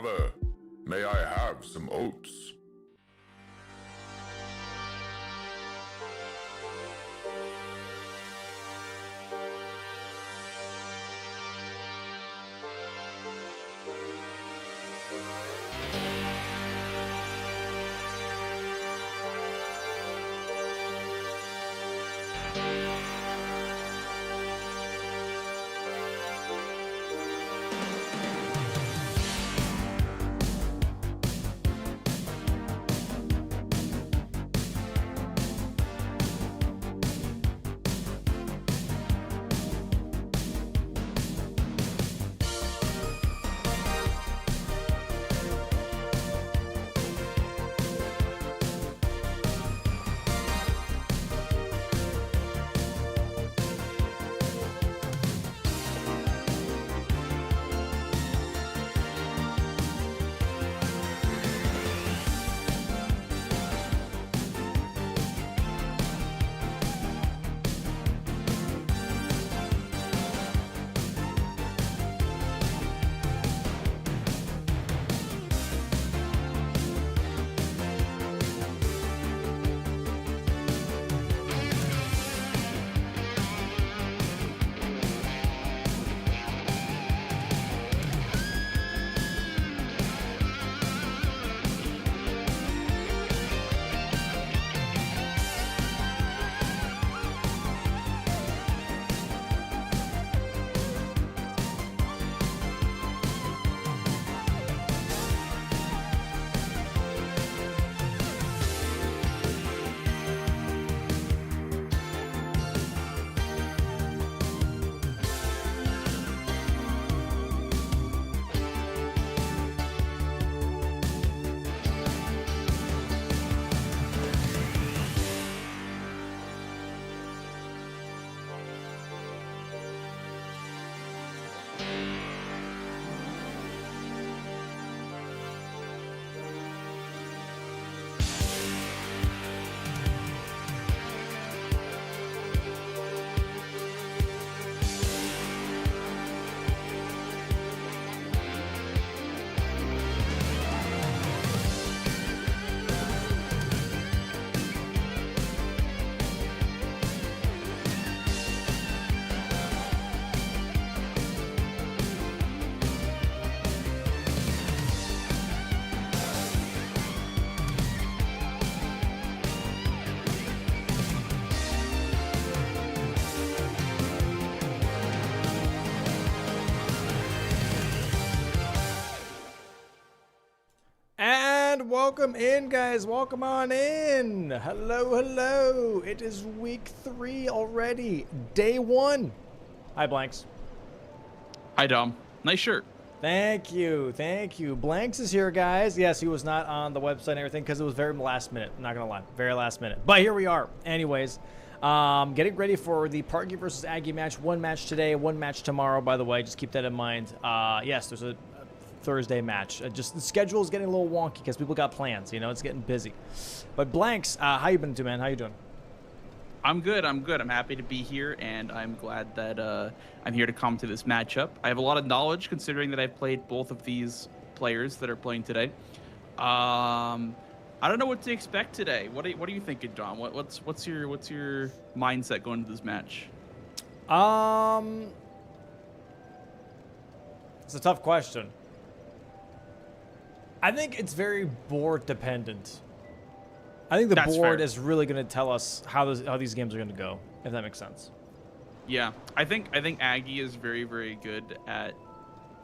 brother, may I have some oats? And welcome in, guys. Welcome on in. Hello. It is week 3 already. Day 1. Hi, Blanks. Hi, Dom. Nice shirt. Thank you. Blanks is here, guys. Yes, he was not on the website and everything because it was very last minute. I'm not going to lie. Very last minute. But here we are. Anyways, getting ready for the Parky versus Aggie match. One match today, one match tomorrow, by the way. Just keep that in mind. Yes, there's a Thursday match. Just the schedule is getting a little wonky because people got plans. You know, it's getting busy. But Blanks, how you been doing, man? How you doing? I'm good. I'm happy to be here, and I'm glad that I'm here to come to this matchup. I have a lot of knowledge considering that I've played both of these players that are playing today. I don't know what to expect today. What are you thinking, Dom? What's your mindset going into this match? It's a tough question. I think it's very board dependent. I think the board is really going to tell us how these games are going to go, if that makes sense. Yeah, I think Aggie is very, very good at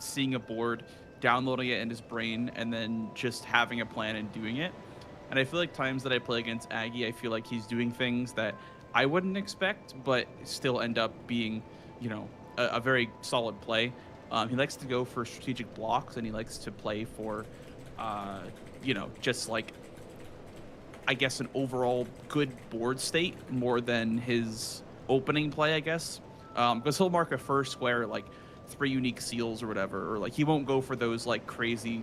seeing a board, downloading it in his brain, and then just having a plan and doing it. And I feel like times that I play against Aggie, I feel like he's doing things that I wouldn't expect, but still end up being, you know, a very solid play. He likes to go for strategic blocks, and he likes to play for, you know, just like, I guess, an overall good board state more than his opening play, I guess. Because he'll mark a first square, like 3 unique seals or whatever, or like he won't go for those like crazy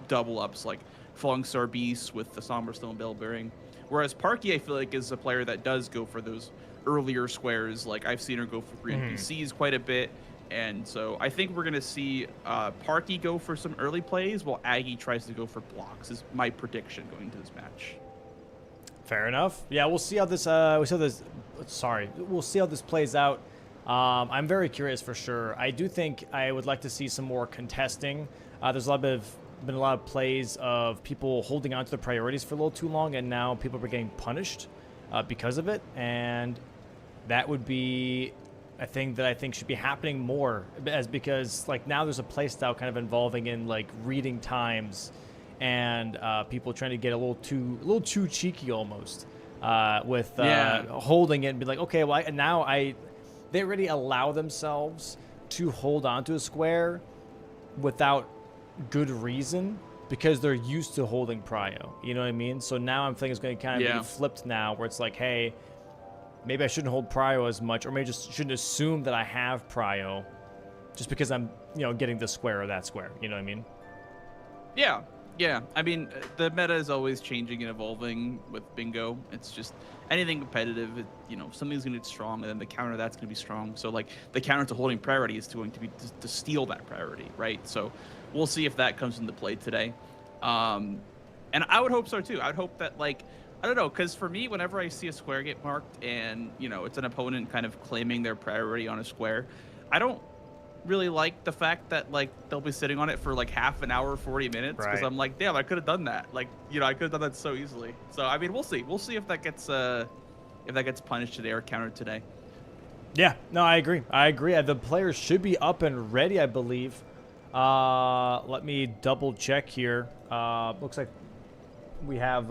double ups like Falling Star Beast with the Somber Stone Bell Bearing. Whereas Parky, I feel like, is a player that does go for those earlier squares. Like I've seen her go for 3 NPCs quite a bit, And so I think we're going to see Parky go for some early plays while Aggie tries to go for blocks is my prediction going into this match. Fair enough. Yeah, we'll see how this we'll see how this plays out. I'm very curious for sure. I do think I would like to see some more contesting. There's been a lot of plays of people holding on to the priorities for a little too long, and now people are getting punished because of it. And that would be a thing that I think should be happening more, because like now there's a play style kind of involving in like reading times and people trying to get a little too cheeky almost with holding it and be like, okay, well they already allow themselves to hold on to a square without good reason because they're used to holding prio. You know what I mean? So now I'm thinking it's going to kind of be flipped now, where it's like, hey, maybe I shouldn't hold prio as much, or maybe just shouldn't assume that I have prio just because I'm, getting this square or that square. You know what I mean? Yeah. Yeah. I mean, the meta is always changing and evolving with bingo. It's just anything competitive, something's going to get strong, and then the counter that's going to be strong. So, like, the counter to holding priority is going to be to steal that priority, right? So we'll see if that comes into play today. And I would hope so, too. I would hope that, like, I don't know, because for me, whenever I see a square get marked and, it's an opponent kind of claiming their priority on a square, I don't really like the fact that, like, they'll be sitting on it for, like, half an hour, 40 minutes, because I'm like, damn, I could have done that. Like, I could have done that so easily. So, I mean, we'll see. We'll see if that gets punished today or countered today. Yeah, no, I agree. The players should be up and ready, I believe. Let me double check here. Looks like we have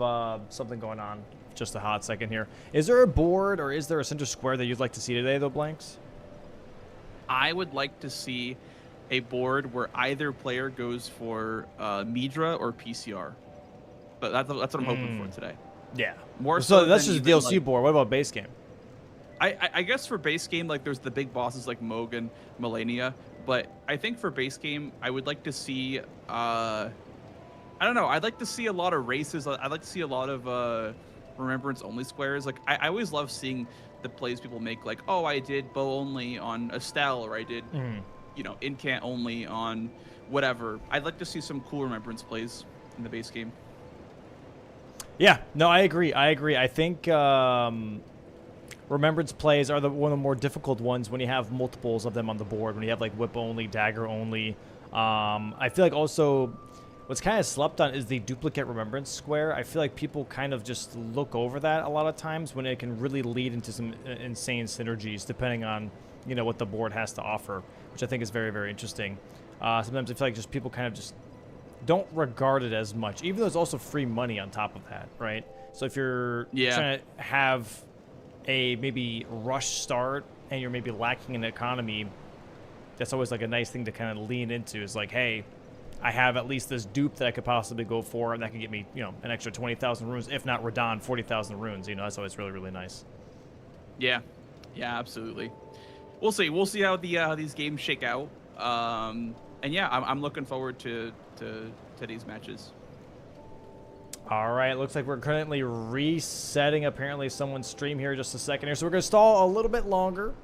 something going on. Just a hot second here. Is there a board or is there a center square that you'd like to see today, though, Blanks? I would like to see a board where either player goes for Midra or PCR. But that's what I'm hoping for today. Yeah. More so that's just a DLC board. What about base game? I guess for base game, like, there's the big bosses like Mogan, Melania. But I think for base game, I would like to see... I don't know. I'd like to see a lot of races. I'd like to see a lot of remembrance-only squares. Like, I always love seeing the plays people make. Like, oh, I did bow only on Estelle, or I did, incant only on whatever. I'd like to see some cool remembrance plays in the base game. Yeah, no, I agree. I think remembrance plays are one of the more difficult ones when you have multiples of them on the board. When you have like whip only, dagger only. I feel like also... what's kind of slept on is the duplicate remembrance square. I feel like people kind of just look over that a lot of times when it can really lead into some insane synergies depending on, what the board has to offer, which I think is very, very interesting. Sometimes I feel like just people kind of just don't regard it as much, even though there's also free money on top of that, right? So if you're trying to have a maybe rush start and you're maybe lacking in economy, that's always like a nice thing to kind of lean into, is like, hey, I have at least this dupe that I could possibly go for, and that can get me, an extra 20,000 runes, if not Radon, 40,000 runes. That's always really, really nice. Yeah, absolutely. We'll see. We'll see how these games shake out. And yeah, I'm looking forward to these matches. All right, looks like we're currently resetting apparently someone's stream here just a second here, so we're gonna stall a little bit longer.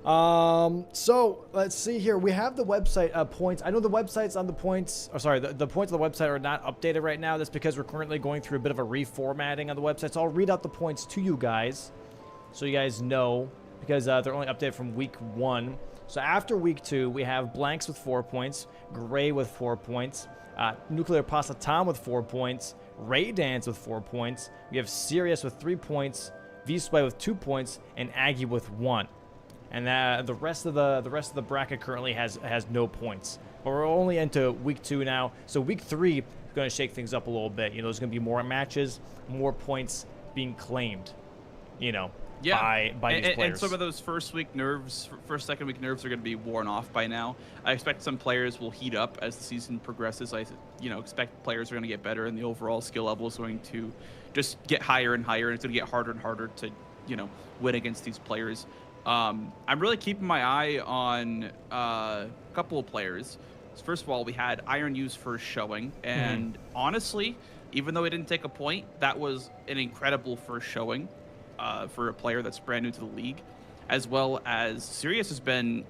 So let's see here. We have the website points. I know the websites on the points, the points on the website are not updated right now. That's because we're currently going through a bit of a reformatting on the website. So I'll read out the points to you guys, so you guys know, because they're only updated from week 1. So after week 2, we have Blanks with 4 points, Gray with 4 points, Nuclear Pasta Tom with 4 points, Ray Dance with 4 points. We have Sirius with 3 points, V-Sway with 2 points, and Aggie with 1. And the rest of the bracket currently has no points. But we're only into week 2 now. So week 3 is going to shake things up a little bit. There's going to be more matches, more points being claimed. By these players. And some of those first second week nerves are going to be worn off by now. I expect some players will heat up as the season progresses. I expect players are going to get better, and the overall skill level is going to just get higher and higher, and it's going to get harder and harder to win against these players. I'm really keeping my eye on a couple of players. First of all, we had Iron U's first showing, and honestly, even though he didn't take a point, that was an incredible first showing for a player that's brand new to the league, as well as Sirius has been,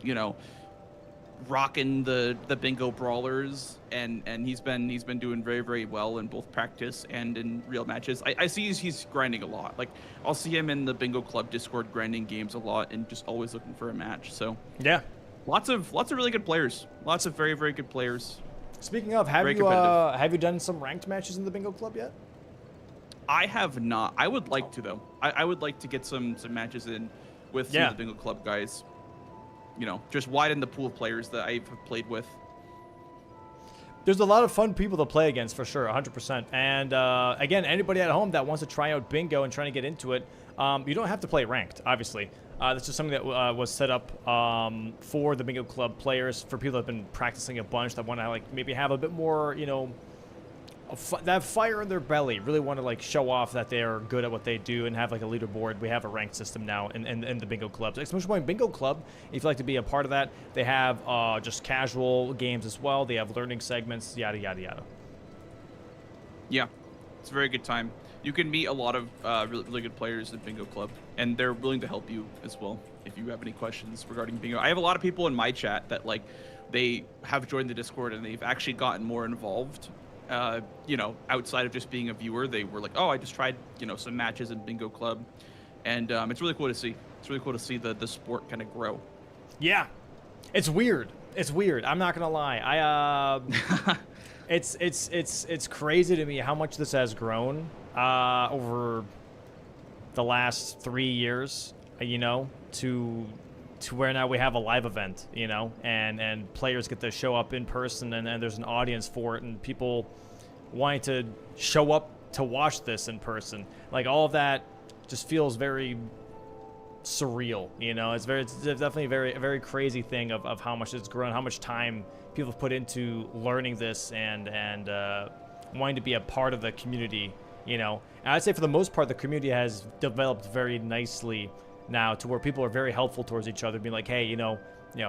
rocking the bingo brawlers, and he's been doing very, very well in both practice and in real matches. I see he's grinding a lot. Like, I'll see him in the bingo club Discord grinding games a lot and just always looking for a match. So yeah, lots of really good players. Lots of very, very good players. Speaking of, have you done some ranked matches in the bingo club yet? I have not. I would like to, though. I would like to get some matches in with some of the bingo club guys. You know, just widen the pool of players that I've played with. There's a lot of fun people to play against, for sure, 100%. And again, anybody at home that wants to try out bingo and trying to get into it, you don't have to play ranked, obviously. This is something that was set up for the bingo club players, for people that have been practicing a bunch, that want to like maybe have a bit more, you know, that fire in their belly, really want to like show off that they're good at what they do and have like a leaderboard. We have a ranked system now in the bingo clubs. Exclamation Point Bingo Club, if you'd like to be a part of that, they have just casual games as well. They have learning segments, yada, yada, yada. Yeah, it's a very good time. You can meet a lot of really good players in Bingo Club, and they're willing to help you as well if you have any questions regarding bingo. I have a lot of people in my chat that like they have joined the Discord and they've actually gotten more involved. You know, outside of just being a viewer, they were like, oh, I just tried, you know, some matches in Bingo Club, and it's really cool to see. It's really cool to see the sport kind of grow. Yeah, it's weird. It's weird. I'm not gonna lie. It's crazy to me how much this has grown over the last 3 years. You know, to where now we have a live event, you know, and players get to show up in person, and there's an audience for it, and people wanting to show up to watch this in person. Like, all of that just feels very surreal, you know. It's definitely a very crazy thing of how much it's grown, how much time people have put into learning this and wanting to be a part of the community, you know. And I'd say for the most part, the community has developed very nicely now, to where people are very helpful towards each other, being like, hey, you know,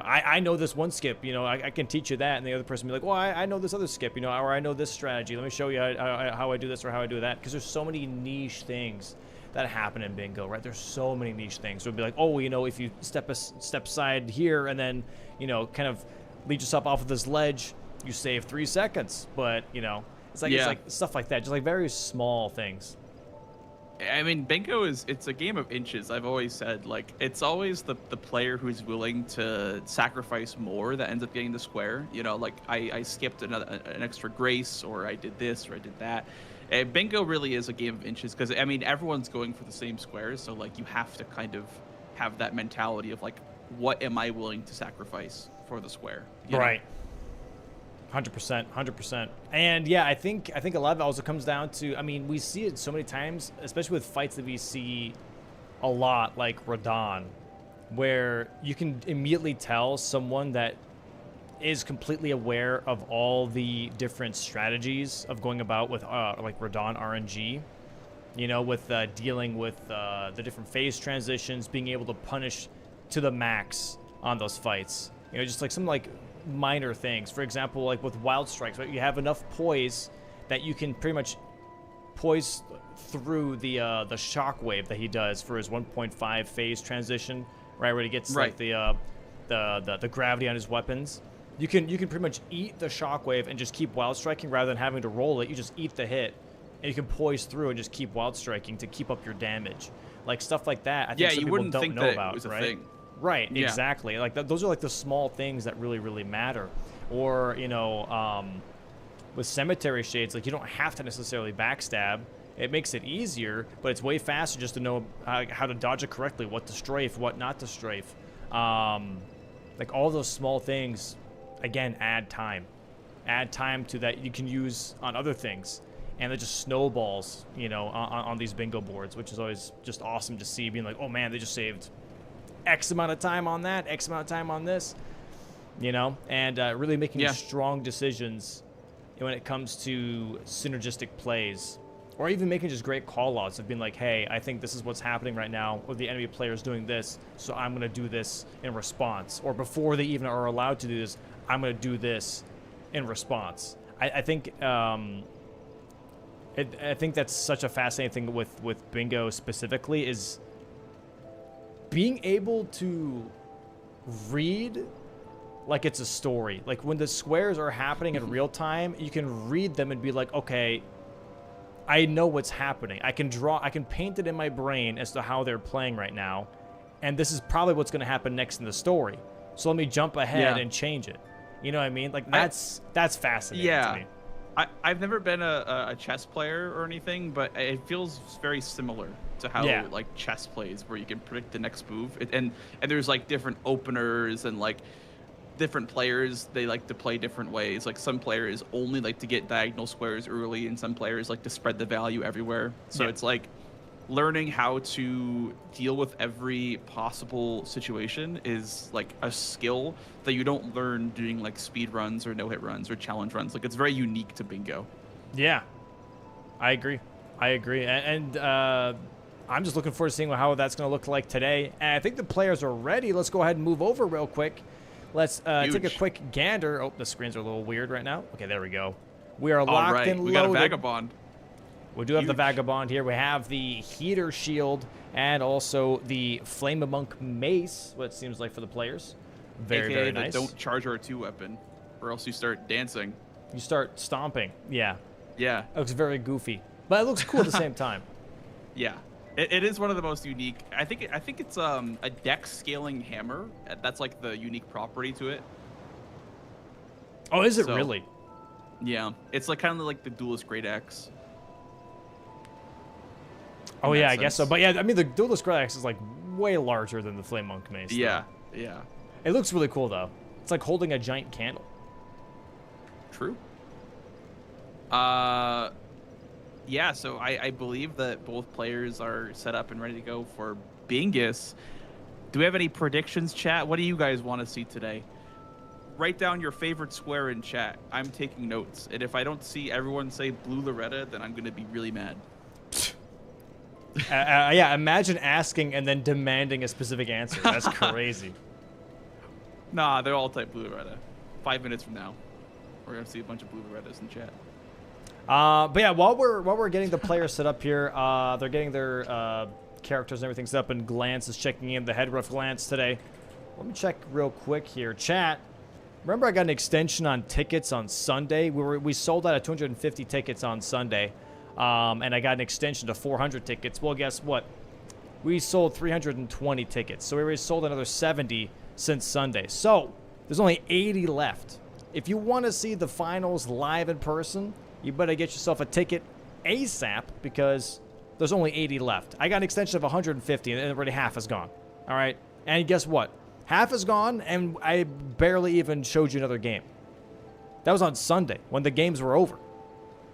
I know this one skip, you know, I can teach you that, and the other person be like, well, I know this other skip, you know, or I know this strategy, let me show you how I do this or how I do that, because there's so many niche things that happen in bingo, right? There's so many niche things. So it'd be like, oh, you know, if you step aside here and then, you know, kind of lead yourself off of this ledge, you save 3 seconds, but, you know, it's like stuff like that, just like very small things. I mean, bingo it's a game of inches. I've always said, like, it's always the player who's willing to sacrifice more that ends up getting the square. You know, like I skipped an extra grace, or I did this, or I did that. And bingo really is a game of inches, because I mean, everyone's going for the same squares, so like you have to kind of have that mentality of like, what am I willing to sacrifice for the square? You know? Right. 100%. And yeah, I think a lot of it also comes down to, I mean, we see it so many times, especially with fights that we see a lot, like Radon, where you can immediately tell someone that is completely aware of all the different strategies of going about with like Radon RNG, you know, with dealing with the different phase transitions, being able to punish to the max on those fights. You know, just like some like minor things. For example, like with Wild Strikes, right? You have enough poise that you can pretty much poise through the shockwave that he does for his 1.5 phase transition, right? Where he gets like the gravity on his weapons. You can pretty much eat the shockwave and just keep Wild Striking rather than having to roll it. You just eat the hit, and you can poise through and just keep Wild Striking to keep up your damage. Like stuff like that. I think some people don't know about, was a right? thing. Right, yeah. Exactly. Like those are like the small things that really, really matter. Or, you know, with Cemetery Shades, like you don't have to necessarily backstab. It makes it easier, but it's way faster just to know how to dodge it correctly, what to strafe, what not to strafe. Like all those small things, again, add time. Add time to that you can use on other things. And it just snowballs, you know, on these bingo boards, which is always just awesome to see, being like, oh man, they just saved X amount of time on that, X amount of time on this, you know, and really making strong decisions when it comes to synergistic plays, or even making just great call-outs of being like, hey, I think this is what's happening right now, or the enemy player is doing this, so I'm going to do this in response, or before they even are allowed to do this, I'm going to do this in response. I think I think that's such a fascinating thing with bingo specifically, is being able to read like it's a story. Like when the squares are happening in real time, you can read them and be like, okay, I know what's happening. I can paint it in my brain as to how they're playing right now, and this is probably what's going to happen next in the story. So let me jump ahead and change it. You know what I mean? Like that's fascinating to me. I've never been a chess player or anything, but it feels very similar to how like chess plays, where you can predict the next move. And there's like different openers and like different players, they like to play different ways. Like some players only like to get diagonal squares early, and some players like to spread the value everywhere. So it's like learning how to deal with every possible situation is like a skill that you don't learn doing like speed runs or no-hit runs or challenge runs. Like it's very unique to bingo. Yeah, I agree. And I'm just looking forward to seeing how that's going to look like today. And I think the players are ready. Let's go ahead and move over real quick. Let's take a quick gander. Oh, the screens are a little weird right now. Okay, there we go. We are locked and loaded. We got a vagabond. We do have the Vagabond here. We have the Heater Shield and also the Flame Monk Mace, what it seems like for the players. Very nice. Don't charge R2 weapon, or else you start dancing. You start stomping. Yeah. Yeah. It looks very goofy, but it looks cool at the same time. Yeah. It is one of the most unique. I think it's a dex scaling hammer. That's like the unique property to it. Oh, is it really? Yeah. It's like kind of like the Duelist Great Axe. Oh yeah, I guess so. But yeah, I mean the Duelist Great Axe is like way larger than the Flame Monk Mace. Yeah, though. yeah. It looks really cool though. It's like holding a giant candle. True. Yeah, so I believe that both players are set up and ready to go for Bingus. Do we have any predictions, chat? What do you guys want to see today? Write down your favorite square in chat. I'm taking notes. And if I don't see everyone say Blue Loretta, then I'm going to be really mad. Yeah, imagine asking and then demanding a specific answer. That's crazy. Nah, they're all type Blue Loretta. 5 minutes from now, we're going to see a bunch of Blue Lorettas in chat. But yeah, while we're getting the players set up here, they're getting their characters and everything set up, and Glance is checking in the head ref Glance today. Let me check real quick here. Chat, remember I got an extension on tickets on Sunday? We sold out at 250 tickets on Sunday, and I got an extension to 400 tickets. Well, guess what? We sold 320 tickets, so we already sold another 70 since Sunday. So there's only 80 left. If you want to see the finals live in person, you better get yourself a ticket ASAP, because there's only 80 left. I got an extension of 150, and already half is gone. All right? And guess what? Half is gone, and I barely even showed you another game. That was on Sunday, when the games were over.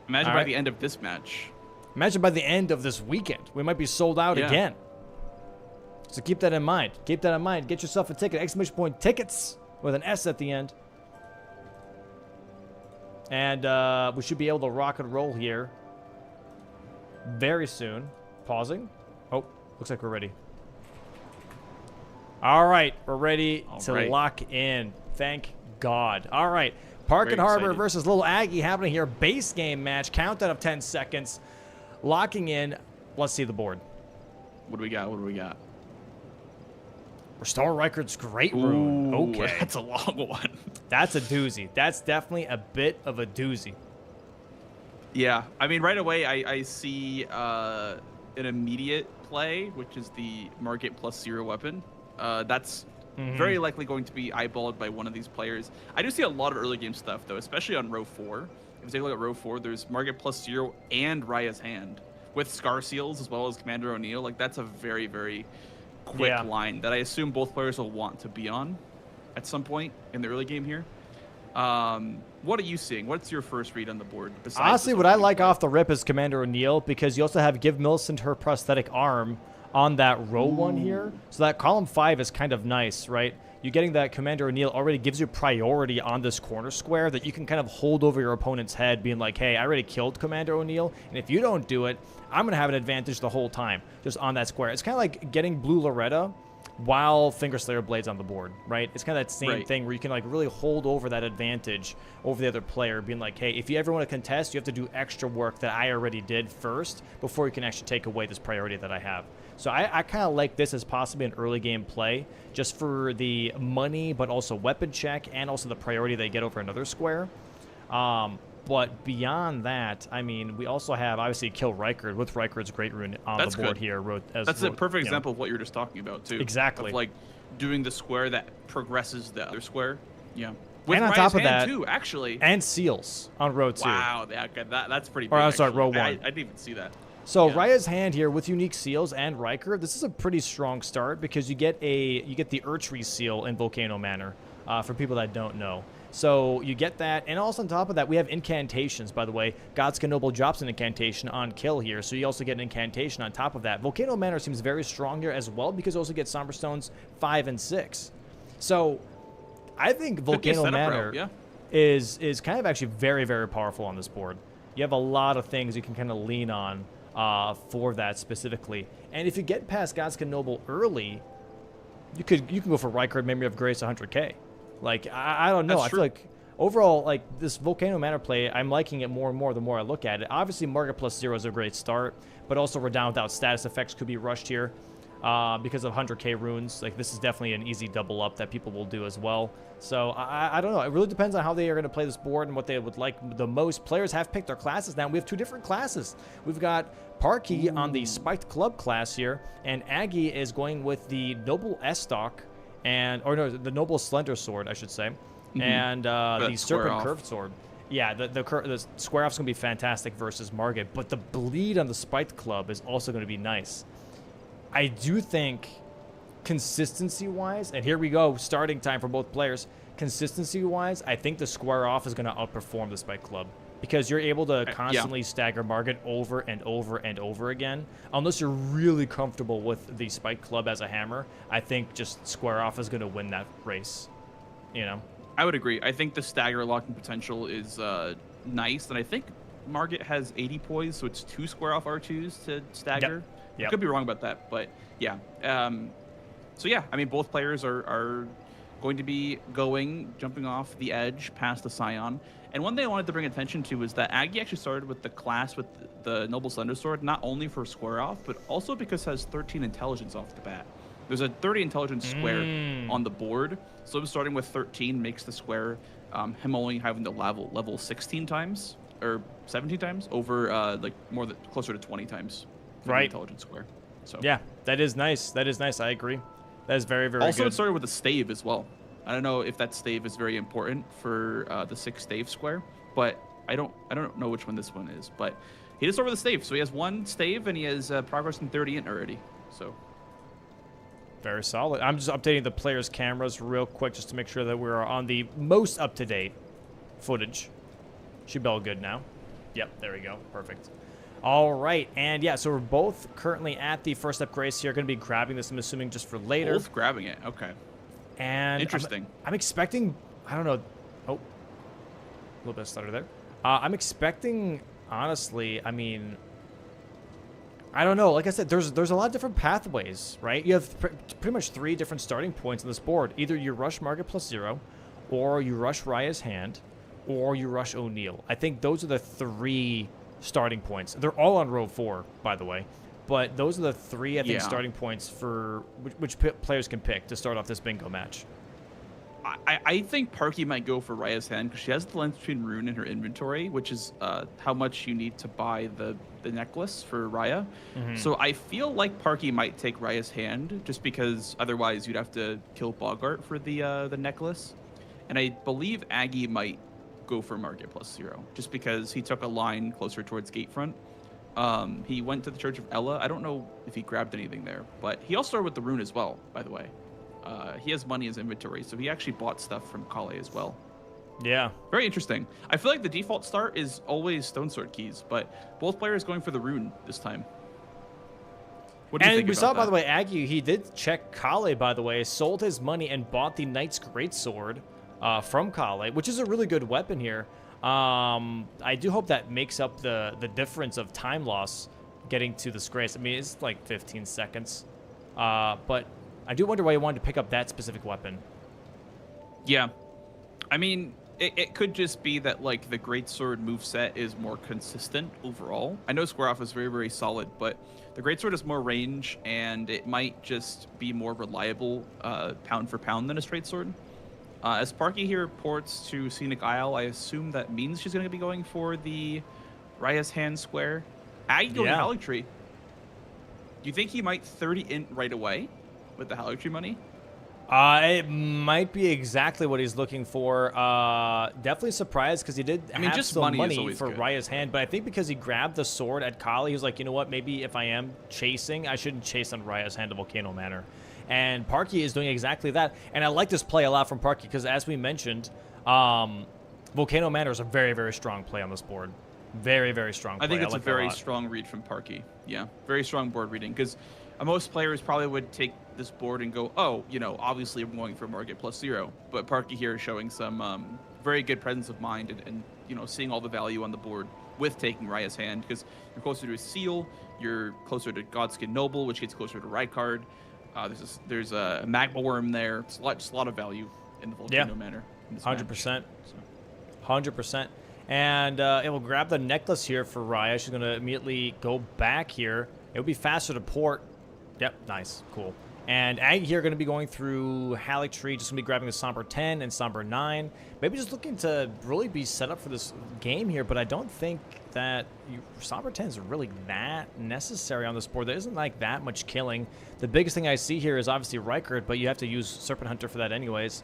Imagine by the end of this match. Imagine by the end of this weekend. We might be sold out again. So keep that in mind. Keep that in mind. Get yourself a ticket. Exclamation point tickets with an S at the end. And we should be able to rock and roll here very soon. Pausing. Oh, looks like we're ready. All right, we're ready to lock in. Thank God. All right, Park and Harbor versus Little Aggie happening here. Base game match. Countdown of 10 seconds. Locking in. Let's see the board. What do we got? What do we got? Restore Records Great Rune. Okay. That's a long one. That's a doozy. That's definitely a bit of a doozy. Yeah. I mean, right away, I see an immediate play, which is the Market +0 weapon. That's very likely going to be eyeballed by one of these players. I do see a lot of early game stuff, though, especially on row 4. If you take a look at row 4, there's Market +0 and Raya's Hand with Scar Seals as well as Commander O'Neill. Like, that's a very, very quick line that I assume both players will want to be on at some point in the early game here. What are you seeing? What's your first read on the board? Honestly, what I like off the rip is Commander O'Neill, because you also have Give Millicent her prosthetic arm on that row 1 here. So that column 5 is kind of nice, right? You getting that Commander O'Neill already gives you priority on this corner square that you can kind of hold over your opponent's head, being like, hey, I already killed Commander O'Neill, and if you don't do it, I'm going to have an advantage the whole time just on that square. It's kind of like getting Blue Loretta while Fingerslayer Blade's on the board, right? It's kind of that same thing where you can like really hold over that advantage over the other player, being like, hey, if you ever want to contest, you have to do extra work that I already did first before you can actually take away this priority that I have. So I kind of like this as possibly an early game play, just for the money, but also weapon check, and also the priority they get over another square. But beyond that, I mean, we also have, obviously, Kill Rykard, with Rykard's Great Rune on the board here. That's a perfect example of what you're just talking about, too. Exactly. Of, like, doing the square that progresses the other square. Yeah. With and on Raya's top of hand, that, too, actually. And seals on row 2. Wow, that's pretty big, Or, I'm sorry, row 1. I didn't even see that. So Raya's hand here with unique seals and Rykard, this is a pretty strong start because you get the Urchery seal in Volcano Manor, for people that don't know. So you get that, and also on top of that, we have incantations, by the way. Godska Noble drops an incantation on kill here, so you also get an incantation on top of that. Volcano Manor seems very strong here as well because you also get Somber Stones 5 and 6. So I think Volcano Manor is kind of actually very, very powerful on this board. You have a lot of things you can kind of lean on for that specifically. And if you get past Godska Noble early, you can go for Rykard, Memory of Grace 100k. Like, I don't know. I feel like overall, like, this Volcano Manor play, I'm liking it more and more the more I look at it. Obviously, Market plus 0 is a great start, but also Redound without status effects could be rushed here because of 100k runes. Like, this is definitely an easy double up that people will do as well. So, I don't know. It really depends on how they are going to play this board and what they would like the most. Players have picked their classes now. We have 2 different classes. We've got Parky on the Spiked Club class here, and Aggie is going with the Noble S-Stock. The Noble Slender Sword, I should say, and the Serpent Curved Sword. Yeah, the square off's gonna be fantastic versus Margit, but the bleed on the Spiked Club is also gonna be nice. I do think, consistency-wise, and here we go, starting time for both players. Consistency-wise, I think the square off is gonna outperform the Spiked Club. Because you're able to constantly stagger Margit over and over and over again. Unless you're really comfortable with the Spike Club as a hammer, I think just square off is going to win that race. You know? I would agree. I think the stagger locking potential is nice. And I think Margit has 80 poise, so it's 2 square off R2s to stagger. Yep. I could be wrong about that, but yeah. So yeah, I mean, both players are going to be jumping off the edge past the Scion. And one thing I wanted to bring attention to is that Aggie actually started with the class with the Noble Slender Sword, not only for square off, but also because it has 13 intelligence off the bat. There's a 30 intelligence square on the board, so him starting with 13 makes the square, him only having the level 16 times, or 17 times, over closer to 20 times for the intelligence square. So yeah, that is nice. That is nice. I agree. That is very, very good. Also, it started with a stave as well. I don't know if that stave is very important for the 6 stave square, but I don't know which one this one is. But he just over the stave, so he has 1 stave and he has progress in 30 int already. So very solid. I'm just updating the players' cameras real quick just to make sure that we're on the most up-to-date footage. Should be all good now. Yep, there we go. Perfect. All right, and yeah, so we're both currently at the first step grace here. Going to be grabbing this, I'm assuming, just for later. Both grabbing it. Okay. And interesting. I'm expecting, I don't know. Oh, a little bit of stutter there. I'm expecting, honestly, I mean, I don't know. Like I said, there's a lot of different pathways, right? You have pretty much 3 different starting points on this board. Either you rush Margit plus 0, or you rush Raya's hand, or you rush O'Neal. I think those are the 3 starting points. They're all on row 4, by the way. But those are the 3, I think, starting points for which players can pick to start off this bingo match. I think Parky might go for Raya's hand because she has the Lens Between Rune in her inventory, which is how much you need to buy the necklace for Raya. So I feel like Parky might take Raya's hand just because otherwise you'd have to kill Bogart for the necklace. And I believe Aggie might go for Margit plus 0 just because he took a line closer towards Gatefront. He went to the Church of Ella. I don't know if he grabbed anything there, but he also started with the rune as well, by the way. He has money in his inventory, so he actually bought stuff from Kale as well. Yeah. Very interesting. I feel like the default start is always Stone Sword keys, but both players going for the rune this time. What do you think And we about saw, that? by the way, Aggie, he did check Kale, by the way, sold his money and bought the Knight's Greatsword from Kale, which is a really good weapon here. I do hope that makes up the difference of time loss getting to this grace. I mean, it's like 15 seconds. But I do wonder why you wanted to pick up that specific weapon. Yeah. I mean, It could just be that like the greatsword moveset is more consistent overall. I know Square Off is very, very solid, but the greatsword is more range, and it might just be more reliable pound for pound than a straight sword. As Parky here ports to Scenic Isle, I assume that means she's going to be going for the Raya's Hand Square. Aggie going to Haligtree. Do you think he might 30 int right away with the Haligtree money? It might be exactly what he's looking for. Definitely surprised because he did have just some money is for good. Raya's Hand, but I think because he grabbed the sword at Kali, he was like, you know what, maybe if I am chasing, I shouldn't chase on Raya's Hand to Volcano Manor. And Parky is doing exactly that. And I like this play a lot from Parky because, as we mentioned, Volcano Manor is a very, very strong play on this board. Very, very strong play. I think it's like a very strong read from Parky. Yeah, very strong board reading because most players probably would take this board and go, oh, you know, obviously I'm going for Market +0. But Parky here is showing some very good presence of mind and, you know, seeing all the value on the board with taking Raya's Hand because you're closer to a Seal, you're closer to Godskin Noble, which gets closer to Rykard. There's a Magma Worm there. It's just a lot of value in the Volcano Manor. 100%. 100%. And it will grab the necklace here for Raya. She's going to immediately go back here. It would be faster to port. Yep, nice. Cool. And Aggie here going to be going through Haligtree, just going to be grabbing the Somber 10 and Somber 9. Maybe just looking to really be set up for this game here, but I don't think that Somber 10 is really that necessary on this board. There isn't like that much killing. The biggest thing I see here is obviously Rykard, but you have to use Serpent Hunter for that anyways.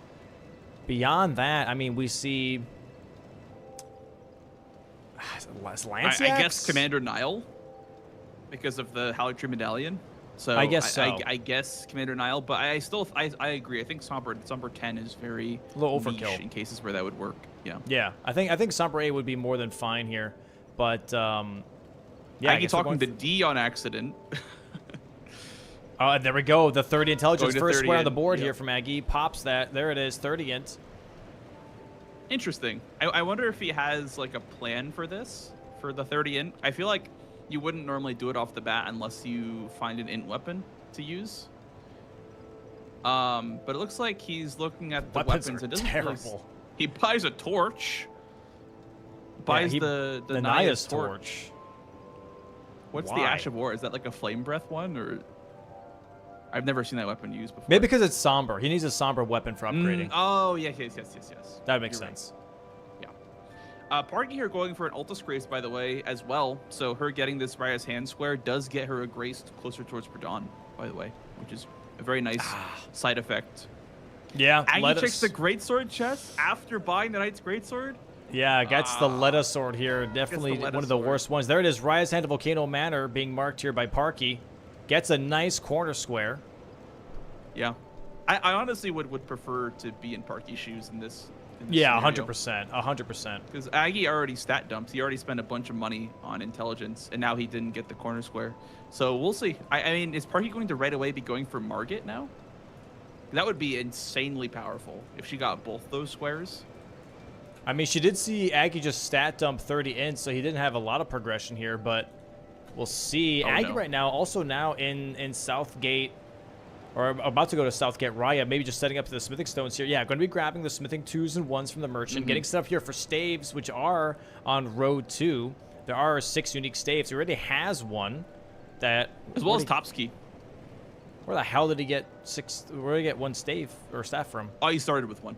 Beyond that, I mean, we see... I guess Commander Nile because of the Haligtree Medallion. So I guess so. I guess Commander Nile, but I agree. I think Somber 10 is very a little overkill in cases where that would work. Yeah. Yeah, I think Somber 8 would be more than fine here, but yeah. Aggie talking to D on accident. There we go. The 30 intelligence first 30 square on the board yep. here from Aggie pops that. There it is, 30 int. Interesting. I wonder if he has like a plan for this for the 30 int. I feel like you wouldn't normally do it off the bat unless you find an int weapon to use. But it looks like he's looking at the weapons. It doesn't terrible. Really, he buys a torch. Buys the Naya's torch. What's the Ash of War? Is that like a flame breath one, or I've never seen that weapon used before. Maybe because it's somber. He needs a somber weapon for upgrading. Oh yes. That makes sense. Right. Yeah. Parky here going for an Altus Grace, by the way, as well. So her getting this Raya's Hand Square does get her a Grace closer towards Pradon, by the way, which is a very nice side effect. Yeah. Aggie checks the Greatsword chest after buying the Knight's Greatsword. Yeah, gets the Letta Sword here. Definitely one of the worst ones. There it is. Raya's Hand to Volcano Manor being marked here by Parky. Gets a nice corner square. Yeah. I honestly would prefer to be in Parky's shoes in this yeah, scenario. 100%. 100%. Because Aggie already stat dumped. He already spent a bunch of money on intelligence, and now he didn't get the corner square. So we'll see. I mean, is Parky going to right away be going for Margit now? That would be insanely powerful if she got both those squares. I mean, she did see Aggie just stat dump 30 in, so he didn't have a lot of progression here, but we'll see. Aggie right now, also now in Southgate, or about to go to Southgate. Raya, maybe just setting up the smithing stones here. Yeah, going to be grabbing the smithing 2s and 1s from the merchant, getting set up here for staves, which are on row 2. There are 6 unique staves. He already has one. That as well as Topski. Where the hell did he get 6? Where did he get 1 stave or staff from? Oh, he started with 1.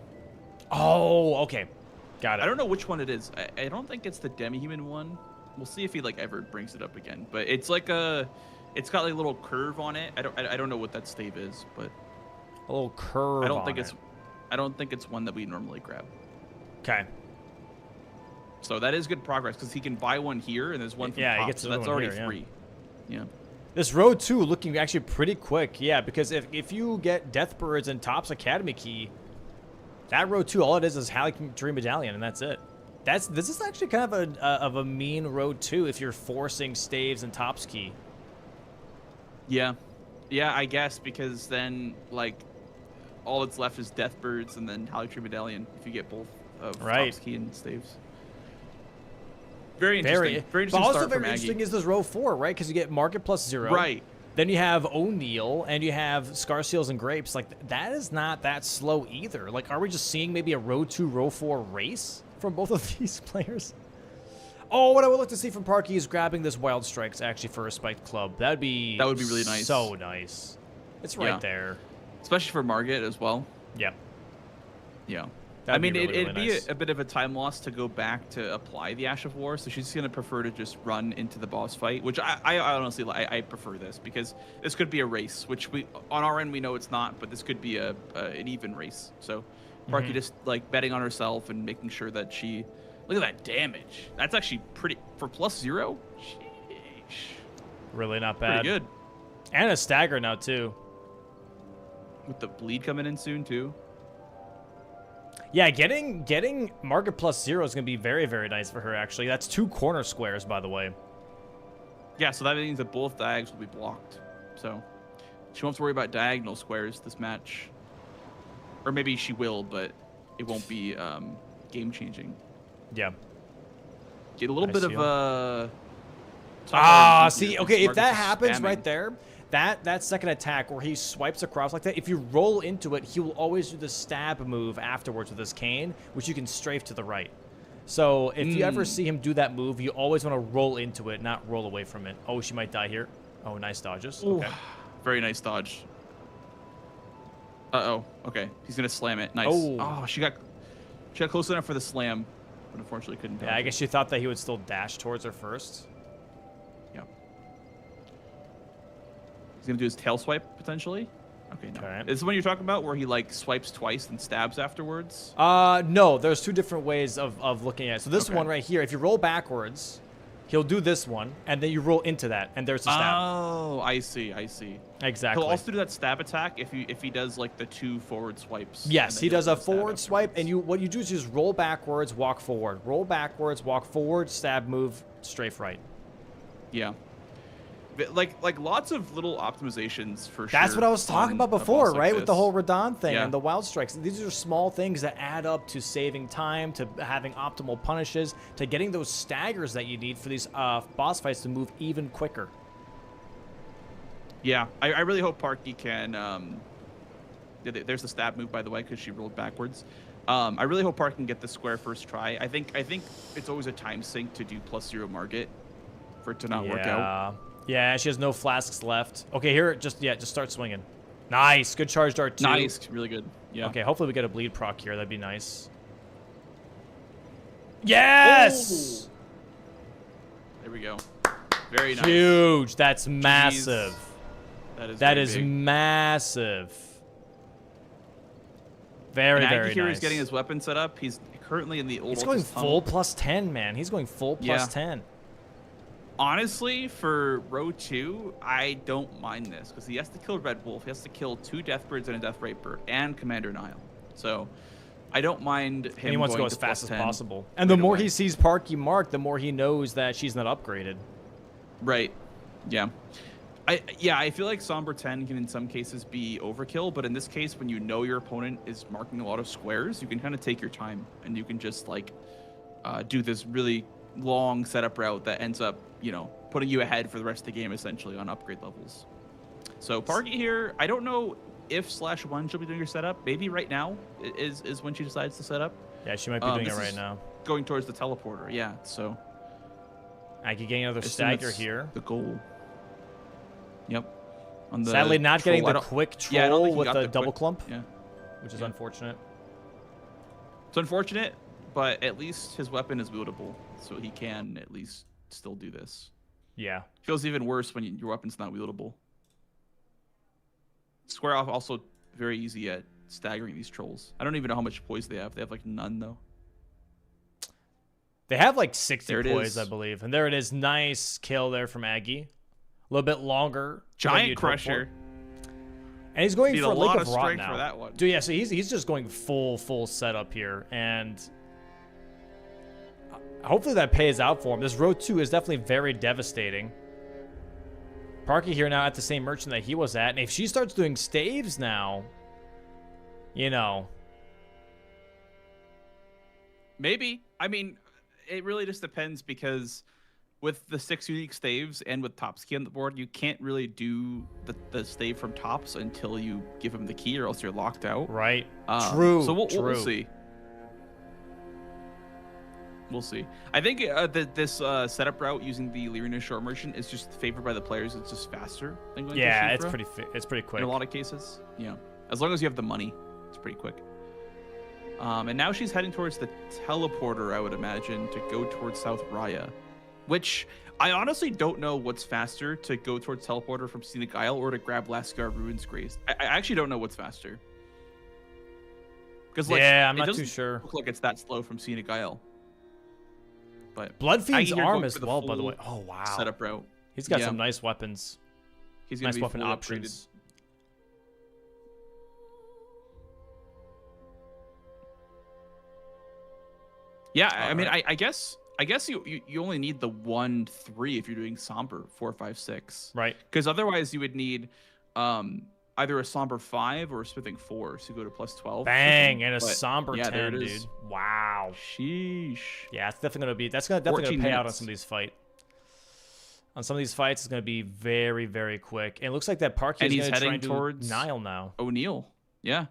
Oh, okay. Got it. I don't know which one it is. I don't think it's the demi-human one. We'll see if he like ever brings it up again. But it's like it's got like a little curve on it. I don't know what that stave is, but a little curve. I don't think it's one that we normally grab. Okay. So that is good progress because he can buy one here and there's one from top, he gets so that's already here, 3. Yeah. This row 2 looking actually pretty quick. Yeah, because if you get Deathbirds and Top's Academy key, that row 2, all it is Haligtree Medallion, and that's it. This is actually kind of a mean row 2 if you're forcing staves and Top's key. Yeah, I guess because then like all that's left is Deathbirds and then Haligtree Medallion if you get both of Top's key and staves. Very interesting. Very interesting. But also start very from interesting Aggie. is this row 4, right? Because you get Market +0. Right. Then you have O'Neal, and you have Scar Seals and Grapes. Like, that is not that slow either. Like, are we just seeing maybe a row 2, row 4 race from both of these players? Oh, what I would like to see from Parky is grabbing this Wild Strikes actually for a Spiked Club. That would be really nice. So nice. It's right there. Especially for Margit as well. Yep. Yeah. That'd I mean, be really, it'd really be nice. a bit of a time loss to go back to apply the Ash of War, so she's going to prefer to just run into the boss fight, which I honestly, I prefer this, because this could be a race, which on our end, we know it's not, but this could be an even race. So Parky just, like, betting on herself and making sure that she... Look at that damage. That's actually pretty... For +0? Sheesh. Really not bad. Pretty good. And a stagger now, too. With the bleed coming in soon, too. Yeah, getting Market +0 is going to be very, very nice for her, actually. That's 2 corner squares, by the way. Yeah, so that means that both diags will be blocked. So she won't have to worry about diagonal squares this match. Or maybe she will, but it won't be game-changing. Yeah. Get a little bit of see, okay, if that happens spamming. right there, that second attack where he swipes across like that, if you roll into it, he will always do the stab move afterwards with his cane, which you can strafe to the right. So if you ever see him do that move, you always want to roll into it, not roll away from it. Oh, she might die here. Oh, nice dodges. Ooh, okay. very nice dodge. Uh-oh. Okay. He's going to slam it. Nice. Oh, she got close enough for the slam, but unfortunately couldn't dodge. Yeah, I guess she thought that he would still dash towards her first. Yeah. He's going to do his tail swipe, potentially. Okay, no. Okay. Is this the one you're talking about where he, like, swipes twice and stabs afterwards? No, there's 2 different ways of looking at it. So this one right here, if you roll backwards, he'll do this one, and then you roll into that, and there's the stab. Oh, I see. Exactly. He'll also do that stab attack if he does, like, the 2 forward swipes. Yes, he does a forward swipe, afterwards. and what you do is just roll backwards, walk forward. Roll backwards, walk forward, stab move, strafe right. Yeah. Like lots of little optimizations for sure. That's what I was talking about before, like right? With the this. whole Radon thing Yeah. and the Wild Strikes. These are small things that add up to saving time, to having optimal punishes, to getting those staggers that you need for these boss fights to move even quicker. Yeah, I really hope Parky can. There's the stab move, by the way, because she rolled backwards. I really hope Parky can get the square first try. I think it's always a time sink to do +0 Margit for it to not work out. Yeah, she has no flasks left. Okay, here, just start swinging. Nice, good charge dart too. Nice, really good. Yeah. Okay, hopefully we get a bleed proc here. That'd be nice. Yes! Oh! There we go. Very nice. Huge. That's massive. That is big. massive. Very, and very Aggie here nice. is getting his weapon set up. He's currently in the old. He's going Ultis full tunnel. +10, man. He's going full +10. Honestly, for row 2, I don't mind this because he has to kill Red Wolf. He has to kill 2 Deathbirds and a Deathbright Bird and Commander Nile. So I don't mind him. And he wants to go going as fast as +10 possible. And the right more away. he sees Parky marked, the more he knows that she's not upgraded. Right. Yeah. I feel like Somber 10 can in some cases be overkill, but in this case, when you know your opponent is marking a lot of squares, you can kind of take your time and you can just like do this really long setup route that ends up, putting you ahead for the rest of the game essentially on upgrade levels. So Parky here, I don't know if /1 she'll be doing her setup. Maybe right now is when she decides to set up. Yeah, she might be doing it right now. Going towards the teleporter, yeah. So Aggie getting another I assume stagger that's here. the goal. Yep. On the Sadly, not troll. getting I the don't- quick yeah, I don't troll think he with got the the double quick- clump, Yeah. which is Yeah. unfortunate. It's unfortunate, but at least his weapon is wieldable, so he can at least still do this. Yeah. Feels even worse when your weapon's not wieldable. Square off also very easy at staggering these trolls. I don't even know how much poise they have. They have like none though. They have like 60 There it poise, is. I believe. And there it is. Nice kill there from Aggie. A little bit longer. than Giant you'd hope Crusher. for. And he's going Need for a Lake lot of of Rot strength now. for that one. Dude, yeah, so he's just going full setup here. And hopefully that pays out for him. This row 2 is definitely very devastating. Parky here now at the same merchant that he was at. And if she starts doing staves now, Maybe. I mean, it really just depends because with the 6 unique staves and with Top's key on the board, you can't really do the stave from Top's until you give him the key, or else you're locked out. Right. True. So we'll True. see. We'll see. I think this setup route using the Lyrina Short Merchant is just favored by the players. It's just faster than going to Yeah, Shifra it's pretty quick. in a lot of cases. Yeah, as long as you have the money, it's pretty quick. And now she's heading towards the teleporter, I would imagine, to go towards South Raya, which I honestly don't know what's faster, to go towards teleporter from Scenic Isle or to grab Lascar Ruins Grace. I actually don't know what's faster. Because yeah, I'm not too sure. Look like it's that slow from Scenic Isle. But Bloodfiend's Aggie here arm going as for the well, by the full way. Oh wow. Setup route. He's got Yeah. some nice weapons. He's gonna Nice be weapon fully options. Yeah, I All mean, right. I guess you only need the 1-3 if you're doing somber 4, 5, 6. Right. Because otherwise you would need either a somber 5 or a smithing 4 to go to plus 12. Bang, and a But, somber yeah, there 10, it dude. is. Wow. Sheesh. Yeah, it's definitely gonna 14 pay out on minutes. some of these fights. On some of these fights, it's gonna be very, very quick. And it looks like that Parky And is he's gonna try heading and do towards- Nile now. O'Neal. Yeah.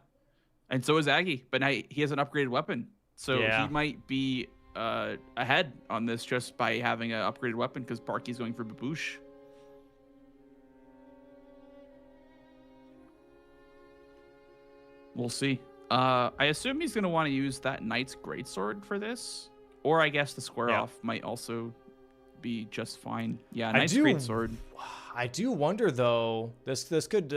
And so is Aggie, but now he has an upgraded weapon. So Yeah. he might be ahead on this just by having an upgraded weapon, because Parky's going for Baboosh. We'll see. I assume he's going to want to use that Knight's Greatsword for this. Or I guess the square Yeah. off might also be just fine. Yeah, I Knight's do- Greatsword. I do wonder though. This could.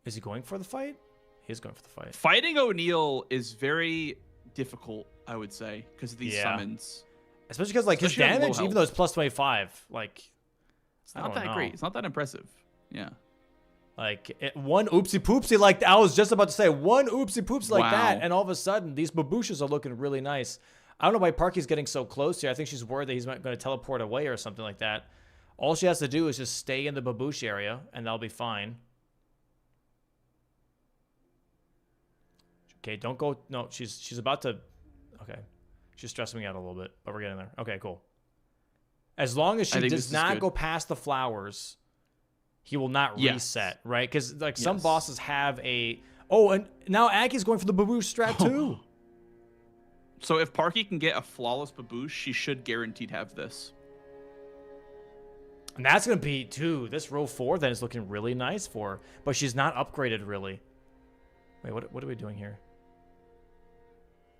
Is he going for the fight? He's going for the fight. Fighting O'Neal is very difficult, I would say, because of these Yeah. summons. Especially because like his Especially on low damage, even health. though it's plus 25, like It's I not don't that know. great. It's not that impressive. Yeah. Like one oopsie poopsie, like I was just about to say, one oopsie poopsie like that, Wow. and all of a sudden these babooshes are looking really nice. I don't know why Parky's getting so close here. I think she's worried that he's going to teleport away or something like that. All she has to do is just stay in the baboosh area, and that'll be fine. Okay, don't go. No, she's about to. Okay, she's stressing me out a little bit, but we're getting there. Okay, cool. As long as I she think this does is not good. go past the flowers, he will not Yes. reset, right? Because like some Yes. bosses have a. Oh, and now Aggie's going for the baboosh strat too. So if Parky can get a flawless Baboosh, she should guaranteed have this. And that's going to be, too, this row 4 then is looking really nice for her. But she's not upgraded, really. Wait, what are we doing here?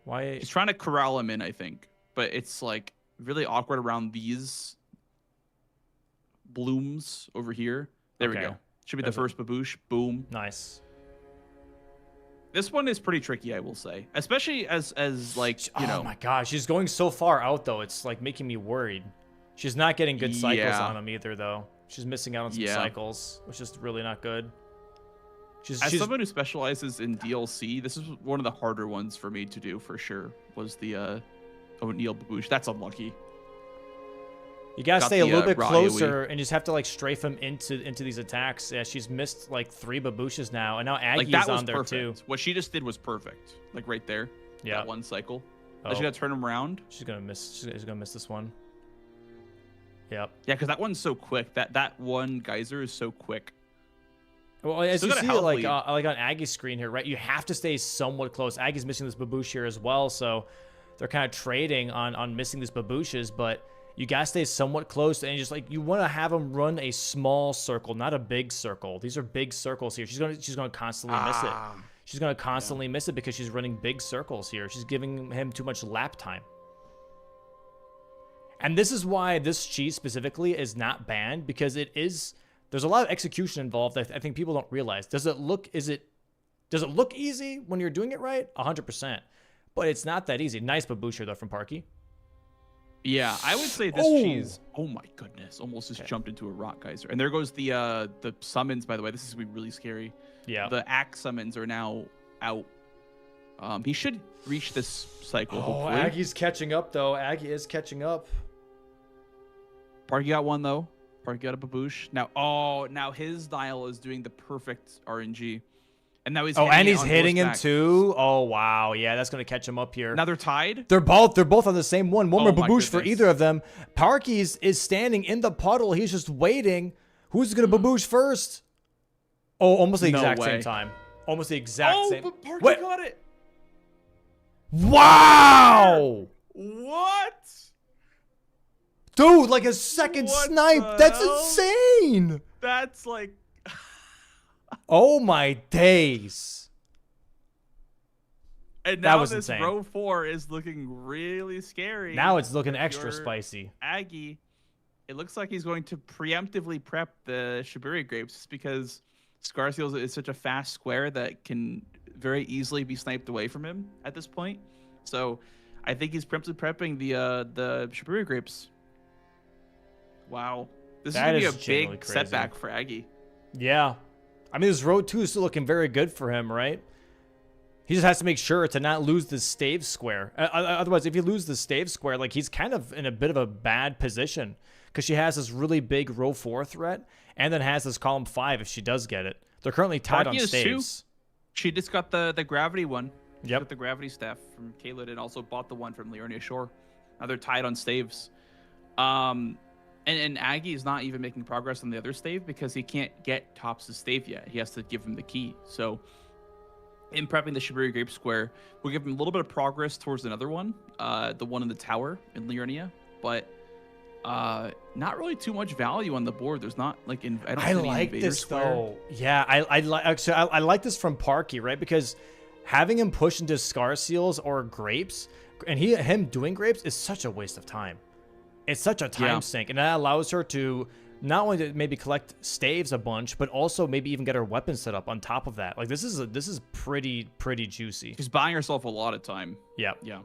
Why? She's trying to corral him in, I think. But it's like really awkward around these blooms over here. There we Okay. go. Should be There's the first Baboosh. Boom. Nice. This one is pretty tricky, I will say. Especially as like, you Oh know. my gosh, she's going so far out, though. It's like making me worried. She's not getting good cycles Yeah. on him either, though. She's missing out on some Yeah. cycles, which is really not good. As She's someone who specializes in DLC, this is one of the harder ones for me to do for sure. Was the O'Neal Baboosh. That's unlucky. You gotta Got stay a the, little bit raw closer, and just have to like strafe him into these attacks. Yeah, she's missed like 3 babooshes now, and now Like Aggie's that was on there perfect. too. What she just did was perfect. Like right there. Yeah. That one cycle. Oh. I just gotta turn him around. She's gonna miss. She's gonna miss this one. Yep. Yeah, because that one's so quick. That one geyser is so quick. Well, as Still you got a see, health like lead. like on Aggie's screen here, right? You have to stay somewhat close. Aggie's missing this baboosh here as well, so they're kind of trading on missing these babooshes. But you gotta stay somewhat close, and just like you want to have them run a small circle, not a big circle. These are big circles here. She's gonna constantly miss it. She's gonna constantly miss it because she's running big circles here. She's giving him too much lap time. And this is why this cheat specifically is not banned, because it is. There's a lot of execution involved that I think people don't realize. Does it look easy when you're doing it right? 100%. But it's not that easy. Nice baboosh though from Parky. Yeah, I would say this Oh. cheese. Oh my goodness! Almost just jumped into a rock geyser. And there goes the summons. By the way, this is gonna be really scary. Yeah. The axe summons are now out. He should reach this cycle. Oh, hopefully. Aggie's catching up though. Aggie is catching up. Parky got one though. Parky got a baboosh. Now his dial is doing the perfect RNG. And now he's and he's on hitting him horseback. too. Oh wow, yeah, that's gonna catch him up here. Now they're tied. They're both on the same one. One more my baboosh for goodness. either of them. Parky's is standing in the puddle. He's just waiting. Who's gonna baboosh first? Oh, almost the No exact way. same time. Almost the exact same. But Parky Wait. got it. Wow, What? dude, like a second What snipe. the That's hell? insane. That's like. Oh my days. And That now was this insane. row 4 is looking really scary. Now it's looking if extra you're spicy. Aggie, it looks like he's going to preemptively prep the Shiburi grapes just because Scarseals is such a fast square that can very easily be sniped away from him at this point. So I think he's preemptively prepping the Shiburi grapes. Wow. This That is is going to be a genuinely big crazy. setback for Aggie. Yeah. I mean, this road 2 is still looking very good for him, right? He just has to make sure to not lose the stave square. Otherwise, if you lose the stave square, like he's kind of in a bit of a bad position because she has this really big row 4 threat and then has this column 5 if she does get it. They're currently tied Parky on is too. staves. She just got the gravity one. She Yep. got the gravity staff from Kaled and also bought the one from Liurnia Shore. Now they're tied on staves. And Aggie is not even making progress on the other stave because he can't get Tops' stave yet. He has to give him the key. So in prepping the Shiburi Grape Square, we'll give him a little bit of progress towards another one, the one in the tower in Liurnia, but not really too much value on the board. There's not like I don't see any like Invader this Square. though. Yeah, I like this from Parky, right? Because having him push into Scar Seals or Grapes, and him doing Grapes is such a waste of time. It's such a time sink, and that allows her to not only to maybe collect staves a bunch, but also maybe even get her weapon set up on top of that. Like this is pretty juicy. She's buying herself a lot of time. Yeah. Yeah.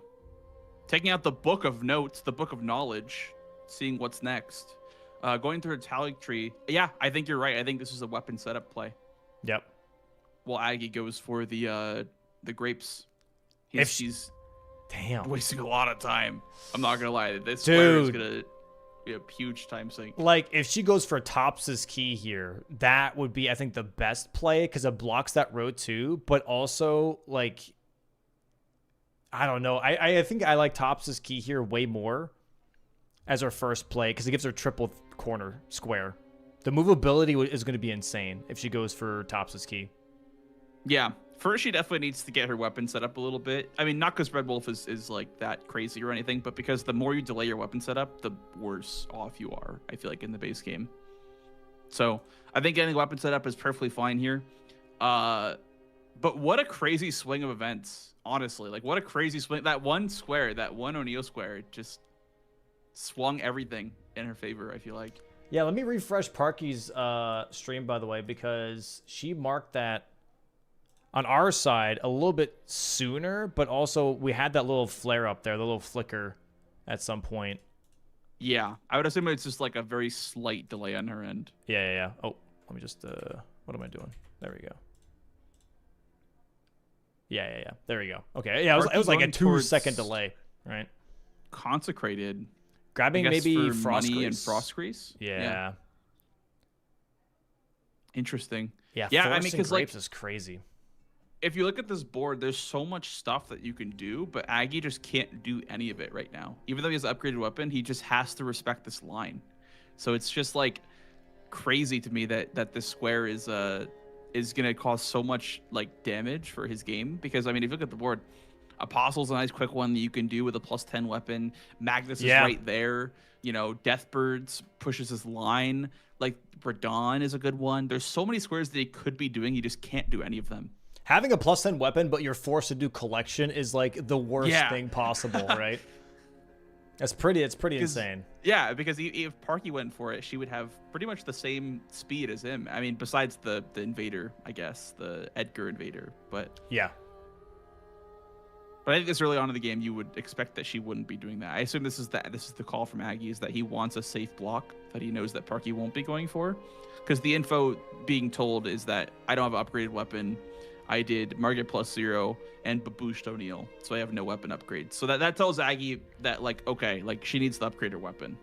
Taking out the book of notes, the book of knowledge, seeing what's next. Going through a tally tree. Yeah, I think you're right. I think this is a weapon setup play. Yep. While Aggie goes for the grapes. She's Damn. wasting a lot of time. I'm not gonna lie. This square is Dude. gonna be a huge time sink. Like, if she goes for Tops' key here, that would be, I think, the best play because it blocks that road too. But also, like, I don't know. I think I like Tops' key here way more as her first play because it gives her triple corner square. The movability is going to be insane if she goes for Tops' key. Yeah. First, she definitely needs to get her weapon set up a little bit. I mean, not because Red Wolf is like that crazy or anything, but because the more you delay your weapon setup, the worse off you are, I feel like, in the base game. So I think getting weapon setup is perfectly fine here. But what a crazy swing of events, honestly. Like, what a crazy swing. That one square, that one O'Neal square, just swung everything in her favor, I feel like. Yeah, let me refresh Parky's stream, by the way, because she marked that on our side a little bit sooner, but also we had that little flare up there, the little flicker at some point. Yeah, I would assume it's just like a very slight delay on her end. Yeah. Oh, let me just, what am I doing? There we go. Yeah. There we go. Okay, yeah, it was like a 2-second delay, right? Consecrated. Grabbing I guess maybe for Frost money Grease. and Frost Grease? Yeah. Interesting. Yeah, I mean, forcing because like, grapes is crazy. if you look at this board, there's so much stuff that you can do, but Aggie just can't do any of it right now. Even though he has an upgraded weapon, he just has to respect this line. So it's just like crazy to me that this square is gonna cause so much like damage for his game. Because I mean, if you look at the board, Apostle's a nice quick one that you can do with a +10 weapon. Magnus is right there. You know, Deathbirds pushes his line. Like Radon is a good one. There's so many squares that he could be doing. He just can't do any of them. Having a +10 weapon, but you're forced to do collection is like the worst thing possible, right? It's pretty insane. Yeah, because if Parky went for it, she would have pretty much the same speed as him. I mean, besides the Invader, I guess, the Edgar Invader. But yeah. But I think this early on in the game, you would expect that she wouldn't be doing that. I assume this is the call from Aggie, is that he wants a safe block that he knows that Parky won't be going for. Because the info being told is that I don't have an upgraded weapon. I did Margit +0 and babooshed O'Neal, so I have no weapon upgrade. So that tells Aggie that, like, okay, like, she needs to upgrade her weapon.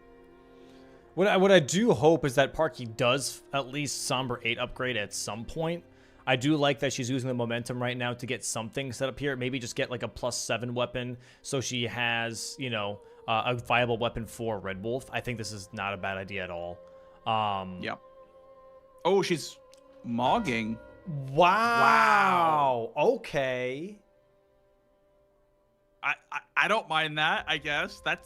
What I do hope is that Parky does at least Somber 8 upgrade at some point. I do like that she's using the momentum right now to get something set up here. Maybe just get like a +7 weapon so she has, you know, a viable weapon for Red Wolf. I think this is not a bad idea at all. Yep. Oh, she's mogging. Wow. Okay. I don't mind that. I guess that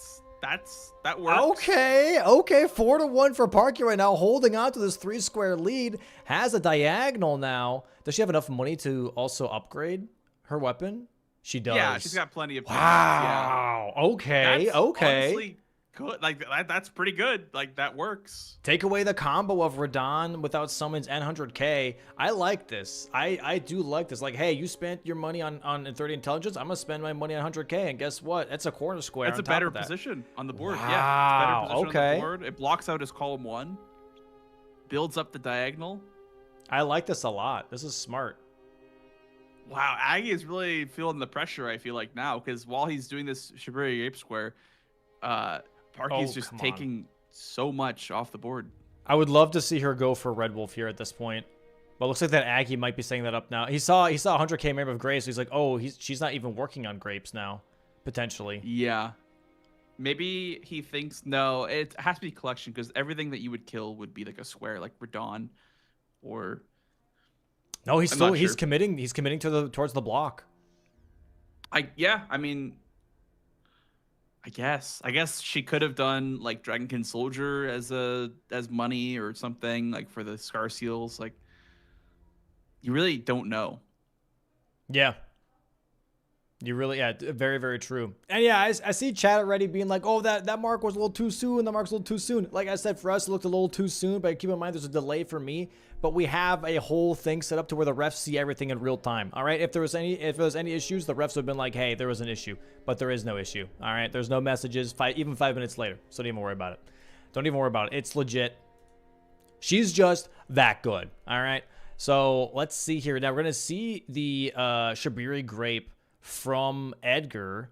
works. Okay. 4-1 for Parky right now, holding on to this 3-square lead. Has a diagonal now. Does she have enough money to also upgrade her weapon? She does. Yeah, she's got plenty of. Wow. Yeah. Okay. That's okay. honestly good. Like that's pretty good. Like that works. Take away the combo of Radon without summons and 100k. I like this. I do like this. Like, hey, you spent your money on 30 intelligence. I'm gonna spend my money on 100k, and guess what? That's a corner square. That's a better position on the board. Wow. Yeah, it's better position okay. on the board. It blocks out his column 1, builds up the diagonal. I like this a lot. This is smart. Wow, Aggie is really feeling the pressure, I feel like, now, because while he's doing this Shibari Ape Square, Parky's just taking so much off the board. I would love to see her go for Red Wolf here at this point. But it looks like that Aggie might be setting that up now. He saw 100k member of grapes, so he's like, oh, she's not even working on grapes now, potentially. Yeah. Maybe he thinks, no, it has to be collection, because everything that you would kill would be like a square, like Radon, or... No, he's committing towards the block. I mean, I guess she could have done like Dragonkin Soldier as money or something, like for the Scar Seals. Like, you really don't know. Yeah. You really, very, very true. And yeah, I see chat already being like, oh, that mark was a little too soon. The mark's a little too soon. Like I said, for us, it looked a little too soon, but keep in mind there's a delay for me. But we have a whole thing set up to where the refs see everything in real time. All right, if there was any issues, the refs would have been like, hey, there was an issue, but there is no issue. All right, there's no messages, even 5 minutes later. So don't even worry about it. Don't even worry about it. It's legit. She's just that good. All right. So let's see here. Now we're gonna see the Shibari Grape from Edgar,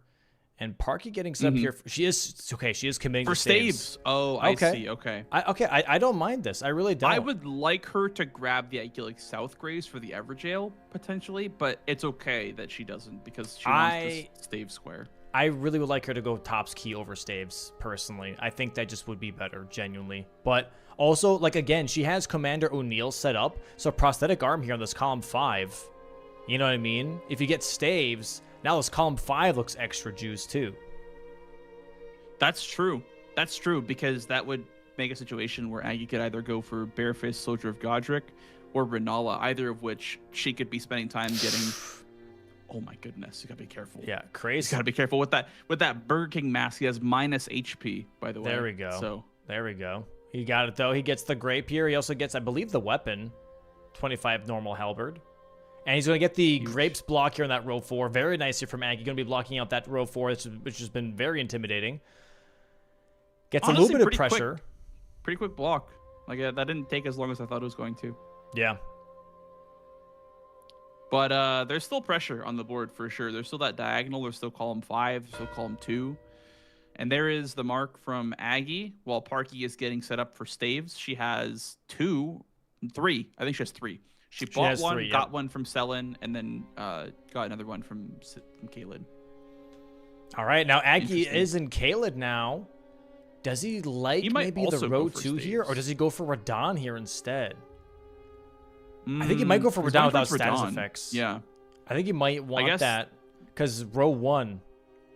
and Parky getting set up here. She is committing for to staves. staves. Oh, I see. Okay. I don't mind this. I really don't. I would like her to grab the Idyllic South Graves for the Everjail potentially, but it's okay that she doesn't because she wants this stave square. I really would like her to go Topps Key over staves personally. I think that just would be better, genuinely. But also, like again, she has Commander O'Neill set up, so prosthetic arm here on this column 5. You know what I mean? If you get staves, now this column 5 looks extra juice too. That's true. That's true, because that would make a situation where Aggie could either go for Barefaced Soldier of Godric or Renala, either of which she could be spending time getting. Oh my goodness, you gotta be careful. Yeah, crazy. You gotta be careful with that Burger King mask. He has minus HP, by the way. There we go. So there we go. He got it though. He gets the grape here. He also gets, I believe, the weapon, 25 normal halberd. And he's going to get the grapes block here on that row 4. Very nice here from Aggie. Going to be blocking out that row 4, which has been very intimidating. Gets honestly, a little bit of pressure. Pretty quick block. Like that didn't take as long as I thought it was going to. Yeah. But there's still pressure on the board for sure. There's still that diagonal. There's still column 5. There's still column 2. And there is the mark from Aggie while Parky is getting set up for staves. She has 3. I think she has 3. She bought one, got one from Selen, and then got another one from Kaled. All right, now Aggie is in Kaled now. Does he like maybe the row 2 here, or does he go for Radon here instead? I think he might go for Radon without status effects. Yeah. I think he might want that, because row 1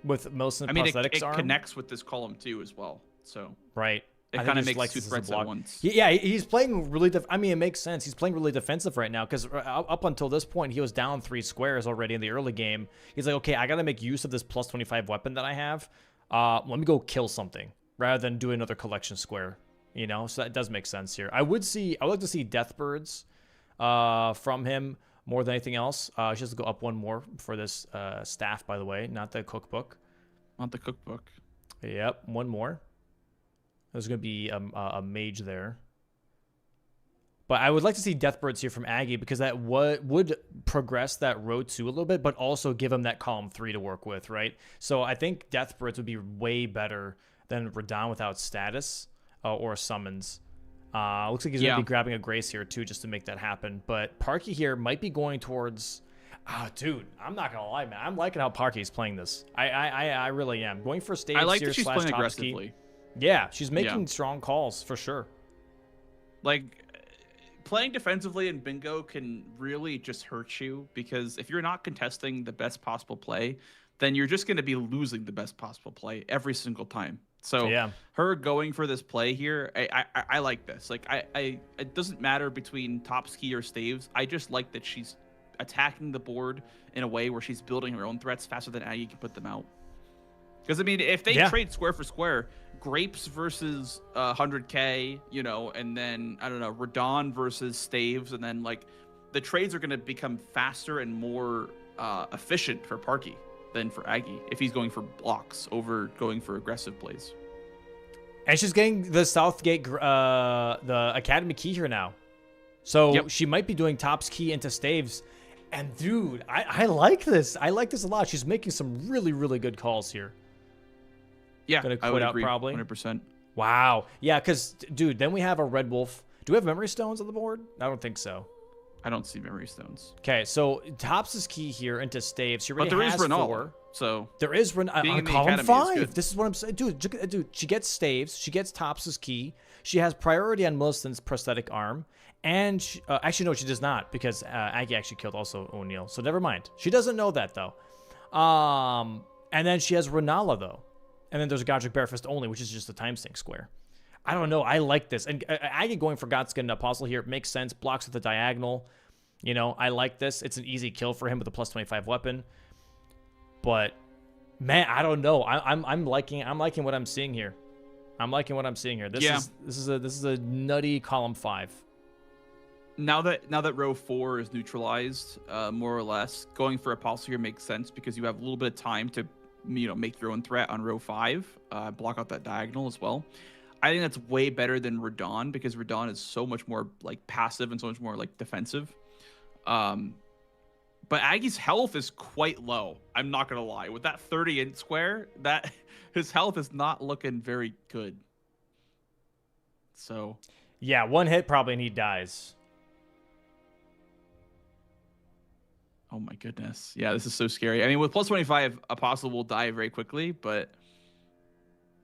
with Millicent prosthetics arm. It connects with this column 2 as well, so. Right. It kind of makes 2 threats at once. Yeah, he's playing really. I mean, it makes sense. He's playing really defensive right now because up until this point, he was down 3 squares already in the early game. He's like, okay, I got to make use of this plus 25 weapon that I have. Let me go kill something rather than do another collection square. You know, so that does make sense here. I would like to see Deathbirds from him more than anything else. She has to go up 1 more for this staff, by the way, not the cookbook. Not the cookbook. Yep, 1 more. There's going to be a mage there. But I would like to see Deathbirds here from Aggie because that would progress that row 2 a little bit, but also give him that column 3 to work with, right? So I think Deathbirds would be way better than Radon without status or summons. Looks like he's going to be grabbing a Grace here, too, just to make that happen. But Parky here might be going towards... dude, I'm not going to lie, man. I'm liking how Parky's playing this. I really am. Going for Staves I like here that she's slash playing top aggressively. ski. Yeah, she's making strong calls, for sure. Like, playing defensively in bingo can really just hurt you, because if you're not contesting the best possible play, then you're just going to be losing the best possible play every single time. So her going for this play here, I like this. Like it doesn't matter between top ski or Staves. I just like that she's attacking the board in a way where she's building her own threats faster than Aggie can put them out. Because I mean, if they trade square for square, Grapes versus 100K, you know, and then I don't know, Radon versus Staves, and then like the trades are going to become faster and more efficient for Parky than for Aggie if he's going for blocks over going for aggressive plays. And she's getting the Southgate, the Academy key here now. So she might be doing tops key into Staves. And dude, I like this. I like this a lot. She's making some really, really good calls here. Yeah, gonna quit I would out agree, probably. 100%. Wow. Yeah, because dude, then we have a Red Wolf. Do we have memory stones on the board? I don't think so. I don't see memory stones. Okay, so tops is key here into Staves. She already but there has is Renal, 4. so there is Renal on column 5. This is what I'm saying, dude. She gets Staves. She gets tops is key. She has priority on Millicent's prosthetic arm, and she, actually no, she does not, because Aggie actually killed also O'Neal. So never mind. She doesn't know that though. And then she has Renala though, and then there's a Godric Barefist only, which is just a time sink square. I don't know. I like this, and Aggie going for Godskin Apostle here makes sense. Blocks with the diagonal. You know, I like this. It's an easy kill for him with a plus 25 weapon. But man, I don't know. I'm liking what I'm seeing here. I'm liking what I'm seeing here. This is a nutty column 5. Now that row 4 is neutralized, more or less, going for Apostle here makes sense because you have a little bit of time to, you know, make your own threat on row 5, block out that diagonal as well. I think that's way better than Radon, because Radon is so much more like passive and so much more like defensive. But Aggie's health is quite low. I'm not gonna lie. With that 30-inch square, that his health is not looking very good. So yeah, one hit probably and he dies. Oh my goodness. Yeah, this is so scary. I mean, with plus 25, Apostle will die very quickly, but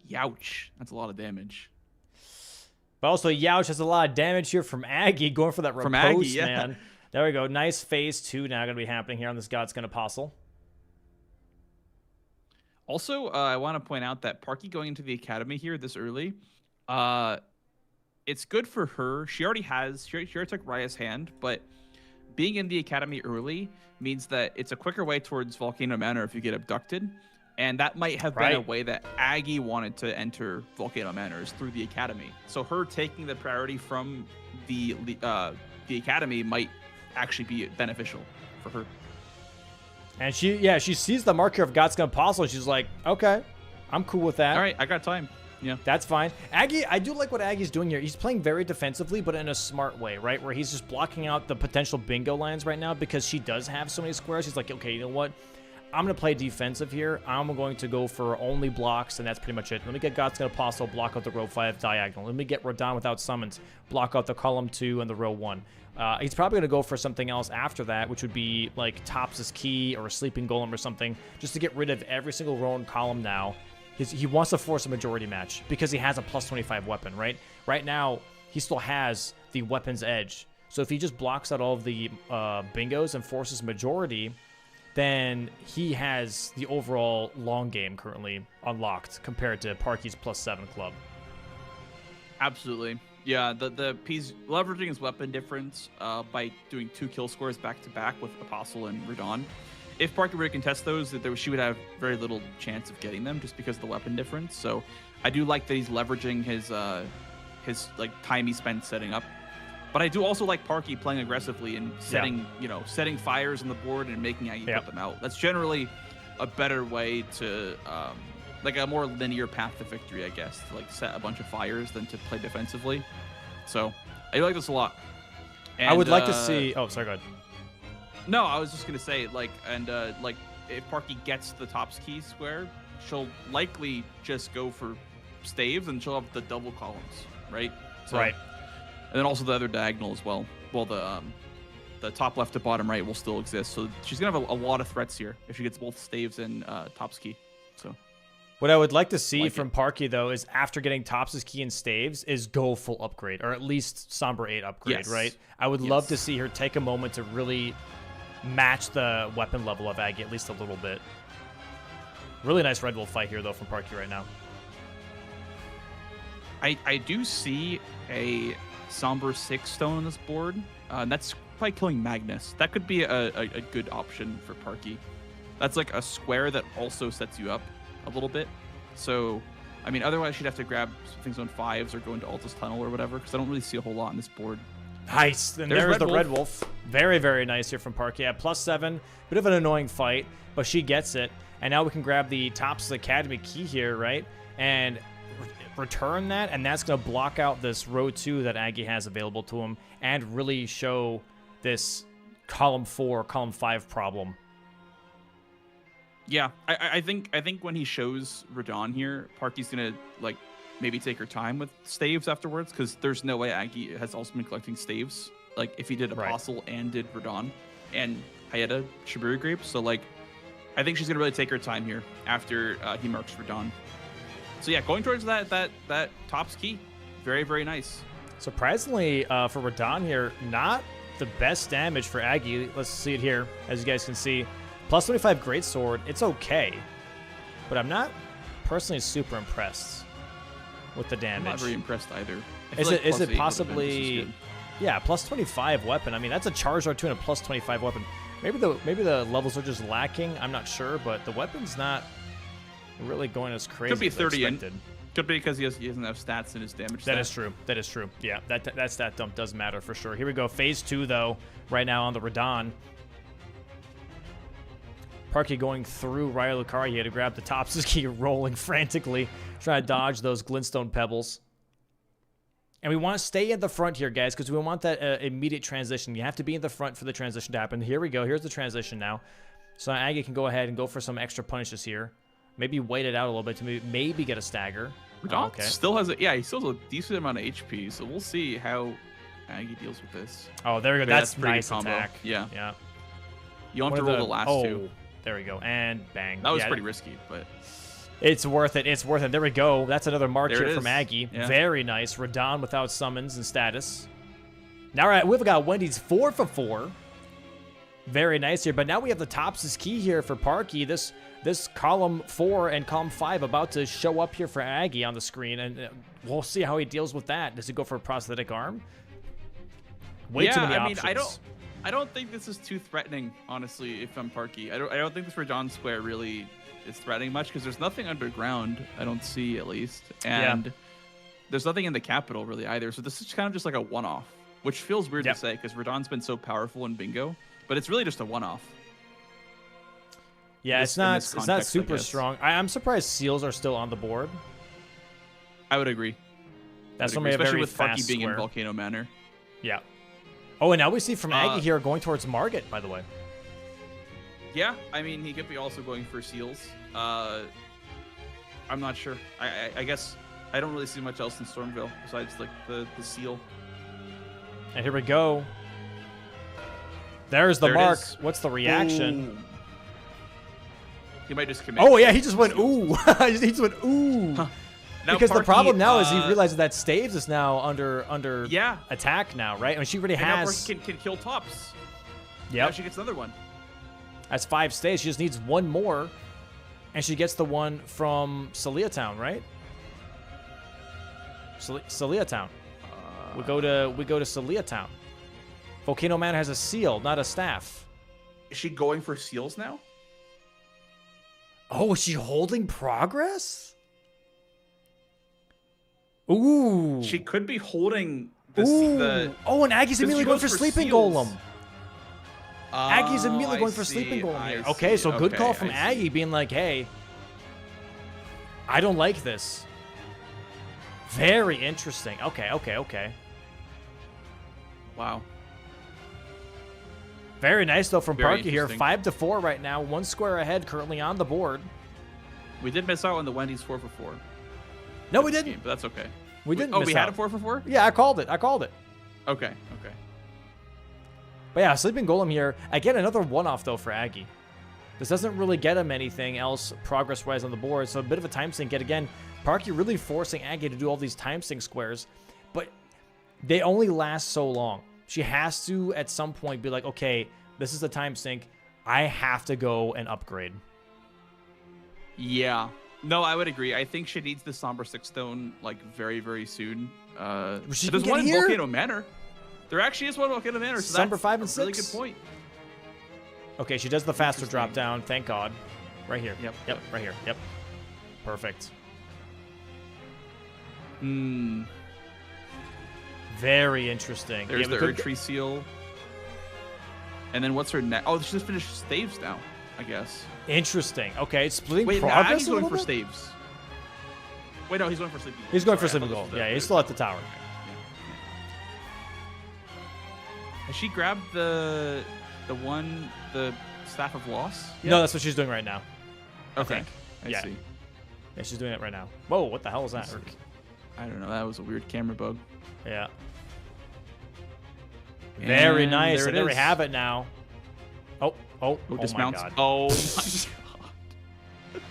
youch, that's a lot of damage. But also, youch has a lot of damage here from Aggie, going for that repose, Aggie, yeah. man. There we go. Nice phase 2 now going to be happening here on this Godskin Apostle. Also, I want to point out that Parky going into the academy here this early, it's good for her. She already took Raya's hand, but being in the academy early means that it's a quicker way towards Volcano Manor if you get abducted. And that might have been a way that Aggie wanted to enter Volcano Manor, is through the academy. So her taking the priority from the academy might actually be beneficial for her. And she sees the marker of Godskin Apostle. She's like, okay, I'm cool with that. All right, I got time. Yeah, that's fine. Aggie, I do like what Aggie's doing here. He's playing very defensively, but in a smart way, right? Where he's just blocking out the potential bingo lines right now because she does have so many squares. He's like, okay, you know what? I'm going to play defensive here. I'm going to go for only blocks, and that's pretty much it. Let me get Godskin Apostle, block out the row 5 diagonal. Let me get Radon without summons, block out the column 2 and the row 1. He's probably going to go for something else after that, which would be like Tops' Key or a Sleeping Golem or something, just to get rid of every single row and column now. He wants to force a majority match because he has a plus 25 weapon, right? Right now, he still has the weapon's edge. So if he just blocks out all of the bingos and forces majority, then he has the overall long game currently unlocked compared to Parky's plus 7 club. Absolutely. Yeah, the piece leveraging his weapon difference by doing 2 kill scores back to back with Apostle and Radon. If Parky were to contest those, she would have very little chance of getting them just because of the weapon difference. So I do like that he's leveraging his like time he spent setting up. But I do also like Parky playing aggressively and setting setting fires on the board and making Aggie put them out. That's generally a better way to like a more linear path to victory, I guess, to like set a bunch of fires than to play defensively. So I like this a lot. And, I would like to see. Oh, sorry, go ahead. No, I was just gonna say like if Parky gets the Tops Key square, she'll likely just go for Staves and she'll have the double columns, right? So, right. And then also the other diagonal as well. Well, the top left to bottom right will still exist. So she's going to have a lot of threats here if she gets both staves and Top's Key. So what I would like to see Like from it. Parky, though, is after getting Topps' Key and Staves, is go full upgrade, or at least Somber 8 upgrade, Yes. right? I would love to Yes. see her take a moment to really match the weapon level of Aggie at least a little bit. Really nice Red Wolf fight here, though, from Parky right now. I do see a Somber 6 stone on this board. And that's probably killing Magnus. That could be a good option for Parky. That's like a square that also sets you up a little bit. So, I mean, otherwise she'd have to grab things on 5s or go into Altus Tunnel or whatever, because I don't really see a whole lot on this board. Nice. And there's the Red Wolf. Very, very nice here from Parky. At +7, bit of an annoying fight, but she gets it. And now we can grab the Topps Academy key here, right? And return that, and that's going to block out this row 2 that Aggie has available to him and really show this column 4, column 5 problem. Yeah, I think when he shows Radon here, Parky's gonna like maybe take her time with staves afterwards, because there's no way Aggie has also been collecting staves. Like if he did Apostle and did Radon and Hayata Shiburi Grape, so like I think she's gonna really take her time here after he marks Radon. So yeah, going towards that Top's Key, very, very nice. Surprisingly for Radon here, not the best damage for Aggie. Let's see it here, as you guys can see. +25 Greatsword, it's okay, but I'm not personally super impressed with the damage. I'm not very impressed either. Is it +8 would've been possibly, just as good. yeah, +25 weapon? I mean, that's a charge R2 and a +25 weapon. Maybe the levels are just lacking. I'm not sure, but the weapon's not really going as crazy. Could be as 30 in. expected. Could be because he doesn't have stats in his damage. That is true. That is true. Yeah, that stat dump does matter for sure. Here we go. Phase 2, though, right now on the Radon. Parky going through Ryo Lucario here to grab the Topps' Key, rolling frantically, trying to dodge those glintstone pebbles. And we want to stay in the front here, guys, because we want that immediate transition. You have to be in the front for the transition to happen. Here we go. Here's the transition now. So Aggie can go ahead and go for some extra punishes here. Maybe wait it out a little bit to maybe get a stagger. Radon Okay. still has he still has a decent amount of HP, so we'll see how Aggie deals with this. Oh, there we go. Yeah, That's pretty nice good combo. attack. Yeah. Yeah. You don't have to roll the last two. There we go. And bang. That was Yeah, pretty risky, but it's worth it. It's worth it. There we go. That's another mark There here it from is. Aggie. Yeah. Very nice. Radon without summons and status. Now we've got Wendy's 4 for 4. Very nice here. But now we have the Topps' Key here for Parky. This column 4 and column 5 about to show up here for Aggie on the screen, and we'll see how he deals with that. Does he go for a prosthetic arm? Way too many options. I don't think this is too threatening, honestly, if I'm Parky. I don't think this Radon square really is threatening much, because there's nothing underground, I don't see at least. And there's nothing in the capital really either. So this is kind of just like a one-off, which feels weird to say, because Radon's been so powerful in bingo, but it's really just a one-off. Yeah, it's not super I guess. strong. I'm surprised seals are still on the board. I would agree. That's I'd normally agree, a especially very with Parky fast being square. in Volcano Manor. Yeah. Oh, and now we see from Aggie here going towards Margit, by the way. Yeah, I mean, he could be also going for seals. I'm not sure. I guess I don't really see much else in Stormville besides like the seal. And here we go. There's the There it mark. is. What's the reaction? Boom. He might just commit. Oh, yeah, he just went, ooh. He just went, ooh. Huh. Now Because the Parky, problem now is he realizes that Staves is now under Yeah. attack now, right? I mean, she already And now has... Parky can kill Tops. Yep. Now she gets another one. That's 5 staves. She just needs one more, and she gets the one from Celia Town, right? Celia Town. We go to Celia Town. Volcano Man has a seal, not a staff. Is she going for seals now? Oh, is she holding progress? Ooh. She could be holding Ooh. the. Oh, and Aggie's Because immediately she going goes for for Sleeping seals. Golem. Aggie's immediately going for see, Sleeping Golem I here. see. Okay, so good call Okay, from I see. Aggie being like, hey, I don't like this. Very interesting. Okay. Wow. Very nice, though, from Very Parky here. interesting. 5-4 right now. 1 square ahead currently on the board. We did miss out on the Wendy's 4 for 4. No, we this didn't. game, but that's okay. We didn't Oh, miss we had out. a 4 for 4? Yeah, I called it. Okay. Okay. But yeah, Sleeping Golem here. Again, another one-off, though, for Aggie. This doesn't really get him anything else progress-wise on the board, so a bit of a time sink. Yet again, Parky really forcing Aggie to do all these time sink squares, but they only last so long. She has to, at some point, be like, okay, this is the time sink. I have to go and upgrade. Yeah. No, I would agree. I think she needs the Somber Six Stone, like, very, very soon. She There's can one get in here? Volcano Manor. There actually is one in Volcano Manor, so Somber that's 5 and a really 6? good point. Okay, she does the faster drop down. Thank God. Right here. Yep. Right here. Yep. Perfect. Hmm. Very interesting. There's Yeah, the Erdtree Seal. And then what's her next? Oh, she just finished Staves now, I guess. Interesting. Okay, splitting Wait, progress Aggie's a going little for bit? Staves. Wait, no, he's going for Sleeping Gold. He's going for Sorry, I Sleeping thought this Gold. was Yeah, he's still at the tower. Has she grabbed the Staff of Loss? No, that's what she's doing right now. Okay. think. I Yeah. see. Yeah, she's doing it right now. Whoa, what the hell is that? I don't know. That was a weird camera bug. Yeah. Very And nice. there And it there we is. have it now. Oh my Dismounts. God. Oh my god.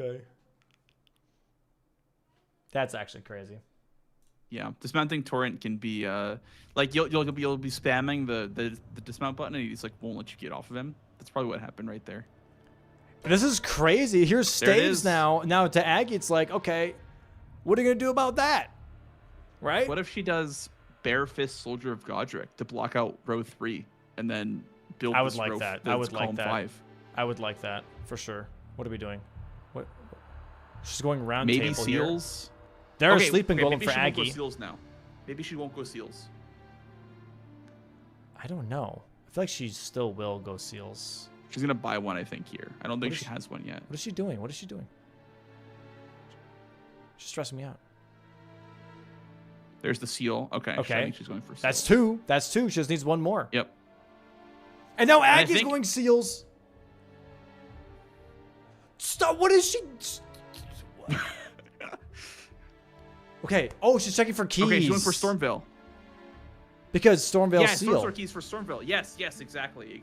Okay. That's actually crazy. Yeah, dismounting Torrent can be like you'll be spamming the dismount button and he just like won't let you get off of him. That's probably what happened right there. This is crazy. Here's There it Staves is. now. Now to Aggie, it's like, okay, what are you gonna do about that? Right? What if she does Bare Fist Soldier of Godric to block out row 3 and then build I would this like row that. I that's would like column that. 5? I would like that for sure. What are we doing? What? She's going round Maybe table here. Seals. There's Okay, Sleeping okay, Golem maybe for she won't go Aggie. Seals now. Maybe she won't go Seals. I don't know. I feel like she still will go Seals. She's gonna buy one, I think, here. I don't think is she she- has one yet. What is she doing? What is she doing? She's stressing me out. There's the seal. Okay. I Okay. think she's going for Seals. That's two. That's two. She just needs one more. Yep. And now I Aggie's think- going Seals. Stop. What is she? Okay. Oh, she's checking for keys. Okay, she's going for Stormveil. Because Stormveil Yeah, seal. Stormveil keys for Stormveil. Yes, exactly.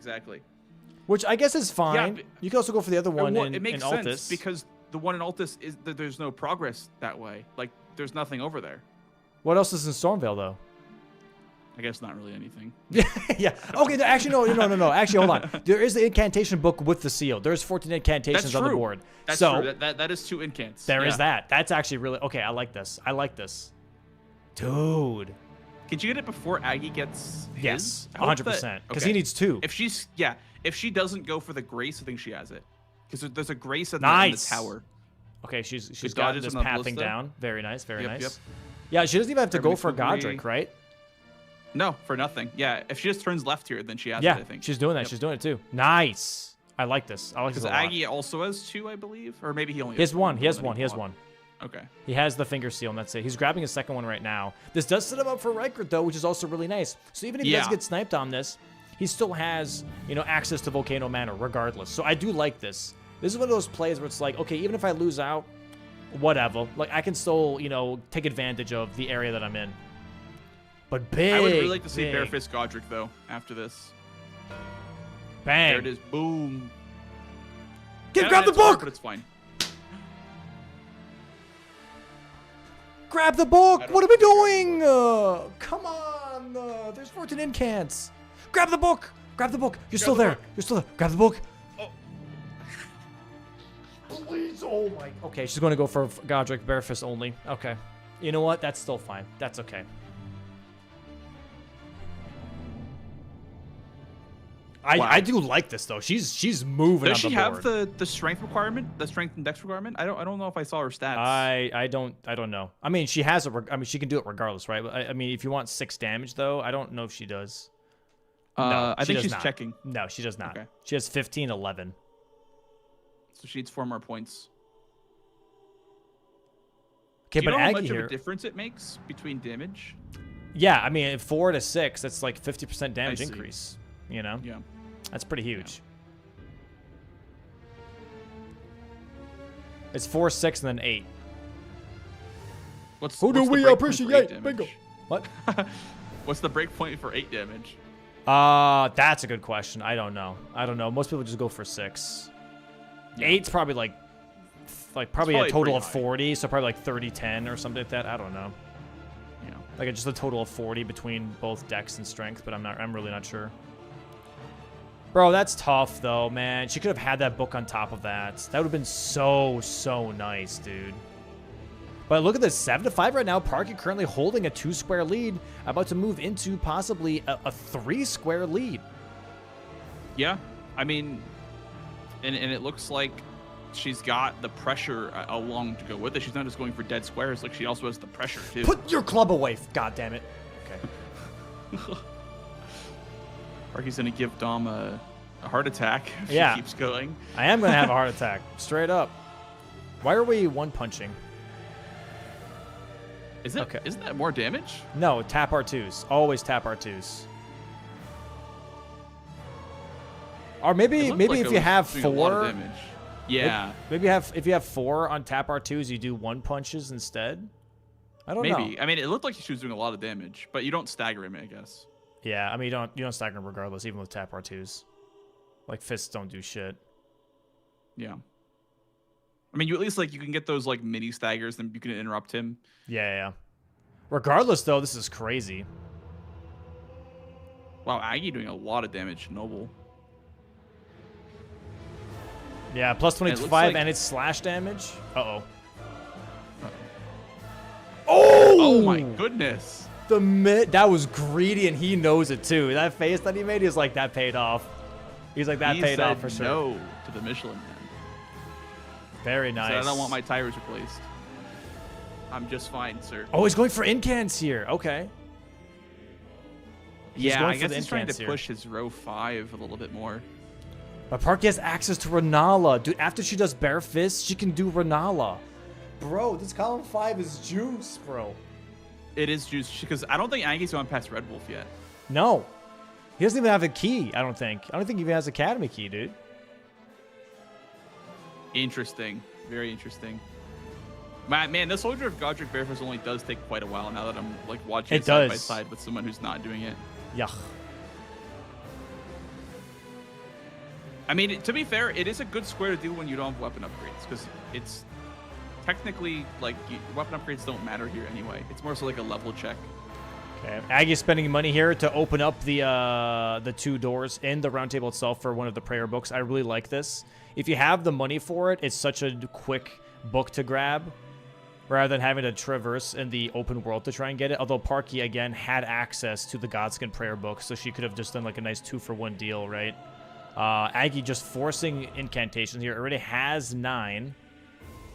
Which I guess is fine. but- You can also go for the other one Well, in, it makes in sense Altus. because the one in Altus is that there's no progress that way. Like there's nothing over there. What else is in Stormveil, though? I guess not really anything. Yeah. Okay. No, actually, no. Actually, hold on. There is the incantation book with the seal. There's 14 incantations That's on the true. board. That's so true. That is 2 incants. there is Yeah. that. That's actually really okay. I like this. Dude. Can you get it before Aggie gets his? Yes. I hope 100%. that- Because okay. he needs two. If she doesn't go for the grace, I think she has it. Because there's a grace in, Nice. the tower. Okay, she's Good got dodges this on the pathing ballista. down. Very nice. Very Yep, nice. yep. Yeah, she doesn't even have to go Every for delivery. Godric, right? No, for nothing. Yeah, if she just turns left here, then she has Yeah, it, I think. she's doing that. Yep. She's doing it too. Nice. I like this. I like this Because a lot. Aggie also has 2, I believe. Or maybe he only He has one. and He has then one. He has bought. one. Okay. He has the finger seal, and that's it. He's grabbing his second one right now. This does set him up for Reichert, though, which is also really nice. So even if he does Yeah. get sniped on this, he still has, access to Volcano Manor regardless. So I do like this. This is one of those plays where it's like, okay, even if I lose out, whatever. Like, I can still, take advantage of the area that I'm in. But big, I would really like to see big, Bare Fist Godric, though, after this. bang. There it is. Boom. Grab the It's hard, book! but it's fine. Grab the book! What are we doing? Come on! There's 14 incants. Grab the book! Grab the book! You're still the there. book. You're still there. Grab the book. Oh. Please, oh my. Okay, she's going to go for Godric Barefist only. Okay. You know what? That's still fine. That's okay. Wow. I do like this though. She's moving Does on she the have board. the strength requirement? The strength and dex requirement? I don't know if I saw her stats. I don't know. I mean, she has she can do it regardless, right? I mean, if you want 6 damage though, I don't know if she does. No, I she think does she's not. checking. No, she does not. Okay. She has 15, 11. So she needs 4 more points. Okay, Do you but know how Aggie much here. of a difference it makes between damage? Yeah, I mean, 4 to 6, that's like 50% damage see. increase. You know, Yeah. that's pretty huge. It's 4, 6, and then 8. What's Who do what's the we breakpoint for appreciate? 8 Bingo. damage? What? What's the break point for 8 damage? That's a good question. I don't know. Most people just go for 6. Yeah. 8's probably like probably a probably total of pretty high. 40, so probably like 30-10 or something like that. I don't know. Yeah. Like just a total of 40 between both dex and strength, but I'm really not sure. Bro, that's tough though, man. She could have had that book on top of that. That would have been so nice, dude. But look at this, 7-5 right now. Parky currently holding a 2-square lead, about to move into possibly a 3-square lead. Yeah, I mean, and it looks like she's got the pressure along to go with it. She's not just going for dead squares. Like, she also has the pressure too. Put your club away, god damn it. Okay. Parky's gonna give Dom a heart attack if Yeah. she keeps going. I am gonna have a heart attack, straight up. Why are we one punching? Is it? Okay. Isn't that more damage? No, tap R2s. Always tap R2s. Or It maybe looked like if it you was have doing a lot of 4. damage. Yeah, Maybe if you have 4 on tap R2s, you do 1 punches instead. I don't know. maybe. I mean, it looked like she was doing a lot of damage, but you don't stagger him, I guess. Yeah, I mean you don't stagger them regardless, even with tap R2s. Like fists don't do shit. Yeah. I mean, you at least you can get those mini staggers, then you can interrupt him. Yeah. Regardless though, this is crazy. Wow, Aggie doing a lot of damage to Noble. Yeah, plus And it looks 25 like- and it's slash damage. Uh-oh. Oh my goodness. That was greedy and he knows it too. That face that he made, he's like, that paid off. He's like, that He paid off said for sure. no to the Michelin Man. Very He nice. said, I don't want my tires replaced. I'm just fine, sir. Oh, he's going for incants here. Okay. yeah, going I for guess the he's trying incants to here. push his row 5 a little bit more. But Parky has access to Renala. Dude, after she does Bare Fist, she can do Renala. Bro, this column 5 is juice, bro. It is juice because I don't think Aggie's gone past Red Wolf yet. No. He doesn't even have a key, I don't think. I don't think he even has Academy key, dude. Interesting. Very interesting. Man, the Soldier of Godric Barefist only does take quite a while now that I'm watching It it side by does. side with someone who's not doing it. Yuck. I mean, to be fair, it is a good square to do when you don't have weapon upgrades because it's technically weapon upgrades don't matter here anyway. It's more so like a level check. Okay. Aggie's spending money here to open up the 2 doors in the round table itself for one of the prayer books. I really like this. If you have the money for it, it's such a quick book to grab rather than having to traverse in the open world to try and get it. Although Parky, again, had access to the Godskin prayer book, so she could have just done a nice 2-for-1 deal, right? Aggie just forcing incantations here. Already has 9.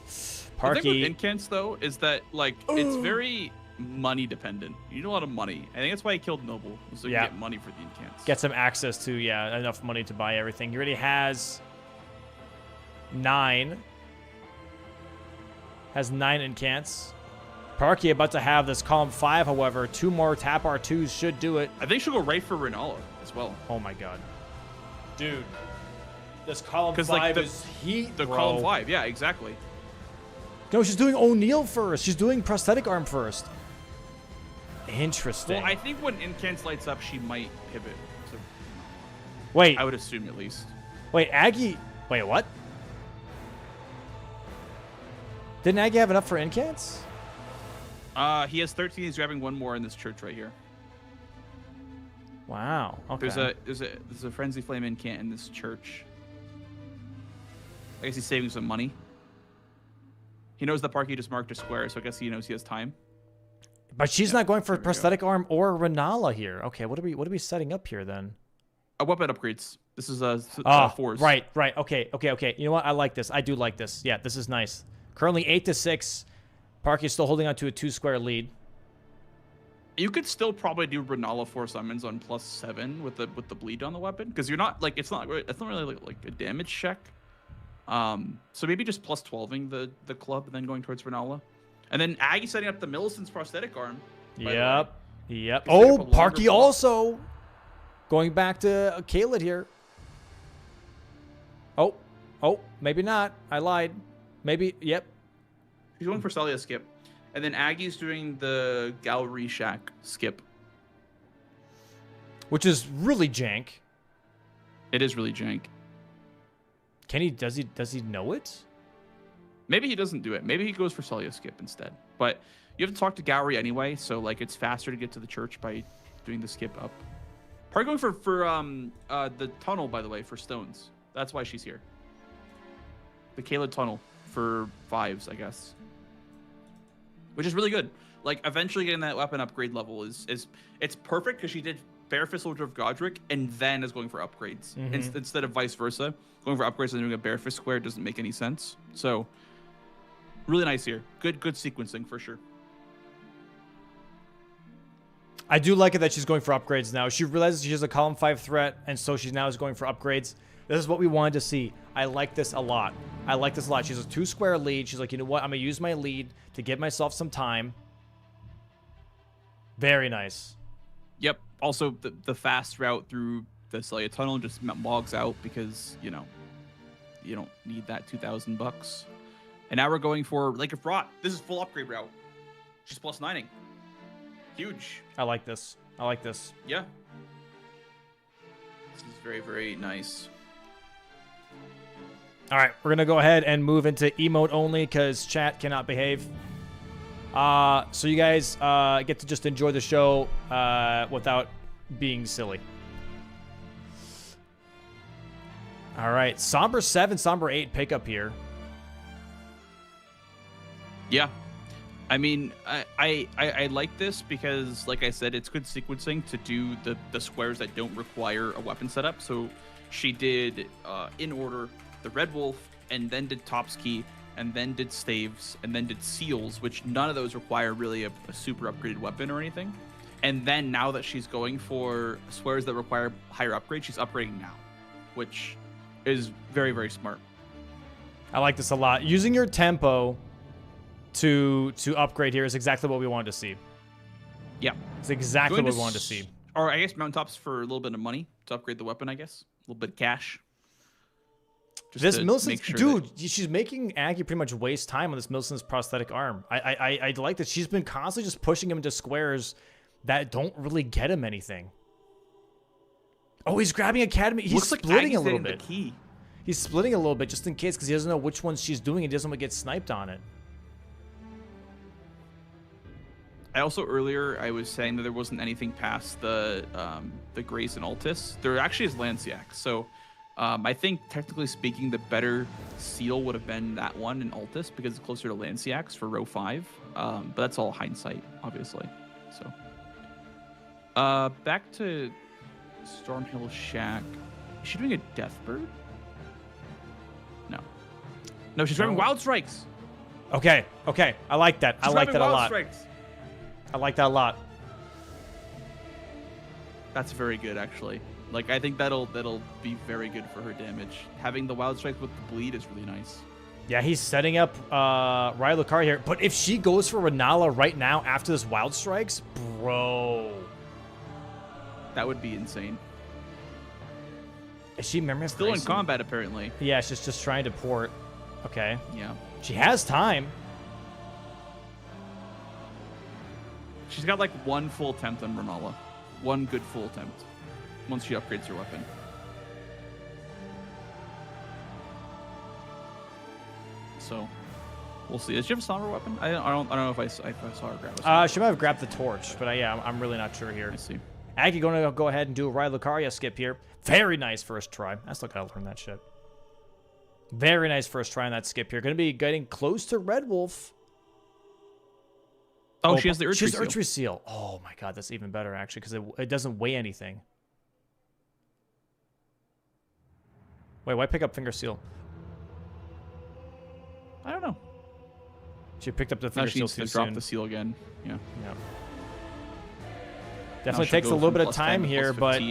The thing Parky. with incants though is that it's very money dependent. You need a lot of money. I think that's why he killed Noble, so you Yeah. get money for the incants. Get some access to, enough money to buy everything. He already has 9. Has 9 incants. Parky about to have this column 5, however. 2 more tap R2s should do it. I think she'll go right for Renala as well. Oh my god. Dude. This column 'Cause, 5 the- is heat, The bro. column 5, yeah, exactly. No, she's doing O'Neal first. She's doing prosthetic arm first. Interesting. Well, I think when incants lights up, she might pivot. So Wait. I would assume at least. Wait, Aggie. Wait, what? Didn't Aggie have enough for incants? He has 13. He's grabbing 1 more in this church right here. Wow. Okay. There's a frenzy flame incant in this church. I guess he's saving some money. He knows that Parky just marked a square, so I guess he knows he has time. But she's not going for there we go. prosthetic arm or Renala here. Okay, what are we setting up here then? Weapon upgrades. This is 4s. Right. Okay. You know what? I like this. I do like this. Yeah, this is nice. Currently 8-6. Parky's still holding on to a 2-square lead. You could still probably do Renala 4 summons on +7 with the bleed on the weapon because you're not it's not really like a damage check. So maybe just +12ing the club and then going towards Renala. And then Aggie setting up the Millicent's prosthetic arm. by the way. Yep. Just setting Oh, up a longer Parky block. also going back to Khaled here. Oh, maybe not. I lied. Maybe, yep. He's going for Celia skip. And then Aggie's doing the Gallery Shack skip. Which is really jank. It is really jank. Does he know it? Maybe he doesn't do it. Maybe he goes for Celia skip instead. But you have to talk to Gallery anyway, so like it's faster to get to the church by doing the skip up. Probably going for the tunnel, by the way, for stones. That's why she's here. The Kayla tunnel for 5s, I guess. Which is really good. Like eventually getting that weapon upgrade level is it's perfect because she did Fair Fist Soldier of Godric and then is going for upgrades instead of vice versa. Going for upgrades and doing a Bare Fist square doesn't make any sense. So really nice here. Good sequencing for sure. I do like it that she's going for upgrades now. She realizes she has a column 5 threat, and so she now is going for upgrades. This is what we wanted to see. I like this a lot. She's a 2-square lead. She's like, you know what? I'm going to use my lead to give myself some time. Very nice. Yep. Also, the fast route through the Celia tunnel just logs out because, you know, you don't need that $2,000. And now we're going for Lake of Rot. This is full upgrade route. She's plus 9ing. Huge. I like this. Yeah. This is very, very nice. All right, we're going to go ahead and move into emote only because chat cannot behave. So you guys get to just enjoy the show without being silly. All right, Somber 7, Somber 8 pickup here. Yeah. I mean, I like this because, like I said, it's good sequencing to do the squares that don't require a weapon setup. So she did, in order, the Red Wolf, and then did Top's Key, and then did Staves, and then did Seals, which none of those require really a super upgraded weapon or anything. And then now that she's going for squares that require higher upgrades, she's upgrading now, which is very, very smart. I like this a lot. Using your tempo to upgrade here is exactly what we wanted to see. Yeah. It's exactly what we wanted to see. Or I guess mountaintops for a little bit of money to upgrade the weapon, I guess. A little bit of cash. Just this Millicent's, sure dude, she's making Aggie pretty much waste time on this Millicent's prosthetic arm. I like that she's been constantly just pushing him into squares that don't really get him anything. Oh, he's grabbing Academy. He's splitting a little bit. He's splitting a little bit just in case because he doesn't know which ones she's doing. He doesn't want to get sniped on it. I also earlier I was saying that there wasn't anything past the Grace and Altus. There actually is Lanciac. So I think technically speaking, the better seal would have been that one in Altus because it's closer to Lanciacs for row 5. But that's all hindsight, obviously. So back to Stormhill Shack. Is she doing a Deathbird? No, she's grabbing Wild Strikes. Okay. I like that. I like that a lot. I like that a lot. That's very good, actually. Like, I think that'll be very good for her damage. Having the Wild Strikes with the bleed is really nice. Yeah, he's setting up Raya Lucaria here. But if she goes for Renala right now after this Wild Strikes, bro. That would be insane. Is she memory? Still in combat, apparently. Yeah, she's just trying to port. Okay. Yeah. She has time. She's got like one full attempt on Renala. One good full attempt. Once she upgrades her weapon. So, we'll see. Does she have a somber weapon? I don't know if I saw her grab it. She might have grabbed the torch, but yeah, I'm really not sure here. I see. Aggie going to go ahead and do a Raya Lucaria skip here. Very nice first try. I still gotta learn that shit. Very nice first try on that skip here. Going to be getting close to Red Wolf. Oh, she has the She has the Archery Seal. Oh my god, that's even better actually because it doesn't weigh anything. Wait, why pick up Finger Seal? I don't know. She picked up the Finger Seal too soon. Drop the seal again. Yeah. Definitely takes a little bit of time here, but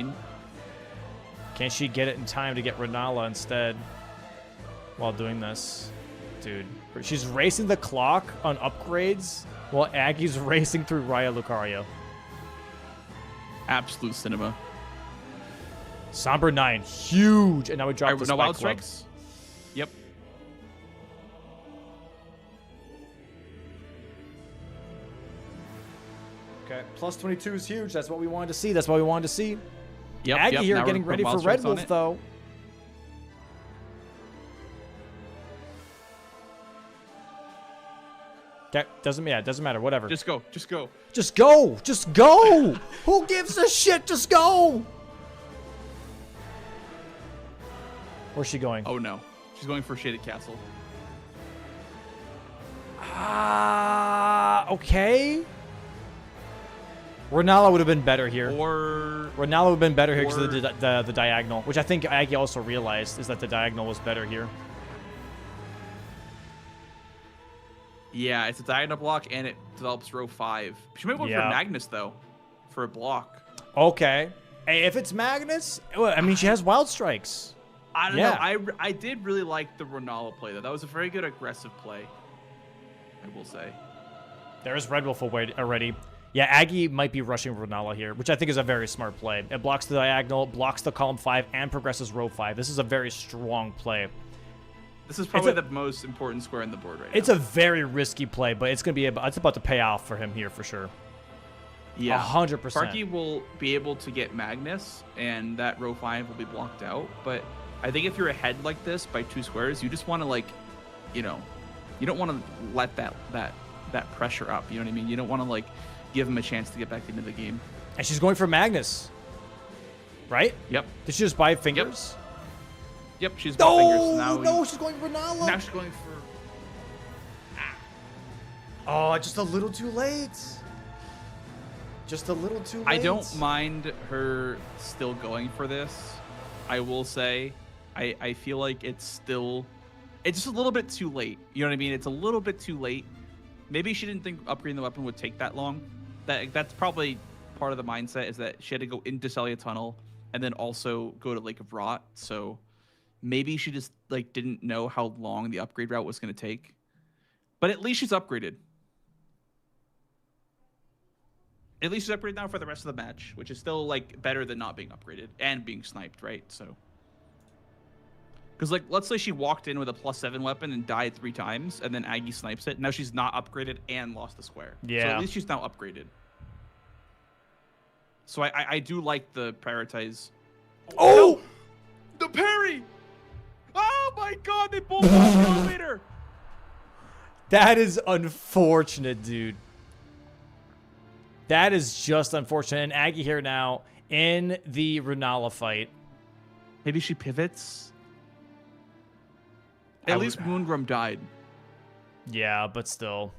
can she get it in time to get Renala instead while doing this? Dude, she's racing the clock on upgrades while Aggie's racing through Raya Lucaria. Absolute cinema. Somber 9, huge. And now we drop the Wild Spike Club. Strikes. Yep. Plus 22 is huge. That's what we wanted to see. That's what we wanted to see. Yep, Aggie here now getting we're ready for Wild Red Strikes on Wolf, it. though. That doesn't matter. Whatever. Just go. Just go. Just go. Just go. Who gives a shit? Just go. Where's she going? Oh, no. She's going for Shaded Castle. Okay. Renala would have been better here. Or... Renala would have been better here because of the diagonal, which I think Aggie also realized is that the diagonal was better here. Yeah, it's a diagonal block, and it develops row 5. She might go for Magnus, though, for a block. Okay. Hey, if it's Magnus, well, I mean, she has Wild Strikes. I don't know. I did really like the Ronaldo play, though. That was a very good aggressive play, I will say. There's Red Wolf already. Yeah, Aggie might be rushing Renala here, which I think is a very smart play. It blocks the diagonal, blocks the column 5, and progresses row 5. This is a very strong play. This is probably the most important square in the board right now. It's a very risky play, but it's about to pay off for him here for sure. Yeah, 100%. Parky will be able to get Magnus, and that row 5 will be blocked out. But I think if you're ahead like this by 2 squares, you just want to, like, you know, you don't want to let that pressure up. You know what I mean? You don't want to, like, give him a chance to get back into the game. And she's going for Magnus, right? Yep. Did she just buy fingers? Yep, she's got fingers. No, she's going for Renala. Now she's going for... Oh, just a little too late. Just a little too late. I don't mind her still going for this. I will say, I feel like it's just a little bit too late. You know what I mean? It's a little bit too late. Maybe she didn't think upgrading the weapon would take that long. That's probably part of the mindset, is that she had to go into Celia Tunnel and then also go to Lake of Rot. So maybe she just, like, didn't know how long the upgrade route was going to take. But at least she's upgraded. At least she's upgraded now for the rest of the match, which is still, like, better than not being upgraded and being sniped, right? So, because, like, let's say she walked in with a +7 weapon and died 3 times, and then Aggie snipes it. Now she's not upgraded and lost the square. Yeah. So at least she's now upgraded. So I do like the prioritize. Oh! No! The parry! Oh my god, they both lost the elevator! That is unfortunate, dude. That is just unfortunate. And Aggie here now in the Renala fight. Maybe she pivots? At least Moongrum died. Yeah, but still.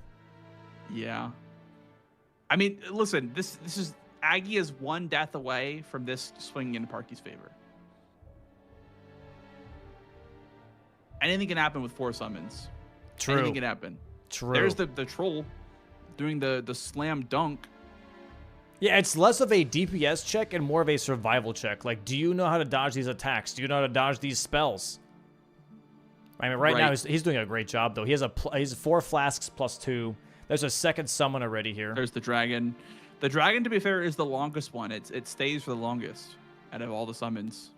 Yeah. I mean, listen, this is... Aggie is 1 death away from this swinging in Parky's favor. Anything can happen with 4 summons. True. Anything can happen. True. There's the troll doing the slam dunk. Yeah, it's less of a DPS check and more of a survival check. Like, do you know how to dodge these attacks? Do you know how to dodge these spells? I mean, right now he's doing a great job though. He's 4 flasks +2. There's a second summon already here. There's the dragon. The dragon, to be fair, is the longest one. It stays for the longest out of all the summons.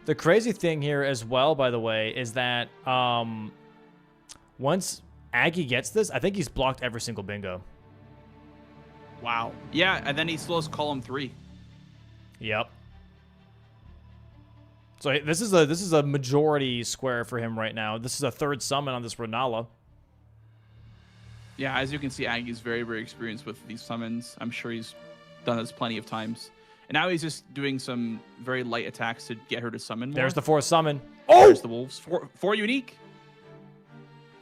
The crazy thing here as well, by the way, is that once Aggie gets this, I think he's blocked every single bingo. Wow. Yeah, and then he slows column 3. Yep. So this is a majority square for him right now. This is a 3rd summon on this Renala. Yeah, as you can see, Aggie's very, very experienced with these summons. I'm sure he's done this plenty of times. And now he's just doing some very light attacks to get her to summon more. There's the 4th summon. Oh! There's the wolves. 4 unique.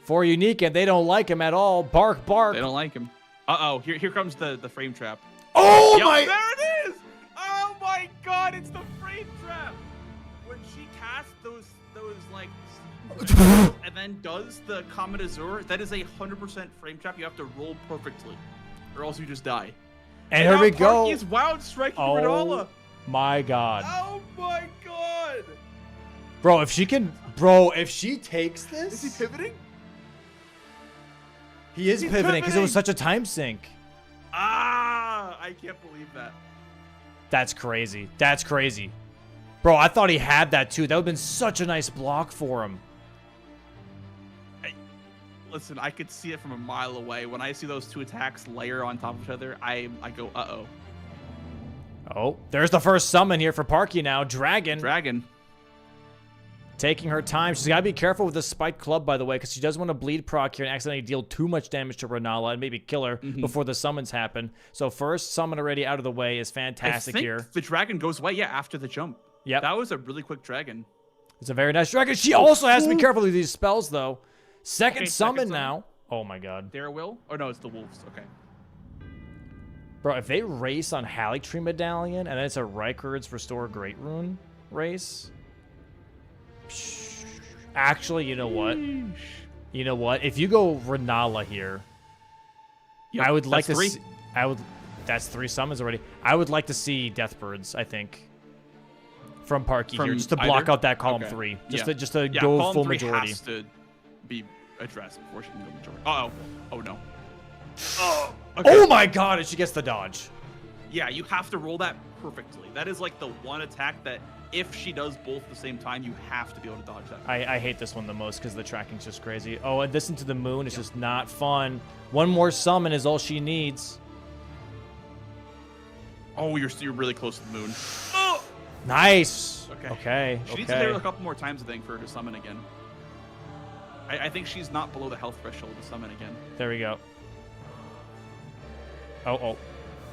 4 unique, and they don't like him at all. Bark, bark. They don't like him. Uh-oh, here comes the frame trap. Oh, Yep, my... there it is! Oh, my God, it's the frame trap! When she casts those like, and then does the Comet Azure, that is a 100% frame trap. You have to roll perfectly, or else you just die. And here we go. Parky is wild striking Renala. My God. Oh, my God. Bro, if she takes this... Is he pivoting? He's pivoting because it was such a time sink. Ah, I can't believe that. That's crazy. That's crazy. Bro, I thought he had that too. That would have been such a nice block for him. Listen, I could see it from a mile away. When I see those two attacks layer on top of each other, I go, uh-oh. Oh, there's the first summon here for Parky now. Dragon. Dragon. Taking her time. She's got to be careful with this spiked club, by the way, because she doesn't want to bleed proc here and accidentally deal too much damage to Renala and maybe kill her before the summons happen. So first summon already out of the way is fantastic here. The dragon goes away, yeah, after the jump. Yep. That was a really quick dragon. It's a very nice dragon. She also has to be careful with these spells, though. Second summon second now. Oh, my God. Their will? Oh, no, it's the wolves. Okay. Bro, if they race on Haligtree Medallion and then it's a Rykard's Restore Great Rune race... Actually, you know what? You know what? If you go Renala here, I would like to see... That's 3 summons already. I would like to see Deathbirds, I think. From Parky here, just to block out that column 3. Just to go full majority. Has to be addressed before she can go majority. Uh-oh. Oh, no. Oh, okay. Oh my God, and she gets the dodge. Yeah, you have to roll that perfectly. That is like the one attack that if she does both at the same time, you have to be able to dodge that. I hate this one the most because the tracking's just crazy. Oh, and this into the moon is just not fun. One more summon is all she needs. Oh, you're really close to the moon. Oh! Nice. Okay. She needs to hit her a couple more times, I think, for her to summon again. I think she's not below the health threshold to summon again. There we go. Oh.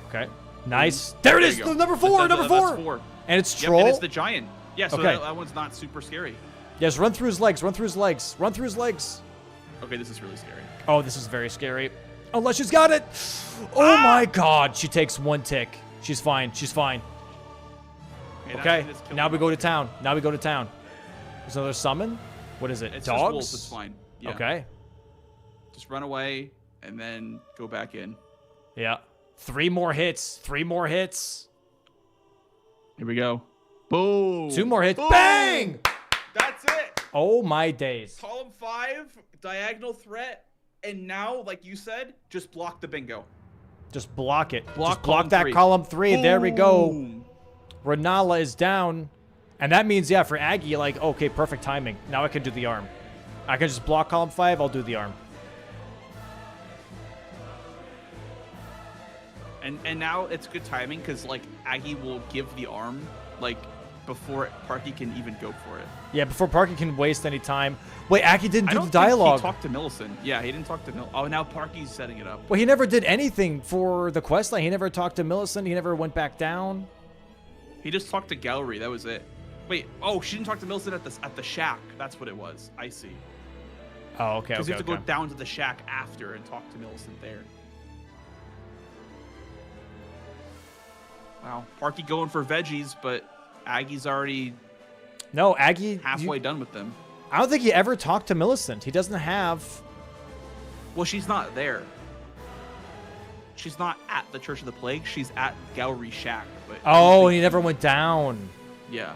Okay. Nice. There it is. Number 4. Number 4. That's 4. And it's Troll. And it's the giant. Yeah, so that one's not super scary. Yes, run through his legs. Run through his legs. Run through his legs. Okay, this is really scary. Oh, this is very scary. Unless she's got it. Oh my God. She takes 1 tick. She's fine. She's fine. Okay. Now we go to town. Now we go to town. There's another summon. What is it? It's Dogs? just wolves. It's fine. Yeah. Okay. Just run away and then go back in. Yeah. 3 more hits. 3 more hits. Here we go. Boom. 2 more hits. Boom. Bang! That's it. Oh my days. Column 5, diagonal threat, and now, like you said, just block the bingo. Just block it. Block just block that 3. column 3. Boom. There we go. Renala is down. And that means, yeah, for Aggie, like, okay, perfect timing. Now I can do the arm. I can just block column 5. I'll do the arm. And now it's good timing because, like, Aggie will give the arm, like, before Parky can even go for it. Yeah, before Parky can waste any time. Wait, Aggie didn't do the I dialogue. don't think he talked to Millicent. Yeah, he didn't talk to Millicent. Oh, now Parky's setting it up. Well, he never did anything for the questline. He never talked to Millicent. He never went back down. He just talked to Gallery. That was it. Wait, oh, she didn't talk to Millicent at the shack. That's what it was. I see. Oh, okay, Because you have to go down to the shack after and talk to Millicent there. Wow, Parky going for veggies, but Aggie's already Aggie halfway done with them. I don't think he ever talked to Millicent. He doesn't have... Well, she's not there. She's not at the Church of the Plague. She's at Gallery Shack. But oh, he never went down. Yeah.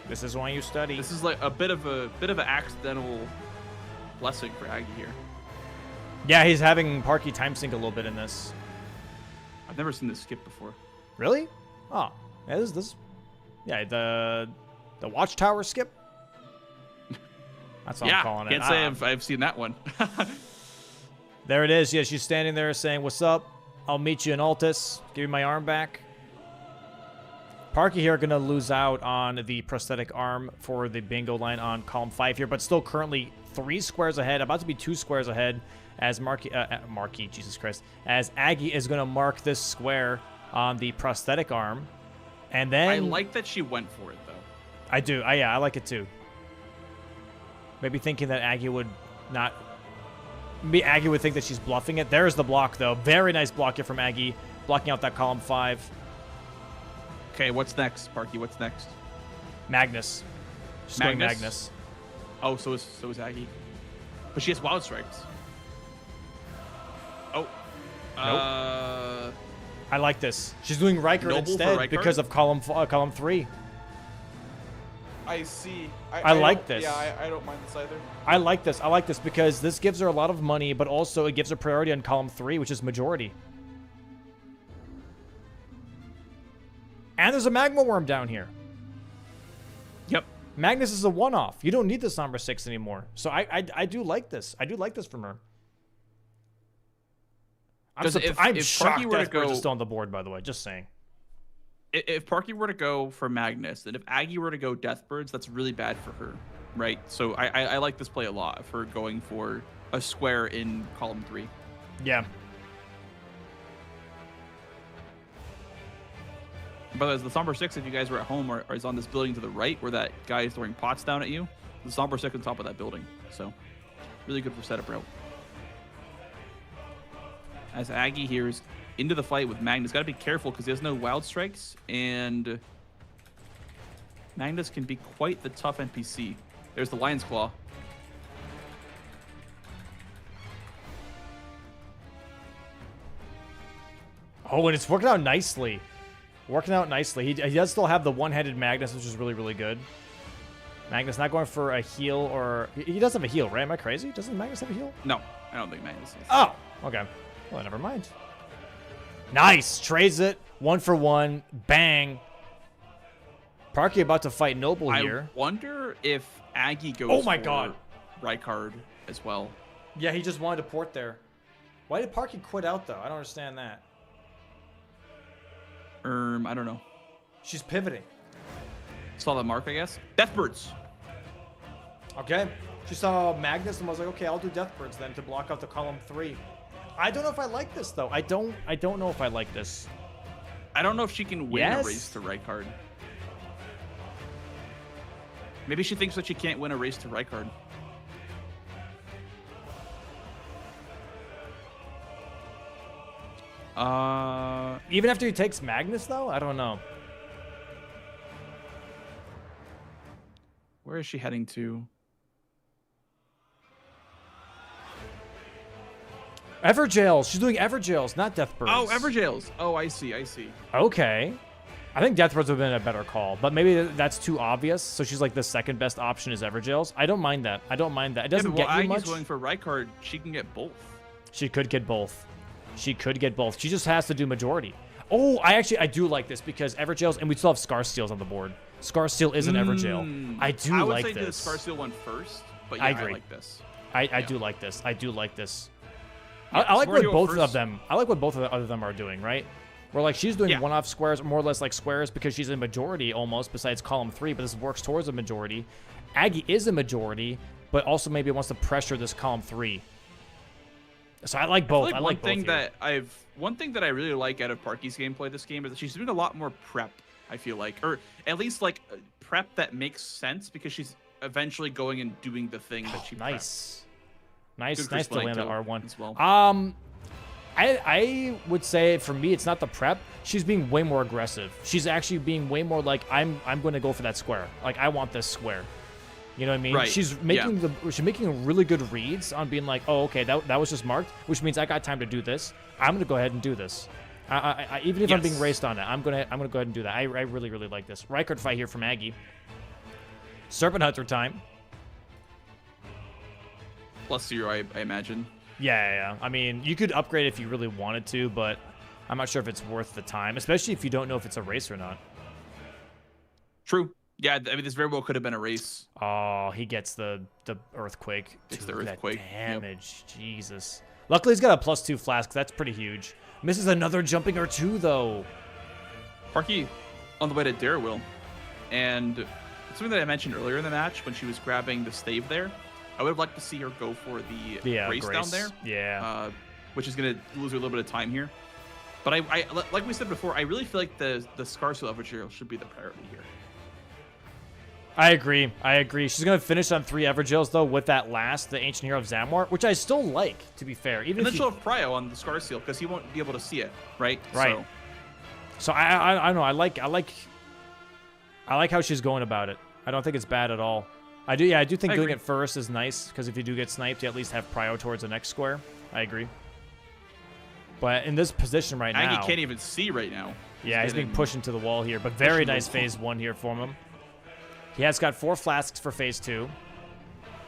This is why you study. This is like a bit of an accidental blessing for Aggie here. Yeah, he's having Parky time sink a little bit in this. I've never seen this skip before. Really? Oh, yeah, this. Yeah, the Watchtower skip. That's what I'm calling it. Can't say I've seen that one. There it is. Yeah, she's standing there saying, "What's up? I'll meet you in Altus. Give me my arm back." Parky here gonna lose out on the prosthetic arm for the bingo line on column 5 here, but still currently 3 squares ahead, about to be 2 squares ahead as Jesus Christ, as Aggie is gonna mark this square on the prosthetic arm, and then I like that she went for it though. I do. I like it too. Maybe thinking that Aggie would not. Maybe Aggie would think that she's bluffing it. There's the block though. Very nice block here from Aggie, blocking out that column 5. Okay, what's next, Parky? What's next? Magnus. She's going Magnus. Oh, so is Aggie. But she has Wild Strikes. Oh. Nope. I like this. She's doing Riker instead because of column 3. I see. I like this. Yeah, I don't mind this either. I like this. I like this because this gives her a lot of money, but also it gives her priority on column 3, which is majority. And there's a magma worm down here. Yep. Magnus is a one-off. You don't need this number 6 anymore. So I do like this. I do like this from her. I'm shocked Parky were to Deathbirds go, is still on the board, by the way. Just saying. If Parky were to go for Magnus, and if Aggie were to go Deathbirds, that's really bad for her, right? So I like this play a lot for going for a square in column 3. Yeah. But the Somber 6, if you guys were at home, is on this building to the right where that guy is throwing pots down at you. The Somber 6 on top of that building. So, really good for setup route. As Aggie here is into the fight with Magnus. Got to be careful because he has no wild strikes. And Magnus can be quite the tough NPC. There's the Lion's Claw. Oh, and it's working out nicely. Working out nicely. He does still have the one-headed Magnus, which is really, really good. Magnus not going for a heal or... He does have a heal, right? Am I crazy? Doesn't Magnus have a heal? No, I don't think Magnus is. Oh, okay. Well, never mind. Nice. Trades it. 1 for 1. Bang. Parky about to fight Noble here. I wonder if Aggie goes Oh my for God. Rykard as well. Yeah, he just wanted to port there. Why did Parky quit out, though? I don't understand that. I don't know. She's pivoting. Saw that mark, I guess. Deathbirds. Okay. She saw Magnus and was like, okay, I'll do Deathbirds then to block out the column 3. I don't know if I like this, though. I don't know if I like this. I don't know if she can win Yes. a race to Rykard. Maybe she thinks that she can't win a race to Rykard. Even after he takes Magnus, though? I don't know. Where is she heading to? Everjails. She's doing Everjails, not Deathbirds. Oh, Everjails. Oh, I see. I see. Okay. I think Deathbirds would have been a better call, but maybe that's too obvious. So she's like the second best option is Everjails. I don't mind that. I don't mind that. It doesn't get you much. Aggie's going for Rykard. She can get both. She could get both. She could get both. She just has to do majority. Oh, I do like this because Everjails, and we still have Scar Steals on the board. Scar Steel is an Everjail. I do like this. I would say do the Scar Steel one first, but yeah, I agree. I like this. I do like this. I do like this. Yeah, I like so what we're both first. of them. I like what both of them are doing, right? Where like she's doing Yeah. one-off squares, more or less like squares, because she's a majority almost. Besides column 3, but this works towards a majority. Aggie is a majority, but also maybe wants to pressure this column 3. So I like both. I like both. One thing that I really like out of Parky's gameplay this game is that she's doing a lot more prep. I feel like, or at least like prep that makes sense because she's eventually going and doing the thing that she. Nice. Good Nice for to land that Slanko R1 as well. I would say for me it's not the prep. She's being way more aggressive. She's actually being way more like I'm going to go for that square. Like I want this square. You know what I mean? Right. She's making she's making really good reads on being like, "Oh, okay, that was just marked, which means I got time to do this. I'm going to go ahead and do this." Even if I'm being raced on it, I'm going to go ahead and do that. I really like this. Rykard fight here from Aggie. Serpent Hunter time. Plus 0, I imagine. Yeah. I mean, you could upgrade if you really wanted to, but I'm not sure if it's worth the time, especially if you don't know if it's a race or not. True. Yeah, I mean, this very well could have been a race. Oh, he gets the earthquake. It's Dude, the earthquake. That damage. Yep. Jesus. Luckily, he's got a +2 flask. That's pretty huge. Misses another jumping R2, though. Parky on the way to Darrowil. And something that I mentioned earlier in the match when she was grabbing the stave there, I would have liked to see her go for the grace down there. Yeah. Which is going to lose her a little bit of time here. But I like we said before, I really feel like the Scar Seal Everjail should be the priority here. I agree. She's going to finish on 3 Everjails, though, with that last, the Ancient Hero of Zamor, which I still like, to be fair. Even and if then she'll have Prio on the Scar Seal because he won't be able to see it, right? Right. So I don't know. I like how she's going about it. I don't think it's bad at all. I do think doing it first is nice because if you do get sniped, you at least have prio towards the next square. I agree. But in this position right now, Aggie can't even see right now. Yeah, he's being pushed into the wall here, but very nice phase 1 here for him. He has got 4 flasks for phase 2.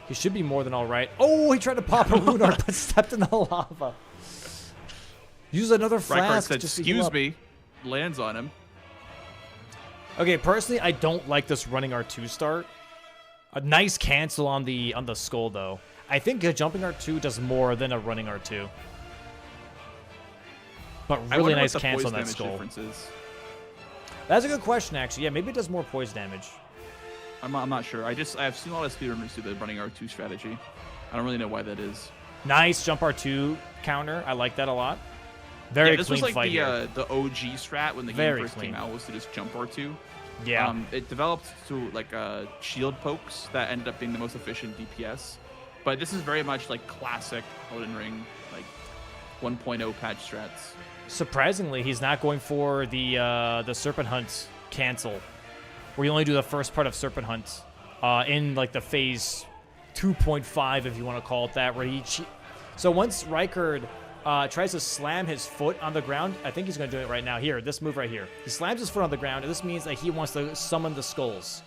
He should be more than all right. Oh, he tried to pop a Lunar, but stepped in the lava. Use another flask. Said, excuse me. Lands on him. Okay, personally, I don't like this running R2 start. A nice cancel on the skull, though. I think a jumping R2 does more than a running R2. But really nice cancel on that skull. That's a good question, actually. Yeah, maybe it does more poise damage. I'm not sure. I've seen a lot of speedrunners do the running R2 strategy. I don't really know why that is. Nice jump R2 counter. I like that a lot. Very this clean was like fight here. the OG strat when the game first came out, was to just jump R2. Yeah. It developed to like shield pokes that ended up being the most efficient DPS. But this is very much like classic Elden Ring, like 1.0 patch strats. Surprisingly, he's not going for the Serpent Hunt cancel, where you only do the first part of Serpent Hunt in like the phase 2.5, if you want to call it that, where so once Rykard tries to slam his foot on the ground, I think he's going to do it right now. Here, this move right here. He slams his foot on the ground, and this means that he wants to summon the skulls.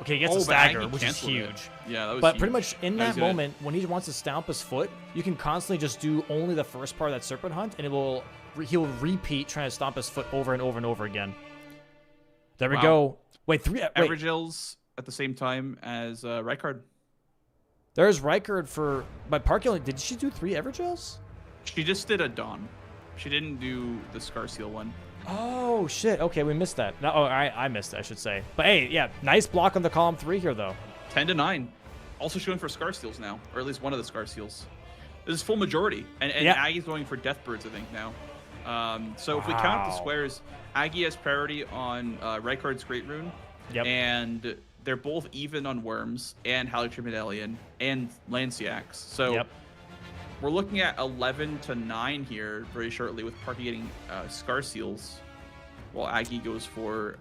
Okay, he gets a stagger, which is huge. Yeah, that was But huge. pretty much in that moment, when he wants to stomp his foot, you can constantly just do only the first part of that Serpent Hunt, and he'll repeat trying to stomp his foot over and over and over again. There we go. Wait, Evergills at the same time as Rykard. There's Rykard but Parky, did she do 3 Evergills? She just did a Dawn. She didn't do the Scar Seal one. Oh, shit. Okay, we missed that. No, I missed it, I should say. But hey, yeah, nice block on the column 3 here, though. 10-9. Also showing for Scar Seals now, or at least one of the Scar Seals. This is full majority. And Aggie's going for Deathbirds, I think, now. So if we count the squares, Aggie has priority on Rykard's Great Rune. Yep. And they're both even on Worms and Haligtree Medallion and Lanciax. So we're looking at 11-9 here very shortly, with Parky getting Scar Seals, while Aggie goes for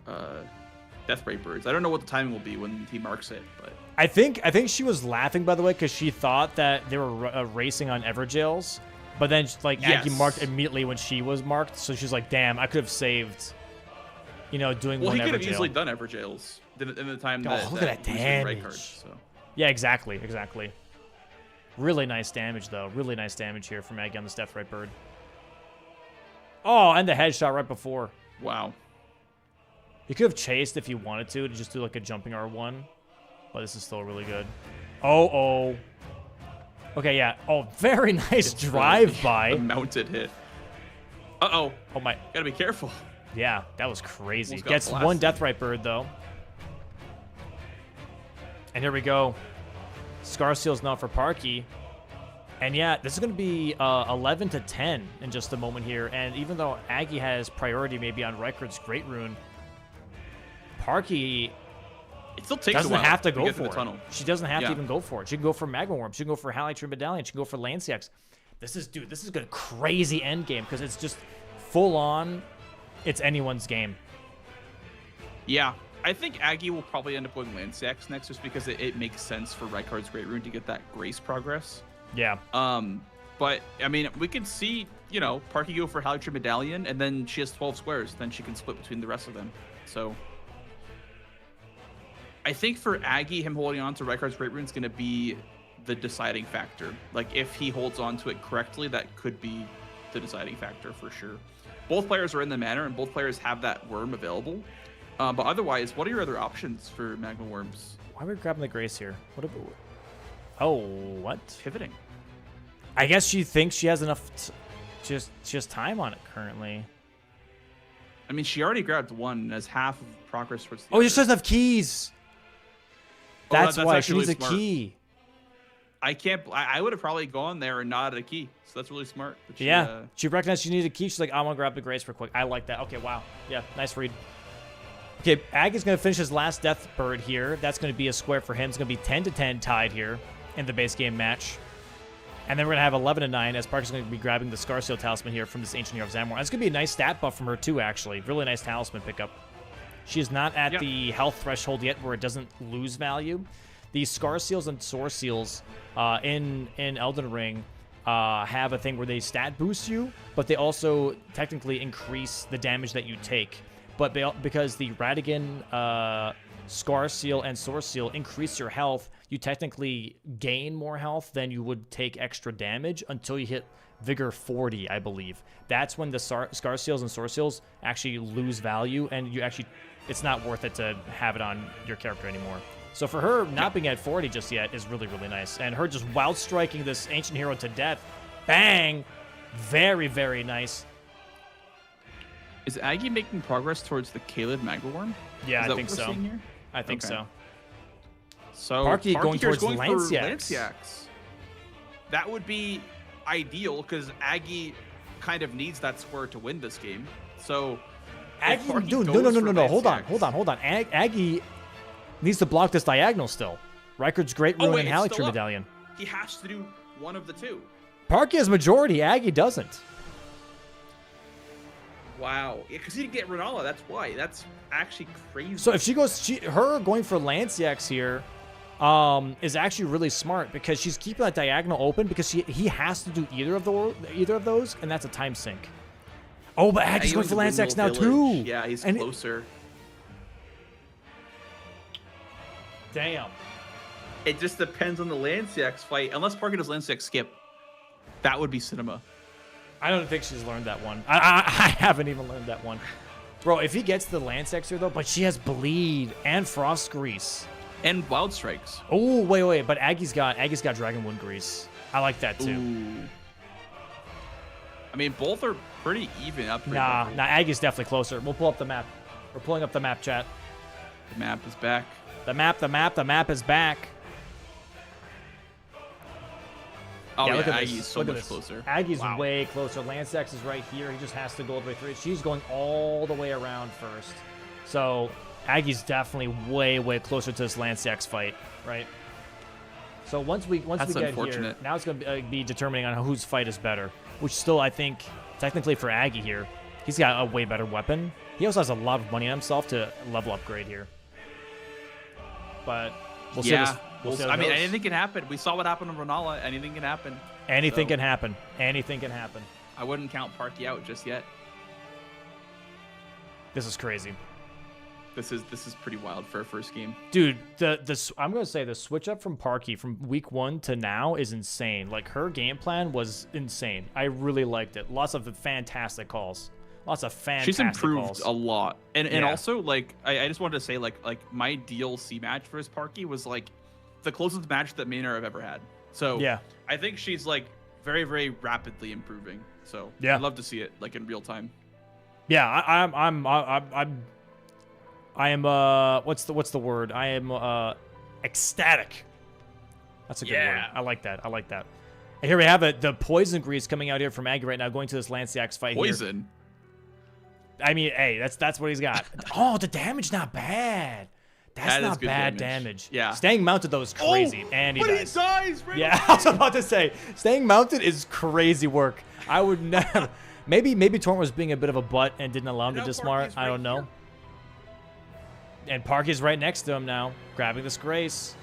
Deathbright Birds. I don't know what the timing will be when he marks it, but I think she was laughing, by the way, because she thought that they were racing on Evergills, but then Aggie marked immediately when she was marked, so she's like, "Damn, I could have saved." Doing one Evergail. Well, he could have easily done Evergills in the time that look at that damage. Rykard, so. Yeah, exactly. Really nice damage, though. Really nice damage here from Aggie on this Deathbright Bird. Oh, and the headshot right before. Wow. You could have chased if you wanted to just do like a jumping R1, but this is still really good. Oh. Okay, yeah. Oh, very nice drive-by. A mounted hit. Uh-oh. Oh, my. Gotta be careful. Yeah, that was crazy. Almost got Gets blasted. one Deathbright Bird, though. And here we go. Scar Seal's now for Parky. And yeah, this is going to be 11-10 in just a moment here. And even though Aggie has priority maybe on Rykard's Great Rune, Parky it still takes doesn't a while have to to go get for the it. tunnel. She doesn't have to even go for it. She can go for Magma Worm. She can go for Haligtree Medallion. She can go for Lanciax. This is a crazy end game because it's just full on. It's anyone's game. Yeah. I think Aggie will probably end up going Lanciax next, just because it makes sense for Rykard's Great Rune to get that Grace progress. Yeah. But I mean, we could see, Parky go for Haligtree Medallion, and then she has 12 squares. Then she can split between the rest of them. So I think for Aggie, him holding on to Rykard's Great Rune is going to be the deciding factor. Like, if he holds on to it correctly, that could be the deciding factor for sure. Both players are in the manor, and both players have that worm available. But otherwise, what are your other options for Magma Worms? Why are we grabbing the Grace here? What? Pivoting. I guess she thinks she has enough just time on it currently. I mean, she already grabbed one and has half of progress towards the Oh, other. she doesn't have keys. That's why she needs a key. I would have probably gone there and not a key. So that's really smart. She recognized she needed a key. She's like, I want to grab the Grace real quick. I like that. Okay, wow. Yeah, nice read. Okay, Aggie's going to finish his last Death Bird here. That's going to be a square for him. It's going to be 10-10 tied here in the base game match. And then we're going to have 11-9 as Parker's going to be grabbing the Scar Seal Talisman here from this Ancient Year of Zamor. That's going to be a nice stat buff from her too, actually. Really nice Talisman pickup. She is not at the health threshold yet where it doesn't lose value. The Scar Seals and Sword Seals in Elden Ring have a thing where they stat boost you, but they also technically increase the damage that you take. But because the Radigan, Scar Seal, and Sword Seal increase your health, you technically gain more health than you would take extra damage until you hit Vigor 40, I believe. That's when the Scar Seals and Sword Seals actually lose value, and it's not worth it to have it on your character anymore. So for her not being at 40 just yet is really, really nice. And her just wild striking this ancient hero to death. Bang! Very, very nice. Is Aggie making progress towards the Caleb Magmaworm? Yeah, Is I that think what we're so. seeing here? I think Okay. so. So Parky going here's towards for Lanciax. Lanciax. That would be ideal because Aggie kind of needs that square to win this game. So if Aggie, Parky dude, goes no. for Hold on, Lanciax- hold on. Aggie needs to block this diagonal still. Reichard's Great Oh, Ruin wait, and it's Halictree still up. Medallion. He has to do one of the two. Parky has majority. Aggie doesn't. Wow. Because he didn't get Renala. That's why. That's actually crazy. So if she goes, her going for Lanciax here is actually really smart because she's keeping that diagonal open because he has to do either of those, and that's a time sink. Oh, but Aggie's going for Lanciax now too. Yeah, he's And closer. Damn. It just depends on the Lanciax fight. Unless Parker does Lanciax skip, that would be cinema. I don't think she's learned that one. I haven't even learned that one. Bro, if he gets the Lanciax here, though, but she has Bleed and Frost Grease. And Wild Strikes. Oh, wait. But Aggie's got Dragon Wound Grease. I like that, too. Ooh. I mean, both are pretty even up here. Nah, Aggie's definitely closer. We'll pull up the map. We're pulling up the map, chat. The map is back. The map is back. Oh, yeah, look at Aggie's this. so Look at much this. closer. Aggie's Wow. way closer. Lanciax is right here. He just has to go all the way through. She's going all the way around first. So Aggie's definitely way closer to this Lanciax fight, right? So once we get here, unfortunate. now it's going to be determining on whose fight is better, which still I think technically for Aggie here, he's got a way better weapon. He also has a lot of money on himself to level upgrade here. But we'll see. We'll see how it I mean, goes. anything can happen. We saw what happened to Renala. Anything can happen. Anything So, can happen. Anything can happen. I wouldn't count Parky out just yet. This is crazy. This is pretty wild for a first game. Dude, I'm gonna say the switch up from Parky from week 1 to now is insane. Like her game plan was insane. I really liked it. Lots of fantastic calls. Lots of fantastic She's improved calls. a lot, and Yeah. also like I just wanted to say like my DLC match versus Parky was like the closest match that Maynard have ever had. So Yeah. I think she's like very rapidly improving. So Yeah. I'd love to see it like in real time. Yeah, I am what's the word? I am ecstatic. That's a good word. I like that. And here we have it. The poison grease coming out here from Aggie right now, going to this Lanciax fight here. Poison. I mean, hey, that's what he's got. Oh, the damage not bad. That's That is not good bad damage. damage. Yeah. Staying mounted though is crazy, and he but dies. he dies. Right Yeah, I was about to say, staying mounted is crazy work. I would never. Maybe Torrent was being a bit of a butt and didn't allow him to Now dismart. Parky's I don't right know. And Parky's right next to him now, grabbing this grace.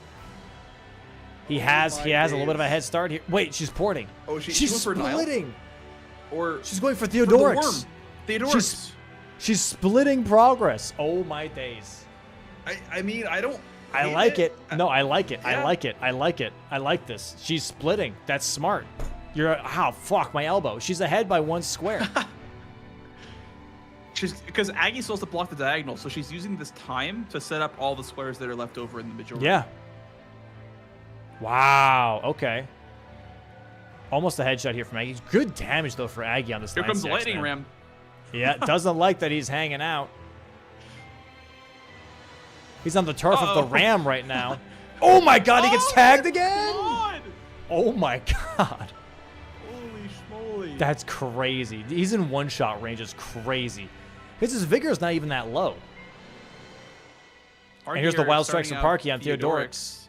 He has a little bit of a head start here. Wait, she's porting. Oh, she's she's going for Nile? splitting. Or She's going for for the Theodorix. worm. Theodorix. She's splitting progress. Oh my days. I mean, I don't. I hate like it. No, I like it. I Yeah. like it. I like it. I like this. She's splitting. That's smart. Fuck my elbow. She's ahead by 1 square. Because Aggie's supposed to block the diagonal, so she's using this time to set up all the squares that are left over in the majority. Yeah. Wow. Okay. Almost a headshot here from Aggie. Good damage though for Aggie on this. Here comes the Lanciax, lightning man. ram. Yeah, doesn't like that he's hanging out. He's on the turf of the ram right now. Oh my god, he gets tagged again! God. Oh my god. Holy schmoly. That's crazy. He's in one-shot range. It's crazy. His vigor is not even that low. And here's the wild strikes from Parky on Theodorix.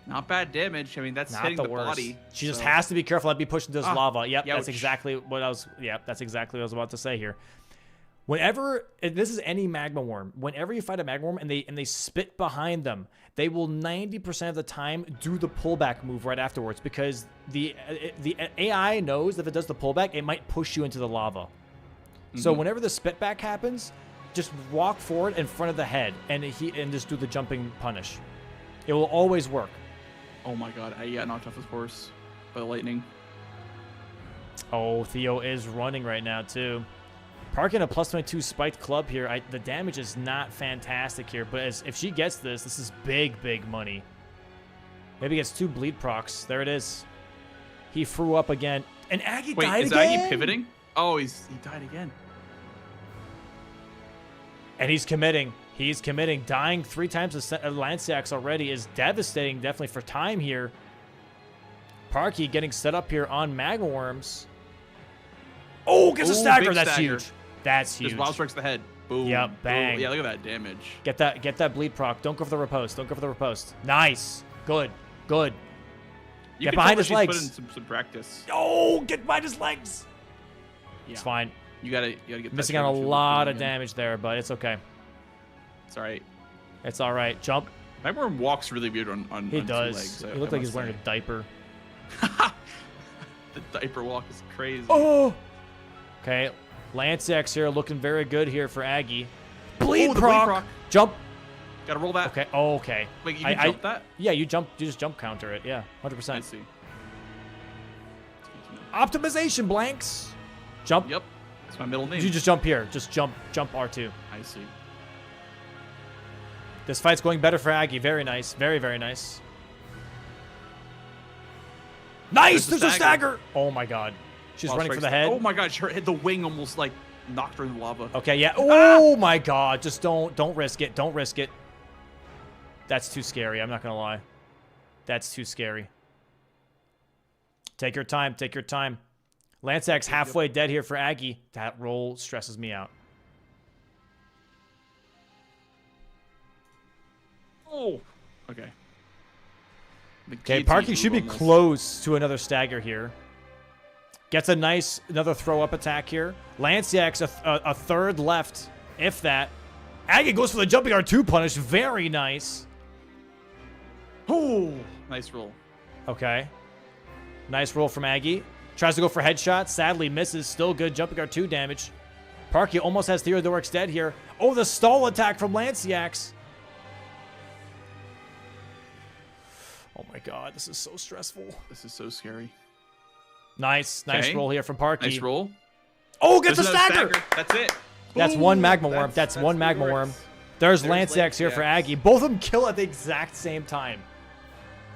Not bad damage. I mean, that's Not hitting the the worst. body. She just so- has to be careful. I'd be pushing this lava. Yep, that's ouch. exactly what I was. Yep, that's exactly what I was about to say here. Whenever this is any magma worm, whenever you fight a magma worm and they spit behind them, they will 90% of the time do the pullback move right afterwards because the AI knows that if it does the pullback, it might push you into the lava. So whenever the spit back happens, just walk forward in front of the head and just do the jumping punish. It will always work. Oh my god, I got knocked off his horse by the lightning. Oh, Theo is running right now too. Parking a plus 22 spiked club here. The damage is not fantastic here, but if she gets this, this is big, big money. Maybe gets 2 bleed procs. There it is. He threw up again. And Aggie died again? Wait, is Aggie pivoting? Oh, he died again. And he's committing. He's committing. Dying 3 times a Lanceax already is devastating, definitely for time here. Parky getting set up here on Magma Worms. Oh, gets a stagger. That's stagger. huge. That's huge. Just wild strikes the head. Boom. Yep, bang. Boom. Yeah, look at that damage. Get that bleed proc. Don't go for the riposte. Don't go for the riposte. Nice. Good. Good. You Get behind his legs. Put in some practice. Oh, get behind his legs. Yeah. It's fine. You gotta get Missing out a lot of damage there, but it's okay. It's all right. It's all right. Jump. Magma walks really weird on He on does. 2 legs. He looks like he's wearing a diaper. The diaper walk is crazy. Oh. Okay. Lanceax here looking very good here for Aggie. Bleed proc. Jump. Gotta roll that. Okay. Oh, okay. Wait, you can jump that? Yeah, you just jump counter it. Yeah, 100%. I see. Optimization blanks. Jump. Yep. That's my middle name. You just jump here. Just jump R2. I see. This fight's going better for Aggie. Very nice. Very, very nice. Nice! There's a stagger! Oh my god. She's running for the head. Oh my god, the wing almost like knocked her in the lava. Okay, yeah. Oh my god. Just don't risk it. Don't risk it. That's too scary. I'm not gonna lie. That's too scary. Take your time. Take your time. Lanceax halfway dead here for Aggie. That roll stresses me out. Oh. Okay. Okay, Parky should be close to another stagger here. Gets another throw-up attack here. Lanceax, a third left, if that. Aggie goes for the jumping R2 punish. Very nice. Oh, nice roll. Okay. Nice roll from Aggie. Tries to go for headshot. Sadly misses. Still good jumping R2 damage. Parky almost has Theodorix dead here. Oh, the stall attack from Lanceax. Oh my god, this is so stressful. This is so scary. Nice roll here from Parky. Nice roll. Oh, gets a stagger. That's it. That's one Magma Worm. That's one Magma Worm. There's Lanceax here for Aggie. Both of them kill at the exact same time.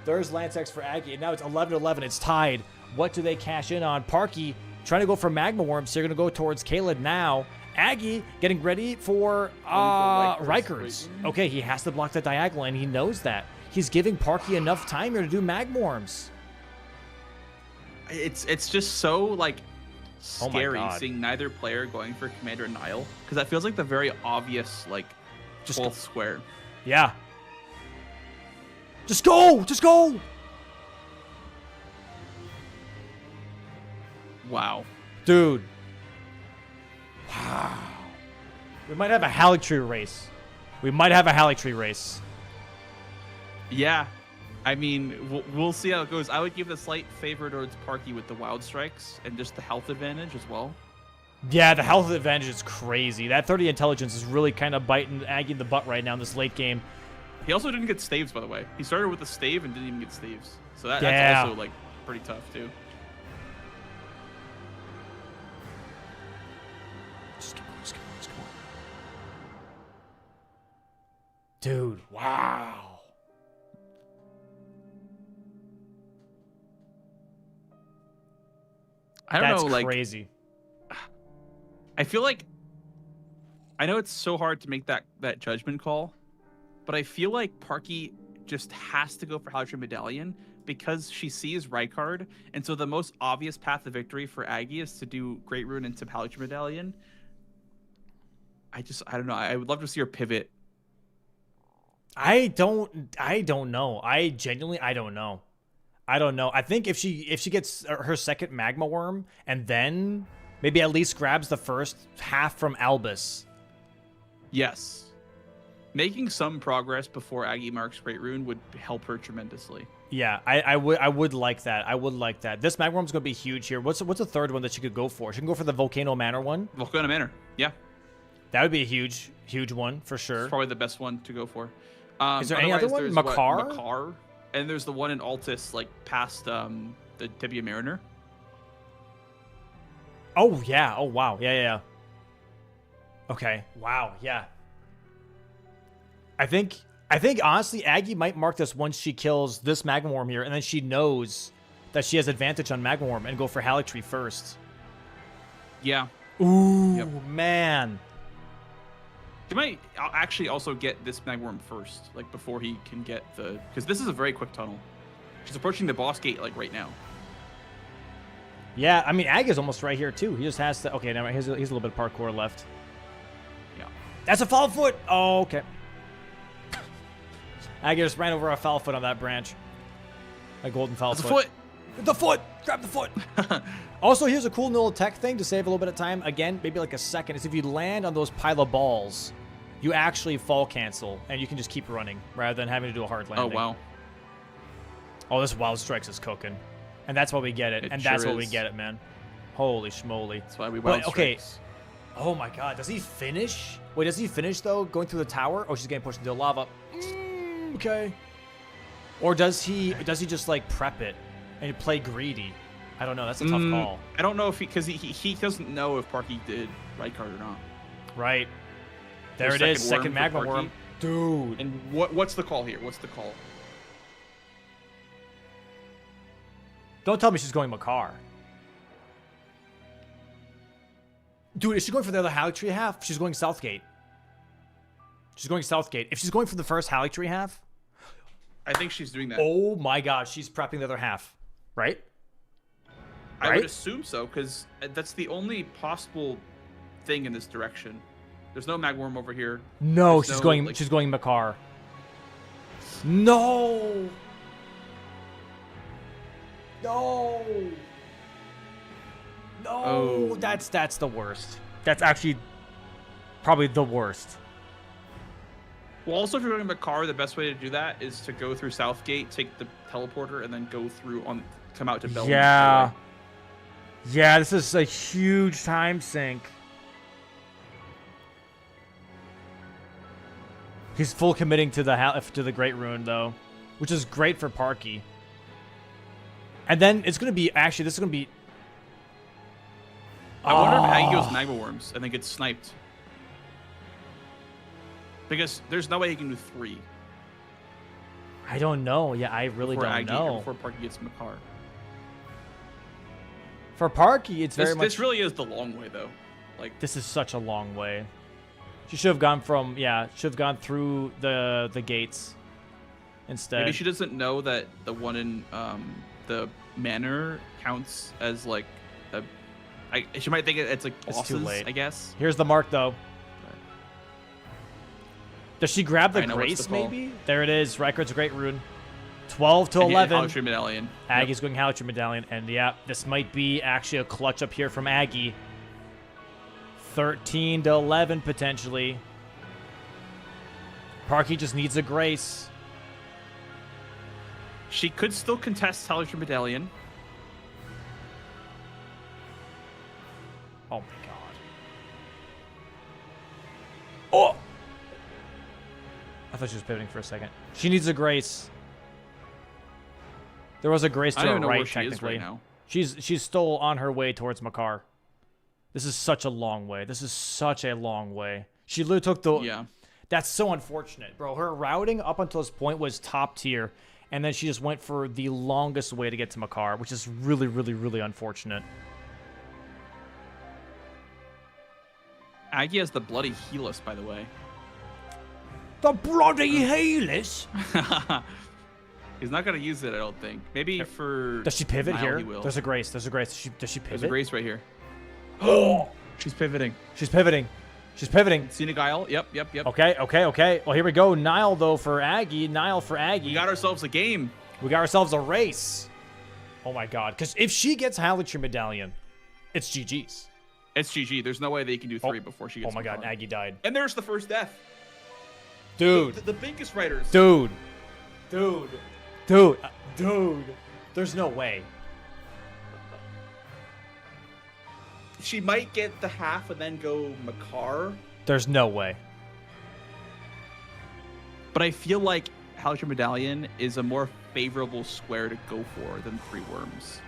There's Lanceax for Aggie. And now it's 11-11. It's tied. What do they cash in on? Parky trying to go for Magma Worm, so they're going to go towards Caleb now. Aggie getting ready for Rikers. Okay, he has to block that diagonal, and he knows that. He's giving Parky enough time here to do Magma Worms. It's just so, like, scary seeing neither player going for Commander Nile, because that feels like the very obvious, like, just 12th square. Yeah. Just go! Just go! Wow. Dude. Wow. We might have a Halictree race. We might have a Halictree race. Yeah. I mean, we'll see how it goes. I would give the slight favor towards Parky with the Wild Strikes and just the health advantage as well. Yeah, the health advantage is crazy. That 30 intelligence is really kind of biting Aggie in the butt right now in this late game. He also didn't get staves, by the way. He started with a stave and didn't even get staves. So that's also, like, pretty tough, too. Just come on. Dude, wow. I don't know, That's crazy. I feel like I know it's so hard to make that judgment call, but I feel like Parky just has to go for Halictree Medallion because she sees Rykard, and so the most obvious path to victory for Aggie is to do Great Rune into Halictree Medallion. I don't know. I would love to see her pivot. I don't know. I don't know. I don't know. I think if she gets her second Magma Worm and then maybe at least grabs the first half from Albus. Yes. Making some progress before Aggie marks Great Rune would help her tremendously. Yeah, I would like that. I would like that. This Magma Worm's going to be huge here. What's a third one that she could go for? She can go for the Volcano Manor one. Volcano Manor. Yeah. That would be a huge one for sure. It's probably the best one to go for. Is there any other one? Makar? Makar. And there's the one in Altus, like, past the Tibia Mariner. Oh, yeah. Oh, wow. Yeah. Okay. Wow. Yeah. I think honestly, Aggie might mark this once she kills this Magma Worm here, and then she knows that she has advantage on Magma Worm and go for Halictree first. Yeah. Ooh, Yep. man. He might actually also get this Magworm first, like before he can get the, because this is a very quick tunnel. She's approaching the boss gate like right now. Yeah, I mean, Aggie's almost right here too. He just has to. Okay, now here's a little bit of parkour left. Yeah. That's a foul foot. Oh, okay. Aggie just ran over a foul foot on that branch. A golden foul That's a foot. foot. The foot. Grab the foot. Also, here's a cool little tech thing to save a little bit of time. Again, maybe like a second. Is if you land on those pile of balls, you actually fall cancel, and you can just keep running rather than having to do a hard landing. Oh, wow. Oh, this Wild Strikes is cooking. And that's why we get it. It And sure that's why we is. get it, man. Holy schmoly. That's why we But, Wild okay. Strikes. Oh, my God. Does he finish? Wait, does he finish, though, going through the tower? Oh, she's getting pushed into the lava. Okay. Or does he just, like, prep it and play greedy? I don't know. That's a tough call. I don't know if because he doesn't know if Parky did right card or not. Right. There There's it is. second Second worm for Magma Parky. Worm. Dude. And what's the call here? What's the call? Don't tell me she's going Makar. Dude, is she going for the other Halictree half? She's going Southgate. She's going Southgate. If she's going for the first Halictree half, I think she's doing that. oh my God, she's prepping the other half, right? I right? would assume so, because that's the only possible thing in this direction. There's no Magworm over here. No, There's she's no, going. like- She's going Makar. No. No. No. Oh. That's the worst. That's actually probably the worst. Well, also, if you're going to Makar, the best way to do that is to go through Southgate, take the teleporter, and then go through come out to Bellman. Yeah. Yeah, this is a huge time sink. He's full committing to the Great Rune though, which is great for Parky. And then it's gonna be this is gonna be. I wonder if Aggie goes Magma Worms and then gets sniped. Because there's no way he can do 3 I don't know. Yeah, I really before don't Aggie know. or before Parky gets Makar. For Parky, it's very This, much. this really is the long way, though. Like, This is such a long way. She should have gone from should have gone through the gates instead. maybe she doesn't know that the one in the manor counts as like she might think it's like It's bosses, too late. I guess. Here's the mark though. Does she grab the I know what's Grace the call. maybe? There it is. Reichard's Great Rune. 12 to And get 11. Halictree Medallion. Aggie's going Halictree Medallion. And yeah, this might be actually a clutch up here from Aggie. 13 to 11 potentially. Parky just needs a Grace. She could still contest Halictree Medallion. Oh my God. Oh! I thought she was pivoting for a second. She needs a Grace. There was a Grace to I don't her even know right, where she is technically. right now. She's still on her way towards Makar. This is such a long way. This is such a long way. She literally took the... Yeah. That's so unfortunate, bro. Her routing up until this point was top tier, and then she just went for the longest way to get to Makar, which is really, really, really unfortunate. Aggie has the bloody Healus, by the way. The bloody Healus? He's not gonna use it, I don't think. Maybe for Does she pivot Nile here? He will. There's a Grace. There's a Grace. Does she pivot? There's a Grace right here. Oh! She's pivoting. She's pivoting. She's pivoting. Cena Guile. Yep. Okay. Well, here we go. Nile, though, for Aggie. Nile for Aggie. We got ourselves a game. We got ourselves a race. Oh, my God. Because if she gets Halictree Medallion, it's GG's. It's GG. There's no way they can do 3 before she gets Oh, my God. Makar. Aggie died. And there's the first death. Dude. The Binkus Riders. Dude. There's no way. She might get the half and then go Makar. There's no way. But I feel like Halictree Medallion is a more favorable square to go for than 3 worms.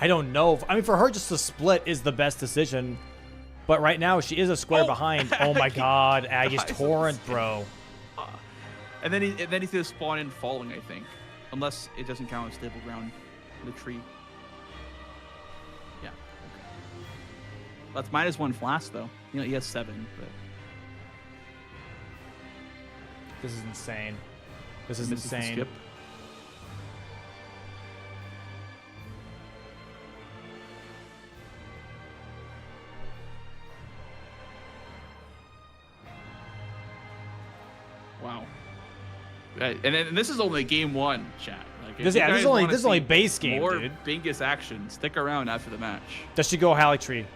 I don't know. I mean, for her, just to split is the best decision. But right now, she is a square behind. Oh my God, Aggie's Guys, torrent, bro. And then he's gonna spawn in falling, I think, unless it doesn't count as stable ground. The tree. Yeah. Okay. That's -1 flask though. You know, he has 7, but This is insane. This is misses the insane. skip. Wow. And this is only game 1, chat. Like, This is only base game, more dude. Bingus action. Stick around after the match. Does she go Halleck Tree?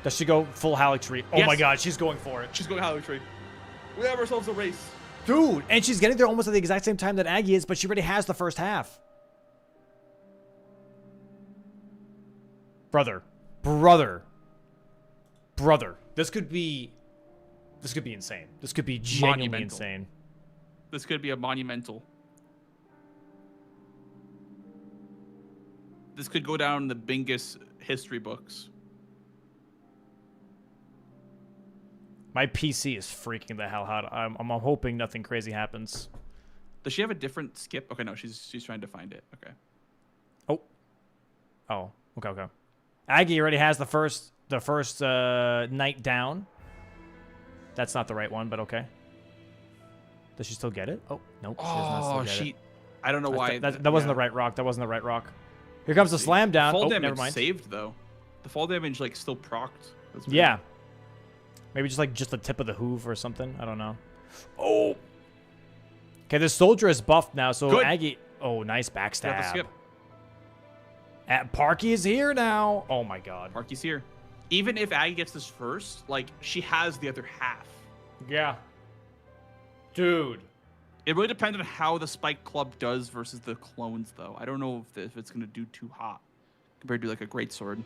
Does she go full Halleck Tree? Oh my Yes. God, she's going for it. She's going Halloween Tree. We have ourselves a race. Dude, and she's getting there almost at the exact same time that Aggie is, but she already has the first half. Brother. This could be insane. This could be genuinely Monumental. insane. This could be a monumental. This could go down in the Bingus history books. My PC is freaking the hell out. I'm hoping nothing crazy happens. Does she have a different skip? Okay, no, she's trying to find it. Okay. Oh, okay. Aggie already has the first knight down. That's not the right one, but okay. Does she still get it? Oh, nope. She does not still get it. I don't know why. That wasn't the right rock. That wasn't the right rock. Here comes the slam down. Fall Oh, damage never mind. saved though. The fall damage like still procced. That's weird. Yeah. Maybe just the tip of the hoof or something. I don't know. Oh. Okay, the soldier is buffed now, so Good. Aggie. Oh, nice Got the backstab. skip. Parky is here now. Oh my God. Parky's here. Even if Aggie gets this first, like she has the other half. Yeah. Dude. It really depends on how the Spike Club does versus the clones, though. I don't know if it's going to do too hot compared to like a great sword.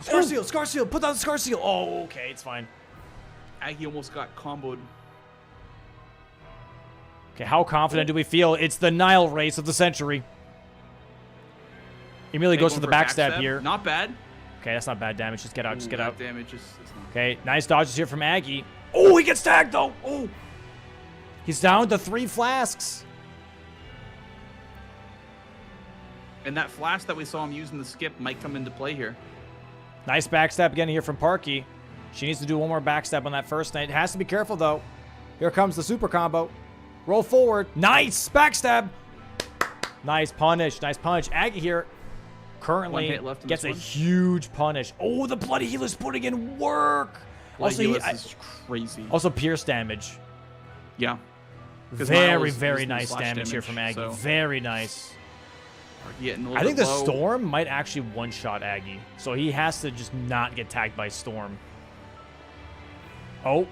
Scar seal. Put down the scar seal. Oh, okay. It's fine. Aggie almost got comboed. Okay, how confident do we feel? It's the Nile race of the century. He immediately goes for the backstab here. Not bad. Okay, that's not bad damage. Just get out. Just get out. Damage is not. Okay, nice dodges here from Aggie. Oh, he gets tagged though. Oh. He's down to 3 flasks. And that flash that we saw him using the skip might come into play here. Nice backstab again here from Parky. She needs to do one more backstab on that first night. Has to be careful though. Here comes the super combo. Roll forward. Nice backstab. Nice punish. Nice punch. Aggie here currently One hit left in gets this a one. huge punish. Oh, the bloody healer's putting in work. Also, This is crazy. also pierce damage. Yeah. 'Cause Nile Very, is very using the nice slash damage here from Aggie. so Very nice. Parky getting a little I think bit the low. Storm might actually one-shot Aggie. So he has to just not get tagged by Storm. Oh.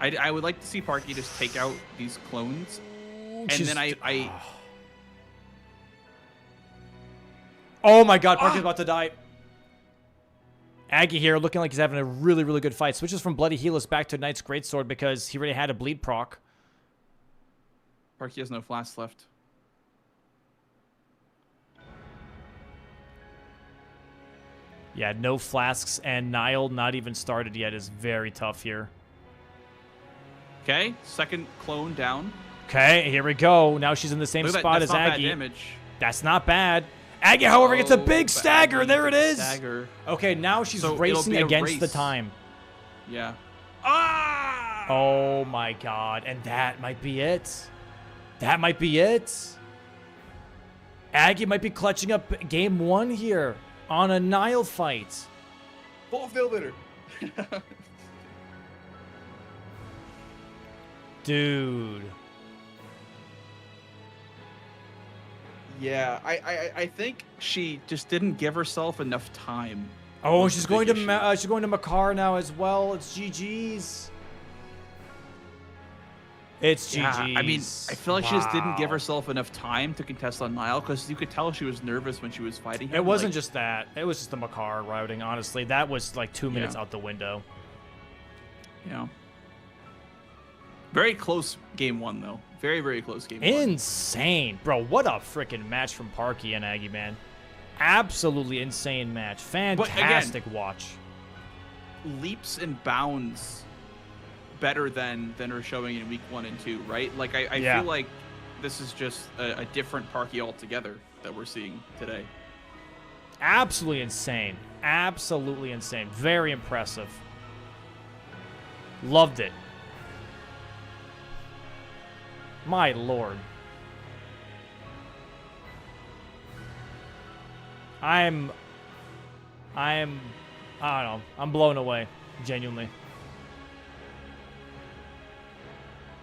I would like to see Parky just take out these clones. And then I Oh my God, Parky's about to die. Aggie here looking like he's having a really, really good fight. Switches from Bloody Healers back to Knight's Greatsword because he already had a bleed proc. Parky has no flasks left. Yeah, no flasks, and Nile not even started yet is very tough here. Okay, second clone down. Okay, here we go. Now she's in the same Look at that, spot that's as not bad Aggie. damage. That's not bad. Aggie, however, gets a Oh, big but stagger. Aggie There it gets is. a stagger. Okay, now she's So it'll racing be a against the race. time. Yeah. Ah! Oh my God, and that might be it. That might be it. Aggie might be clutching up game 1 here on a Nile fight. Full field hitter. Dude. Yeah, I think she just didn't give herself enough time. Oh, That's she's the going big to issue. she's going to Makar now as well. It's GG's. It's Yeah, GG's. I mean, I feel like she just didn't give Wow. herself enough time to contest on Nile because you could tell she was nervous when she was fighting him. It wasn't like, just that. It was just the Makar routing, honestly. That was like 2 minutes Yeah. out the window. Yeah. Very close game 1 though. Very, very close game 1. Insane. Bro, what a freaking match from Parky and Aggie, man. Absolutely insane match. Fantastic watch. Leaps and bounds better than are showing in week 1 and 2, right? Like I Yeah. feel like this is just a different Parky altogether that we're seeing today. Absolutely insane. Absolutely insane. Very impressive. Loved it. My lord. I don't know. I'm blown away. Genuinely.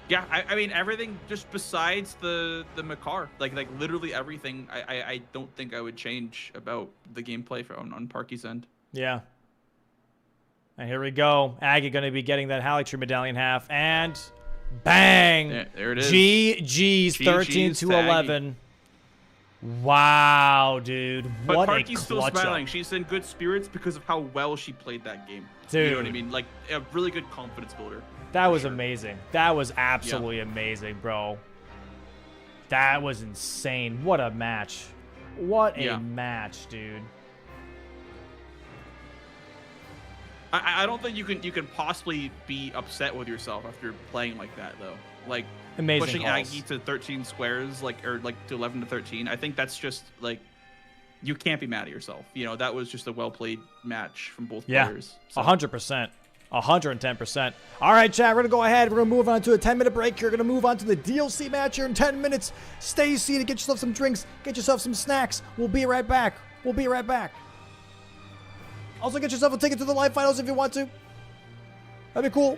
Yeah, I mean everything just besides the Makar, like literally everything. I don't think I would change about the gameplay on Parky's end. Yeah. And here we go. Aggie going to be getting that Halictree medallion half. And bang! There it is. GG's 13 to 11. Wow, dude. But What Parky's a still clutch smiling. up. She's in good spirits because of how well she played that game. Dude. You know what I mean? Like a really good confidence builder. That was sure. amazing. That was absolutely amazing, bro. That was insane. What a match. What a match, dude. I don't think you can possibly be upset with yourself after playing like that though. Like Amazing pushing calls. Aggie to 13 squares, or to 11 to 13. I think that's just like you can't be mad at yourself. You know, that was just a well played match from both players. So. 100%. 110%. All right, chat, we're going to go ahead. We're going to move on to a 10-minute break here. We're going to move on to the DLC match here in 10 minutes. Stay seated. Get yourself some drinks. Get yourself some snacks. We'll be right back. We'll be right back. Also, get yourself a ticket to the live finals if you want to. That'd be cool.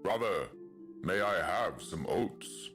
Brother, may I have some oats?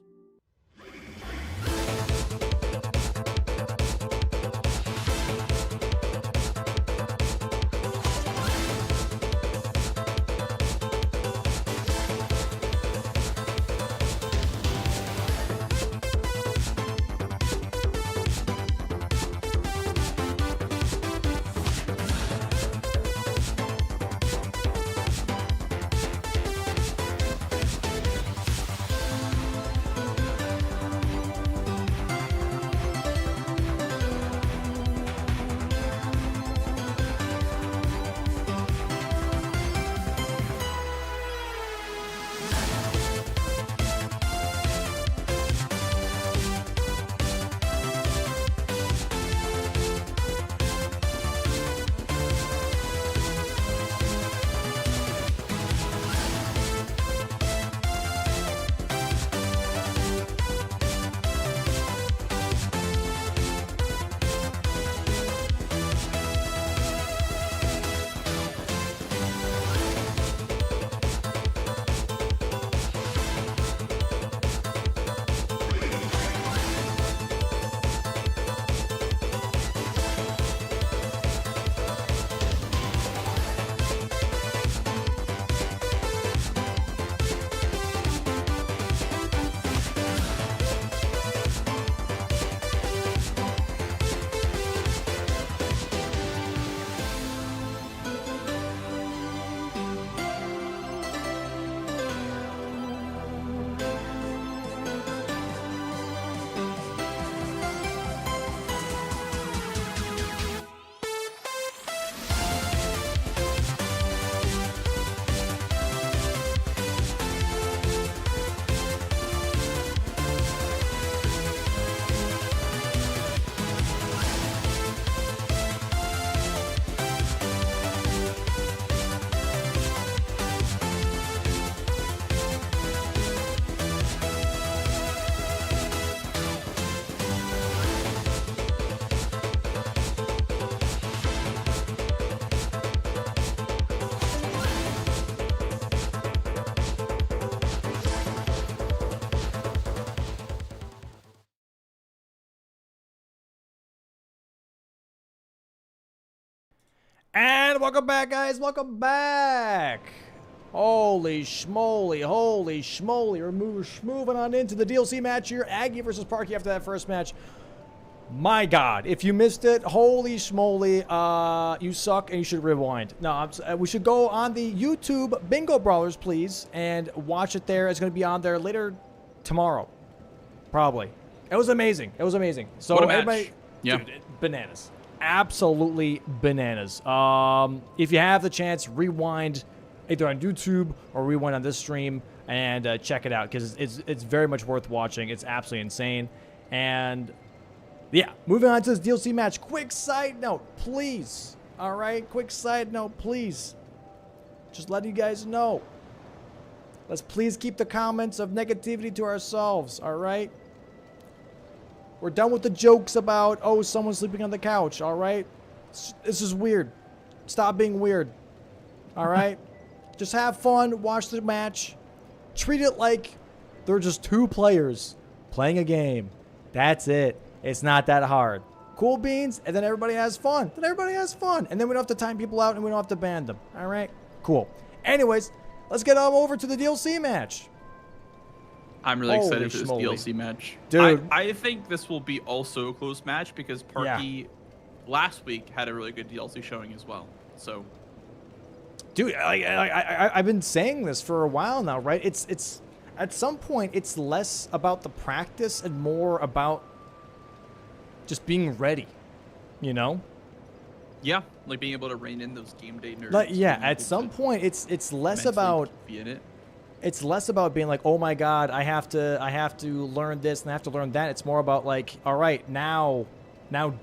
And welcome back, guys. Welcome back. Holy schmoly. We're moving on into the DLC match here. Aggie versus Parky after that first match. My God, if you missed it, holy schmoly, you suck and you should rewind. No, we should go on the YouTube Bingo Brawlers, please, and watch it there. It's going to be on there later tomorrow, probably. It was amazing. So what a match. everybody, Yeah. dude, bananas. Absolutely bananas. If you have the chance, rewind either on YouTube or rewind on this stream and check it out because it's very much worth watching. It's absolutely insane. And yeah, moving on to this DLC match. Quick side note, please. All right, quick side note, please. Just letting you guys know. Let's please keep the comments of negativity to ourselves. All right. We're done with the jokes about, oh, someone's sleeping on the couch, all right? This is weird. Stop being weird, all right? Just have fun, watch the match. Treat it like they're just two players playing a game. That's it. It's not that hard. Cool beans, and then everybody has fun. And then we don't have to time people out and we don't have to ban them, all right? Cool. Anyways, let's get on over to the DLC match. I'm really Holy excited for this schmoly. DLC match. Dude. I think this will be also a close match because Parky last week had a really good DLC showing as well. So, Dude, I've been saying this for a while now, right? It's at some point it's less about the practice and more about just being ready, you know? yeah, like being able to rein in those game day nerves. Like, yeah, being at able some to point it's less mentally about be in it. it's less about being like, oh my God, I have to learn this and I have to learn that. It's more about like, all right, now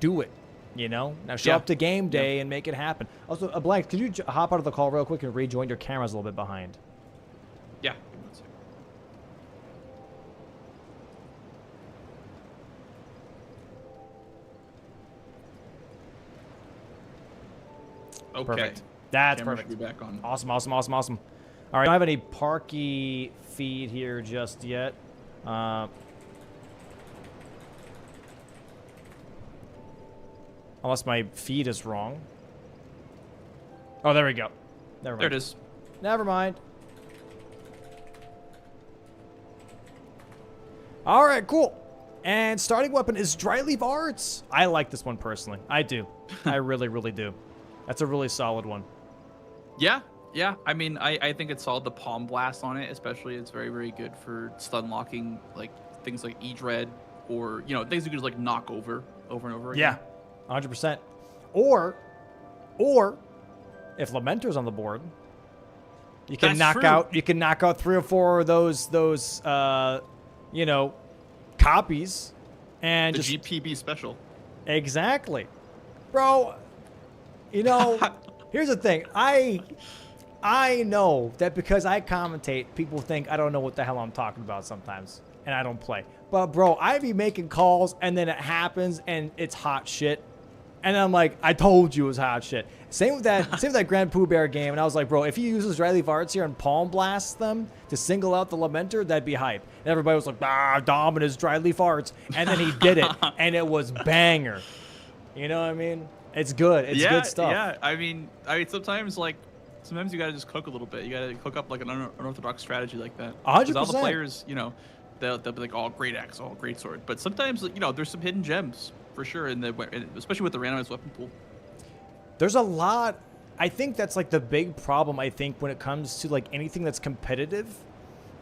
do it, you know? Now show up to game day and make it happen. Also, Blank, could you hop out of the call real quick and rejoin? Your camera's a little bit behind. Yeah. Give me 1 second. Okay. Perfect. That's Camera perfect. should be back on. Awesome. All right, I don't have any Parky feed here just yet. Unless my feed is wrong. Oh, there we go. Never mind. There it is. Never mind. All right, cool. And starting weapon is Dry Leaf Arts. I like this one personally. I do. I really, really do. That's a really solid one. Yeah. I mean, I think it's solid. The Palm Blast on it, especially, it's very, very good for stun locking, like things like E-Dread or, you know, things you could just like knock over and over again. Yeah, 100%. Or if Lamentor's on the board, you can knock out 3 or 4 of those you know, copies and The just GPB special. exactly. Bro, you know, here's the thing. I know that because I commentate, people think I don't know what the hell I'm talking about sometimes, and I don't play. But bro, I be making calls, and then it happens, and it's hot shit, and I'm like, I told you it was hot shit. Same with that Grand Pooh Bear game, and I was like, bro, if he uses Dry Leaf Arts here and Palm Blasts them to single out the Lamentor, that'd be hype. And everybody was like, Dominus Dry Leaf Arts, and then he did it, and it was banger. You know what I mean? It's good. It's good stuff. Yeah, I mean, sometimes you gotta just cook a little bit. You gotta cook up like an unorthodox strategy like that. 100%. 'Cause all the players, you know, they'll be like, oh, great axe, oh, great sword. But sometimes, you know, there's some hidden gems for sure especially with the randomized weapon pool. There's a lot. I think that's like the big problem. I think when it comes to like anything that's competitive,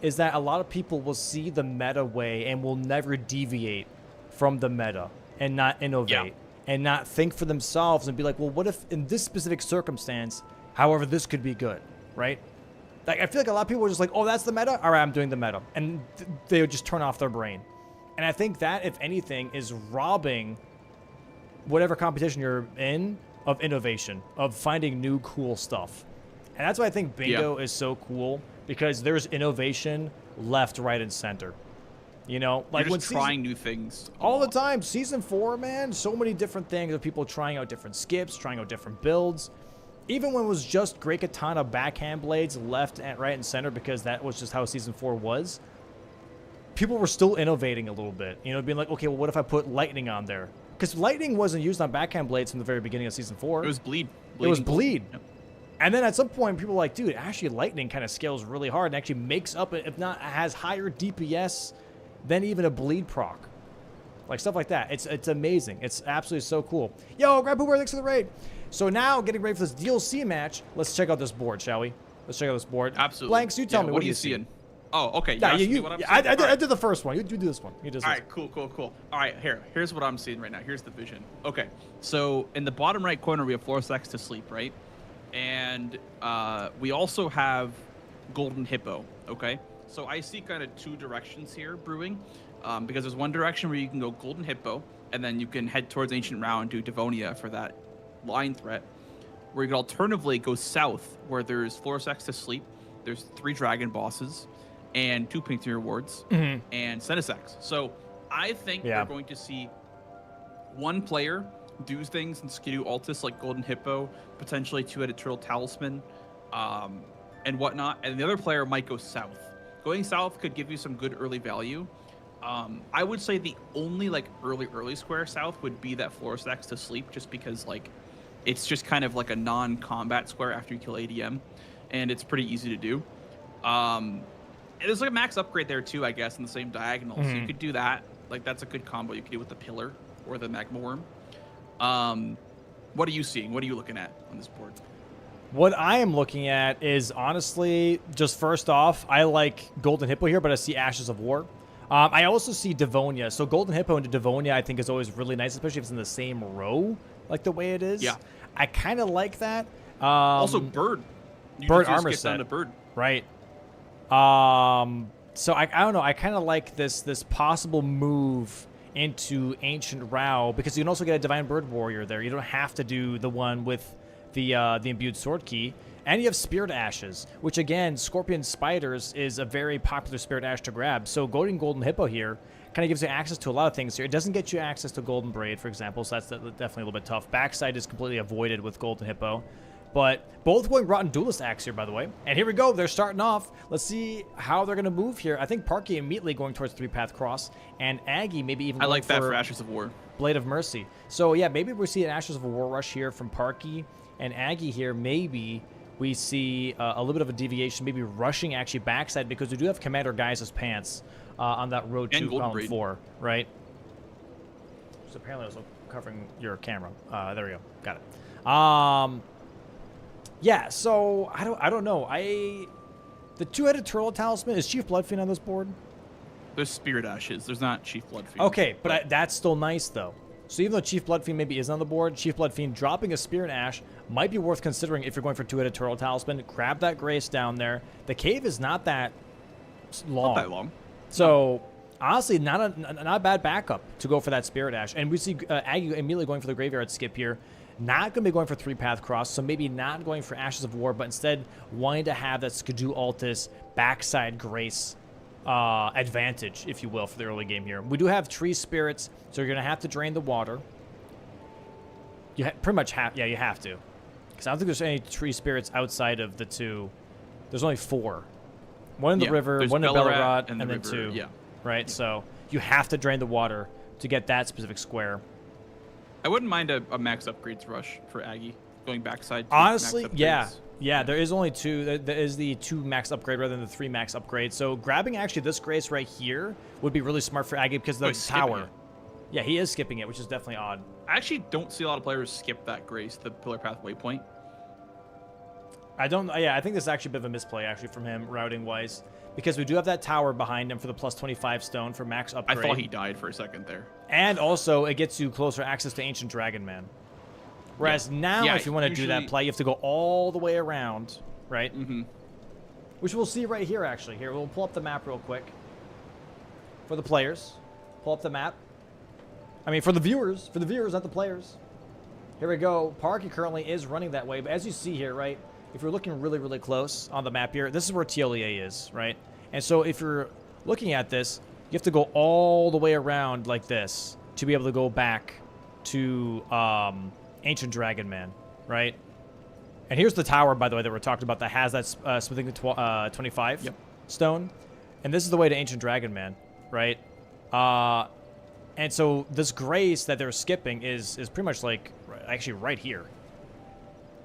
is that a lot of people will see the meta way and will never deviate from the meta and not innovate and not think for themselves and be like, well, what if in this specific circumstance, however, this could be good, right? Like I feel like a lot of people are just like, oh, that's the meta. All right, I'm doing the meta, and they would just turn off their brain. And I think that, if anything, is robbing whatever competition you're in of innovation, of finding new cool stuff. And that's why I think Bingo is so cool, because there's innovation left, right, and center. You know, like You're when just trying new things all the time. Season 4, man, so many different things of people trying out different skips, trying out different builds. Even when it was just Great Katana backhand blades left and right and center, because that was just how Season 4 was, people were still innovating a little bit. You know, being like, okay, well, what if I put lightning on there? because lightning wasn't used on backhand blades from the very beginning of season 4. It was bleed. It was Bleeding bleed. gold. Yep. And then at some point, people were like, dude, actually lightning kind of scales really hard and actually makes up, if not, has higher DPS than even a bleed proc. Like stuff like that. It's amazing. It's absolutely so cool. Yo, grab Hoover, thanks for the raid. So now, getting ready for this DLC match, let's check out this board, shall we? Let's check out this board. Absolutely. Blanks, you tell me, what are do you see? seeing? Oh, okay. Yeah, I did the first one. You do this one. You just All right, cool. All right, here's what I'm seeing right now. Here's the vision. Okay, so in the bottom right corner, we have Florsex to sleep, right? And we also have Golden Hippo, okay? So I see kind of two directions here brewing, because there's one direction where you can go Golden Hippo, and then you can head towards Ancient Rao and do Devonia for that line threat, where you could alternatively go south, where there's Florsex to sleep, there's 3 dragon bosses, and 2 pink tier rewards, and Senesex. So I think we're going to see one player do things in Skidoo Altus like Golden Hippo, potentially 2-headed Turtle Talisman, and whatnot, and the other player might go south. Going south could give you some good early value. I would say the only like early square south would be that Florsex to sleep, just because like it's just kind of like a non-combat square after you kill ADM, and it's pretty easy to do. There's like a max upgrade there too, I guess, in the same diagonal. So you could do that. Like that's a good combo you could do with the Pillar or the Magma Worm. What are you seeing? What are you looking at on this board? What I am looking at is honestly, just first off, I like Golden Hippo here, but I see Ashes of War. I also see Devonia. So Golden Hippo into Devonia I think is always really nice, especially if it's in the same row, like the way it is. Yeah. I kind of like that. Also Bird. Bird armor set. Down to Bird. Right. So I don't know. I kind of like this possible move into Ancient Rao, because you can also get a Divine Bird Warrior there. You don't have to do the one with the imbued sword key. And you have Spirit Ashes, which again, Scorpion Spiders is a very popular Spirit Ash to grab. So going Golden Hippo here kind of gives you access to a lot of things here. It doesn't get you access to Golden Braid, for example, so that's definitely a little bit tough. Backside is completely avoided with Golden Hippo. But both going Rotten Duelist Axe here, by the way. And here we go. They're starting off. Let's see how they're going to move here. I think Parky immediately going towards 3-path cross. And Aggie maybe even I like that for Ashes of War. Blade of Mercy. So, yeah, maybe we see an Ashes of War rush here from Parky. And Aggie here, maybe we see a little bit of a deviation, maybe rushing actually backside, because we do have Commander Guys' pants on that road to column 4, right? So apparently also covering your camera. There we go. Got it. Yeah, so I don't know. The 2-headed Turtle Talisman, is Chief Bloodfiend on this board? There's Spirit Ashes. There's not Chief Bloodfiend. Okay, but that's still nice though. So even though Chief Bloodfiend maybe isn't on the board, Chief Bloodfiend dropping a Spirit Ash might be worth considering if you're going for 2-headed Turtle Talisman. Grab that Grace down there. The cave is not that long. Not that long. So honestly, not a bad backup to go for that Spirit Ash. And we see Aggie immediately going for the Graveyard Skip here. Not going to be going for 3-path cross, so maybe not going for Ashes of War, but instead wanting to have that Skidoo Altus backside Grace advantage, if you will, for the early game here. We do have Tree Spirits, so you're going to have to drain the water. You pretty much have, yeah, you have to. Because I don't think there's any Tree Spirits outside of the 2. There's only 4. One in the river, one in Bellerat, and then 2. Yeah. Right, so you have to drain the water to get that specific square. I wouldn't mind a max upgrades rush for Aggie, going backside. Honestly, yeah, there is only 2. There is the 2 max upgrade rather than the 3 max upgrade. So grabbing actually this Grace right here would be really smart for Aggie because of the tower. Yeah, he is skipping it, which is definitely odd. I actually don't see a lot of players skip that Grace, the Pillar Path Waypoint. I don't. Yeah, I think this is actually a bit of a misplay actually from him routing wise, because we do have that tower behind him for the +25 stone for max upgrade. I thought he died for a second there. And also, it gets you closer access to Ancient Dragon Man. Whereas now, if you want to do that play, you have to go all the way around, right? Mm-hmm. Which we'll see right here, actually. Here, we'll pull up the map real quick. For the players. Pull up the map. I mean, for the viewers. For the viewers, not the players. Here we go. Parky currently is running that way. But as you see here, right? If you're looking really, really close on the map here, this is where TLEA is, right? And so if you're looking at this, you have to go all the way around like this to be able to go back to Ancient Dragon Man, right? And here's the tower, by the way, that we're talking about that has that smithing 25 stone. And this is the way to Ancient Dragon Man, right? And so this Grace that they're skipping is pretty much like actually right here.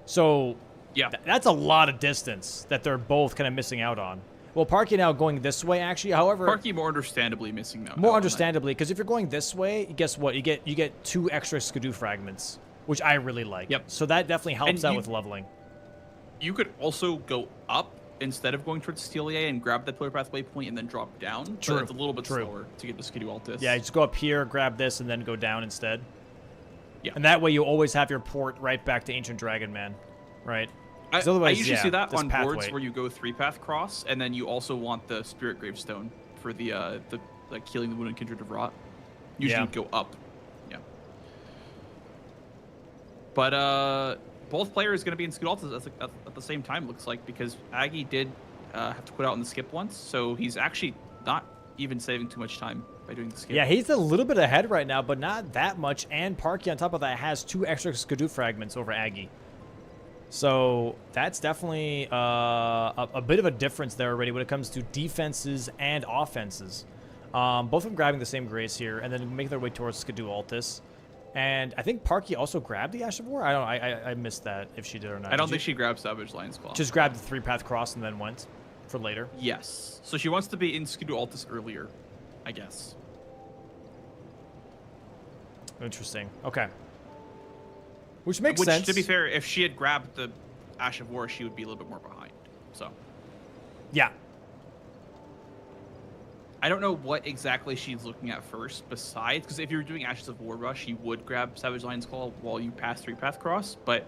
So Yeah. That's a lot of distance that they're both kind of missing out on. Well, Parky now going this way, actually. However, Parky more understandably missing out. more understandably, because if you're going this way, guess what? You get 2 extra Skidoo fragments, which I really like. Yep. So that definitely helps And out with leveling. You could also go up instead of going towards Stelia and grab that Pillar Path waypoint and then drop down. True. But it's a little bit True. slower to get the Skidoo Altis. Yeah, you just go up here, grab this, and then go down instead. Yeah. And that way you always have your port right back to Ancient Dragon Man, right? 'Cause I otherwise, usually yeah, see that this on pathway. boards where you go 3-path cross, and then you also want the Spirit Gravestone for the like healing the Wounded Kindred of Rot. Usually Yeah. you go up. Yeah. But both players going to be in Skidoo Altis at the same time, looks like, because Aggie did have to put out on the skip once, so he's actually not even saving too much time by doing the skip. Yeah, he's a little bit ahead right now, but not that much. And Parky, on top of that, has 2 extra Skidoo fragments over Aggie. So that's definitely a bit of a difference there already when it comes to defenses and offenses. Both of them grabbing the same Grace here, and then making their way towards Skidoo Altis. And I think Parky also grabbed the Ash of War. I don't know. I missed that if she did or not. I don't Did think you- she grabbed Savage Lion's Claw. just grabbed the 3-path cross and then went for later. Yes. So she wants to be in Skidoo Altis earlier, I guess. Interesting. Okay. Which makes sense. To be fair, if she had grabbed the Ash of War, she would be a little bit more behind. So Yeah. I don't know what exactly she's looking at first, besides, because if you're doing Ashes of War Rush, you would grab Savage Lion's Claw while you pass 3-path cross, but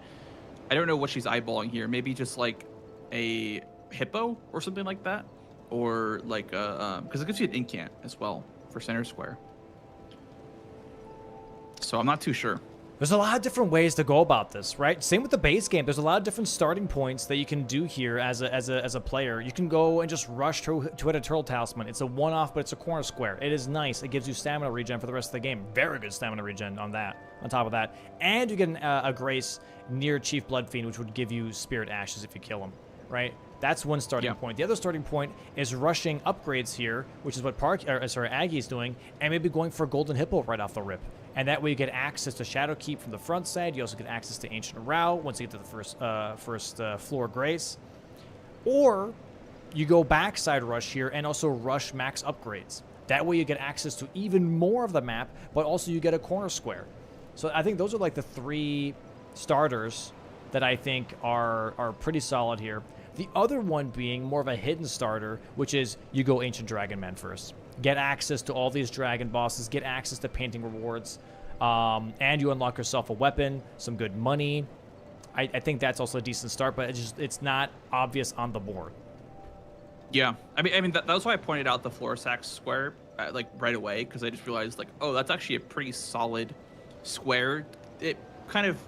I don't know what she's eyeballing here. Maybe just like a Hippo or something like that, or like because it gives you an incant as well for center square. So I'm not too sure. There's a lot of different ways to go about this, right? Same with the base game. There's a lot of different starting points that you can do here as a player. You can go and just rush to hit a Turtle Talisman. It's a one-off, but it's a corner square. It is nice. It gives you stamina regen for the rest of the game. Very good stamina regen on that. On top of that, and you get a Grace near Chief Bloodfiend, which would give you Spirit Ashes if you kill him, right? That's one starting point. The other starting point is rushing upgrades here, which is what Aggie's doing, and maybe going for a Golden Hippo right off the rip. And that way you get access to Shadowkeep from the front side. You also get access to Ancient Row once you get to the first floor Grace. Or you go backside rush here and also rush max upgrades. That way you get access to even more of the map, but also you get a corner square. So I think those are like the 3 starters that I think are pretty solid here. The other one being more of a hidden starter, which is you go Ancient Dragon Man first. Get access to all these dragon bosses, get access to painting rewards, and you unlock yourself a weapon, some good money. I think that's also a decent start, but it's not obvious on the board. Yeah, I mean that's why I pointed out the Florisax square like right away, because I just realized like, oh, that's actually a pretty solid square. It kind of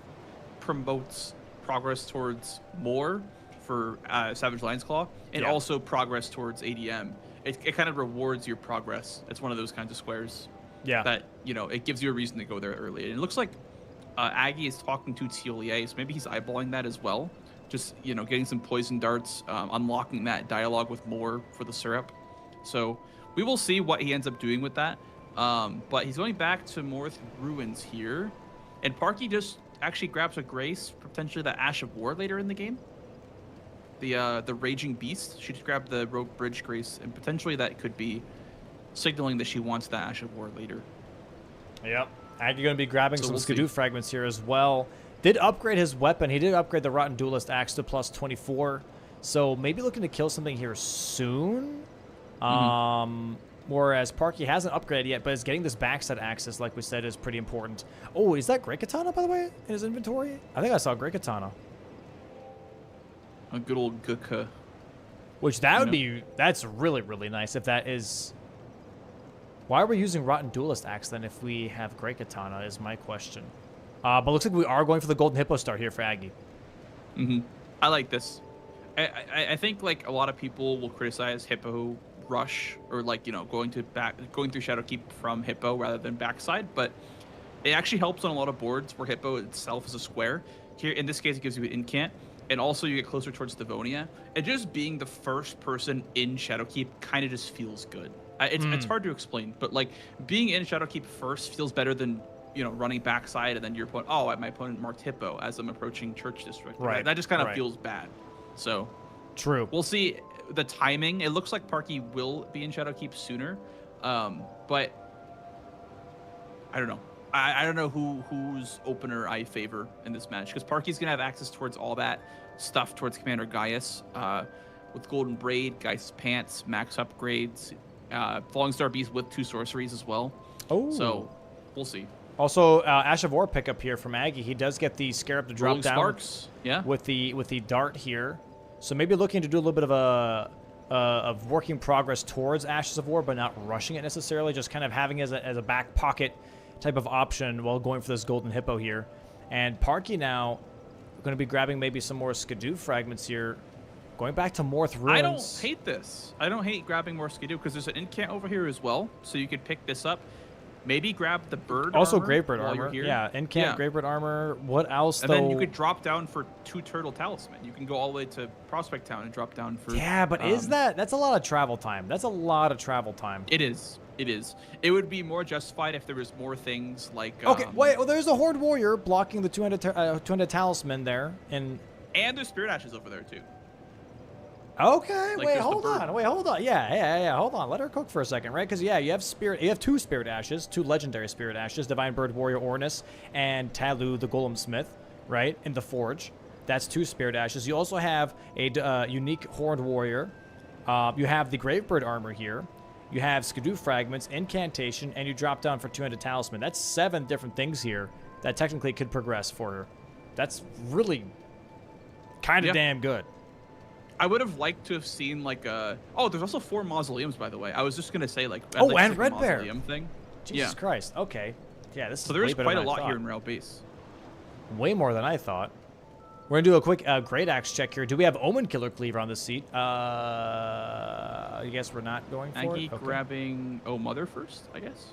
promotes progress towards more for Savage Lion's Claw, and also progress towards ADM. It kind of rewards your progress. It's one of those kinds of squares. Yeah. That, you know, it gives you a reason to go there early. And it looks like Aggie is talking to Telia, so maybe he's eyeballing that as well. Just, you know, getting some poison darts, unlocking that dialogue with more for the syrup. So we will see what he ends up doing with that. But he's going back to Morth Ruins here. And Parky just actually grabs a Grace, potentially the Ash of War later in the game. The Raging Beast. She just grabbed the Rogue Bridge Grace, and potentially that could be signaling that she wants the Ash of War later. Yep. Aggie going to be grabbing some we'll Skidoo see. fragments here as well. Did upgrade his weapon. He did upgrade the Rotten Duelist Axe to plus 24. So maybe looking to kill something here soon. Whereas Parky hasn't upgraded yet, but is getting this backside access, like we said, is pretty important. Oh, is that Great Katana, by the way, in his inventory? I think I saw Great Katana. A good old Guka. Which that would be, that's really, really nice if that is... Why are we using Rotten Duelist Axe then if we have Great Katana is my question. But looks like we are going for the Golden Hippo start here for Aggie. I like this. I think like a lot of people will criticize Hippo Rush, or like, you know, going through Shadowkeep from Hippo rather than backside, but it actually helps on a lot of boards where Hippo itself is a square. Here in this case it gives you an incant, and also you get closer towards Devonia, and just being the first person in Shadowkeep kind of just feels good. It's hard to explain, but like being in Shadowkeep first feels better than running backside and then your opponent. Oh, my opponent marked Hippo as I'm approaching Church District. Right. That just kind of feels bad. So true. We'll see the timing. It looks like Parky will be in Shadowkeep sooner, but I don't know. I don't know whose opener I favor in this match, because Parky's gonna have access towards all that stuff towards Commander Gaius, with Golden Braid, Gaius Pants, max upgrades, Falling Star Beast with 2 sorceries as well. Oh, so we'll see. Also, Ash of War pickup here from Aggie. He does get the Scarab to drop Rolling down. Sparks, yeah. With the dart here, so maybe looking to do a little bit of a of working progress towards Ashes of War, but not rushing it necessarily. Just kind of having it as a back pocket type of option while going for this Golden Hippo here. And Parky now going to be grabbing maybe some more Skidoo fragments here. Going back to Morth Ruins. I don't hate this. I don't hate grabbing more Skidoo, because there's an incant over here as well, so you could pick this up. Maybe grab the bird also armor Gravebird while armor. you're here. Yeah, incant Gravebird armor. What else, and though? then you could drop down for 2 Turtle Talisman. You can go all the way to Prospect Town and drop down for... Yeah, but that's a lot of travel time. That's a lot of travel time. It is. It is. It would be more justified if there was more things like... Okay, wait. Well, there's a Horde Warrior blocking the 200 Talisman there. And there's Spirit Ashes over there, too. okay, Like, wait, there's the hold bird. on. Wait, hold on. Yeah. Hold on. Let her cook for a second, right? Because, yeah, you have 2 Spirit Ashes, 2 legendary Spirit Ashes, Divine Bird Warrior Ornus, and Talu, the Golem Smith, right, in the Forge. That's 2 Spirit Ashes. You also have a unique Horde Warrior. You have the Gravebird armor here. You have Skidoo fragments, incantation, and you drop down for 200 talisman. That's 7 different things here that technically could progress for her. That's really kind of damn good. I would have liked to have seen like a... Oh, there's also 4 mausoleums, by the way. I was just going to say like... Oh, like and Red Bear. Mausoleum thing. Jesus Christ. Okay. Yeah, this is So there is way better quite a than I lot thought. here in Rail Base. Way more than I thought. We're going to do a quick Great Axe check here. Do we have Omen Killer Cleaver on this seat? I guess we're not going for Aggie it? Okay. grabbing Mother first, I guess.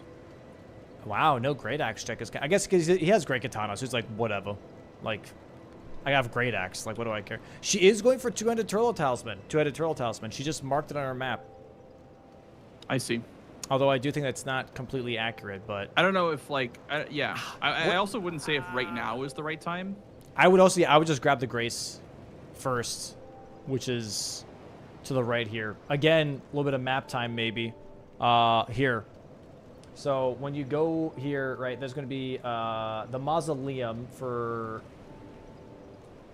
Wow, no Great Axe check. I guess because he has Great Katana, so he's like, whatever. Like, I have Great Axe. Like, what do I care? She is going for 200 Turtle Talisman. 200 Turtle Talisman. She just marked it on her map. I see. Although I do think that's not completely accurate, but... I don't know if like... I also wouldn't say if right now is the right time. I would also, I would just grab the Grace first, which is to the right here. Again, a little bit of map time maybe. Here. So when you go here, right, there's going to be the mausoleum for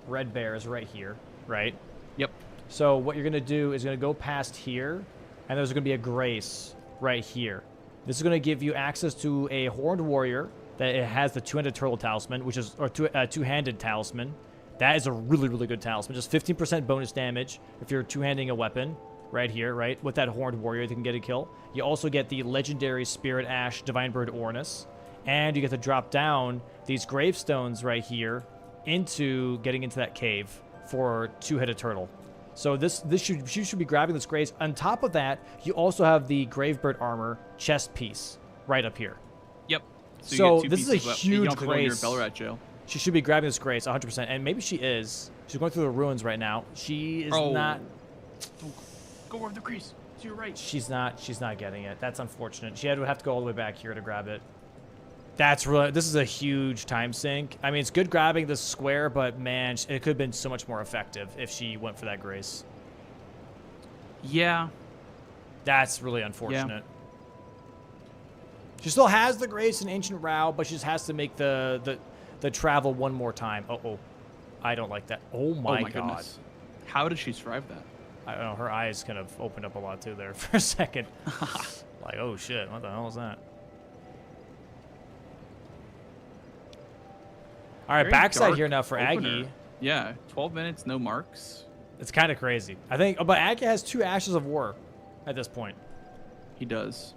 Red Bears right here, right? Yep. So what you're going to do is going to go past here, and there's going to be a Grace right here. This is going to give you access to a Horned Warrior that it has the 200 Turtle Talisman, which is, or two-handed Talisman. That is a really, really good talisman. Just 15% bonus damage if you're two-handing a weapon right here, right? With that Horned Warrior, you can get a kill. You also get the legendary Spirit Ash Divine Bird Ornus, and you get to drop down these gravestones right here into getting into that cave for two-headed turtle. So you should be grabbing this grace. On top of that, you also have the Gravebird armor chest piece right up here. Yep. So you get 2 this is a pieces, but you don't huge have to go near grace. Belrat jail. She should be grabbing this grace 100%, and maybe she is. She's going through the ruins right now. She is not. Go over the crease. To your right. She's not getting it. That's unfortunate. She would have to go all the way back here to grab it. That's really. This is a huge time sink. I mean, it's good grabbing this square, but man, it could have been so much more effective if she went for that grace. Yeah. That's really unfortunate. She still has the grace in Ancient Row, but she just has to make the travel one more time. Oh, I don't like that. Oh my god. Goodness. How did she survive that? I don't know. Her eyes kind of opened up a lot too there for a second. Like, oh shit, what the hell is that? All right, Very backside dark here now for opener. Aggie. Yeah, 12 minutes, no marks. It's kind of crazy. I think, but Aggie has 2 Ashes of War at this point. He does.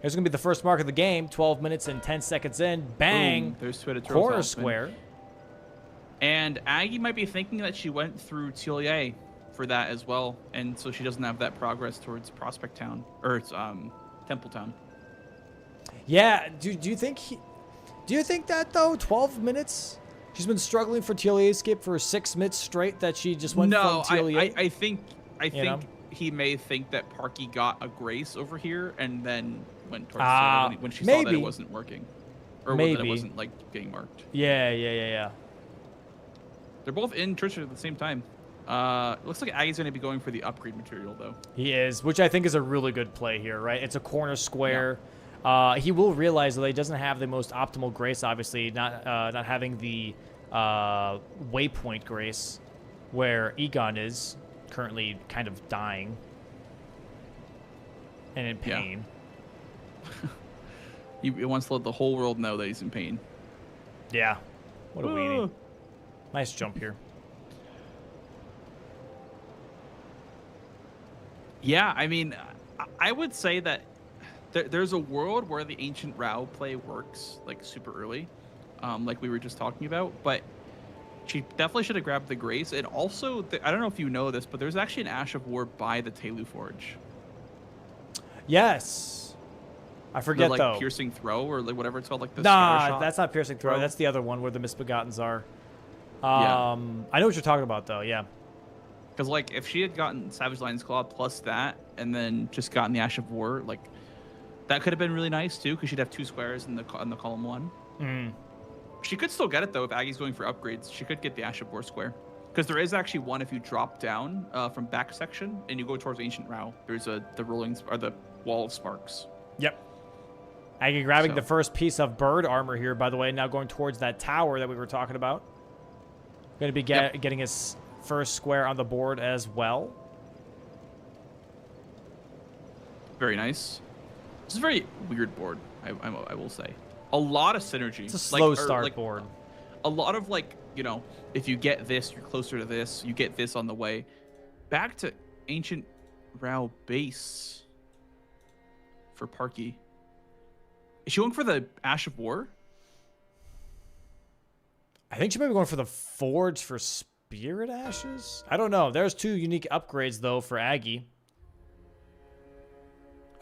Here's going to be the first mark of the game. 12 minutes and 10 seconds in. Bang. Boom. There's Twitter Corner square. And Aggie might be thinking that she went through TLA for that as well, and so she doesn't have that progress towards Prospect Town or Temple Town. Yeah. Do you think that though? 12 minutes. She's been struggling for TLA escape for 6 minutes straight. That she just went from TLA. I think he may think that Parky got a Grace over here and then went towards when she saw that maybe. it wasn't working. Or that Maybe. it wasn't, like, getting marked. Yeah. They're both in Trisha at the same time. Looks like Aggie's going to be going for the upgrade material, though. He is, which I think is a really good play here, right? It's a corner square. He will realize that he doesn't have the most optimal Grace, obviously, not having the waypoint Grace, where Egon is currently kind of dying and in pain. He wants to let the whole world know that he's in pain. Yeah. What a weenie. Nice jump here. Yeah, I mean, I would say that there's a world where the Ancient Rao play works, like, super early, like we were just talking about, but she definitely should have grabbed the Grace. And also, I don't know if you know this, but there's actually an Ash of War by the Telu Forge. Yes. I forget, like, though. Piercing Throw, or like whatever it's called, like the Nah, scatter shot that's not Piercing Throw. throw. That's the other one where the Misbegottens are. Yeah. I know what you're talking about, though, yeah. Because, like, if she had gotten Savage Lion's Claw plus that, and then just gotten the Ash of War, like, that could have been really nice, too, because she'd have 2 squares in the column 1. Mm. She could still get it, though, if Aggie's going for upgrades. She could get the Ash of War square. Because there is actually one if you drop down from back section and you go towards Ancient Rao. There's the Wall of Sparks. Yep. Aggie grabbing So. the first piece of bird armor here, by the way, now going towards that tower that we were talking about. Going to be getting his first square on the board as well. Very nice. This is a very weird board, I will say. A lot of synergy. It's a slow start board. A lot of, like, you know, if you get this, you're closer to this. You get this on the way. Back to Ancient Rao base for Parky. Is she going for the Ash of War? I think she might be going for the Forge for Spirit Ashes. I don't know. There's 2 unique upgrades, though, for Aggie.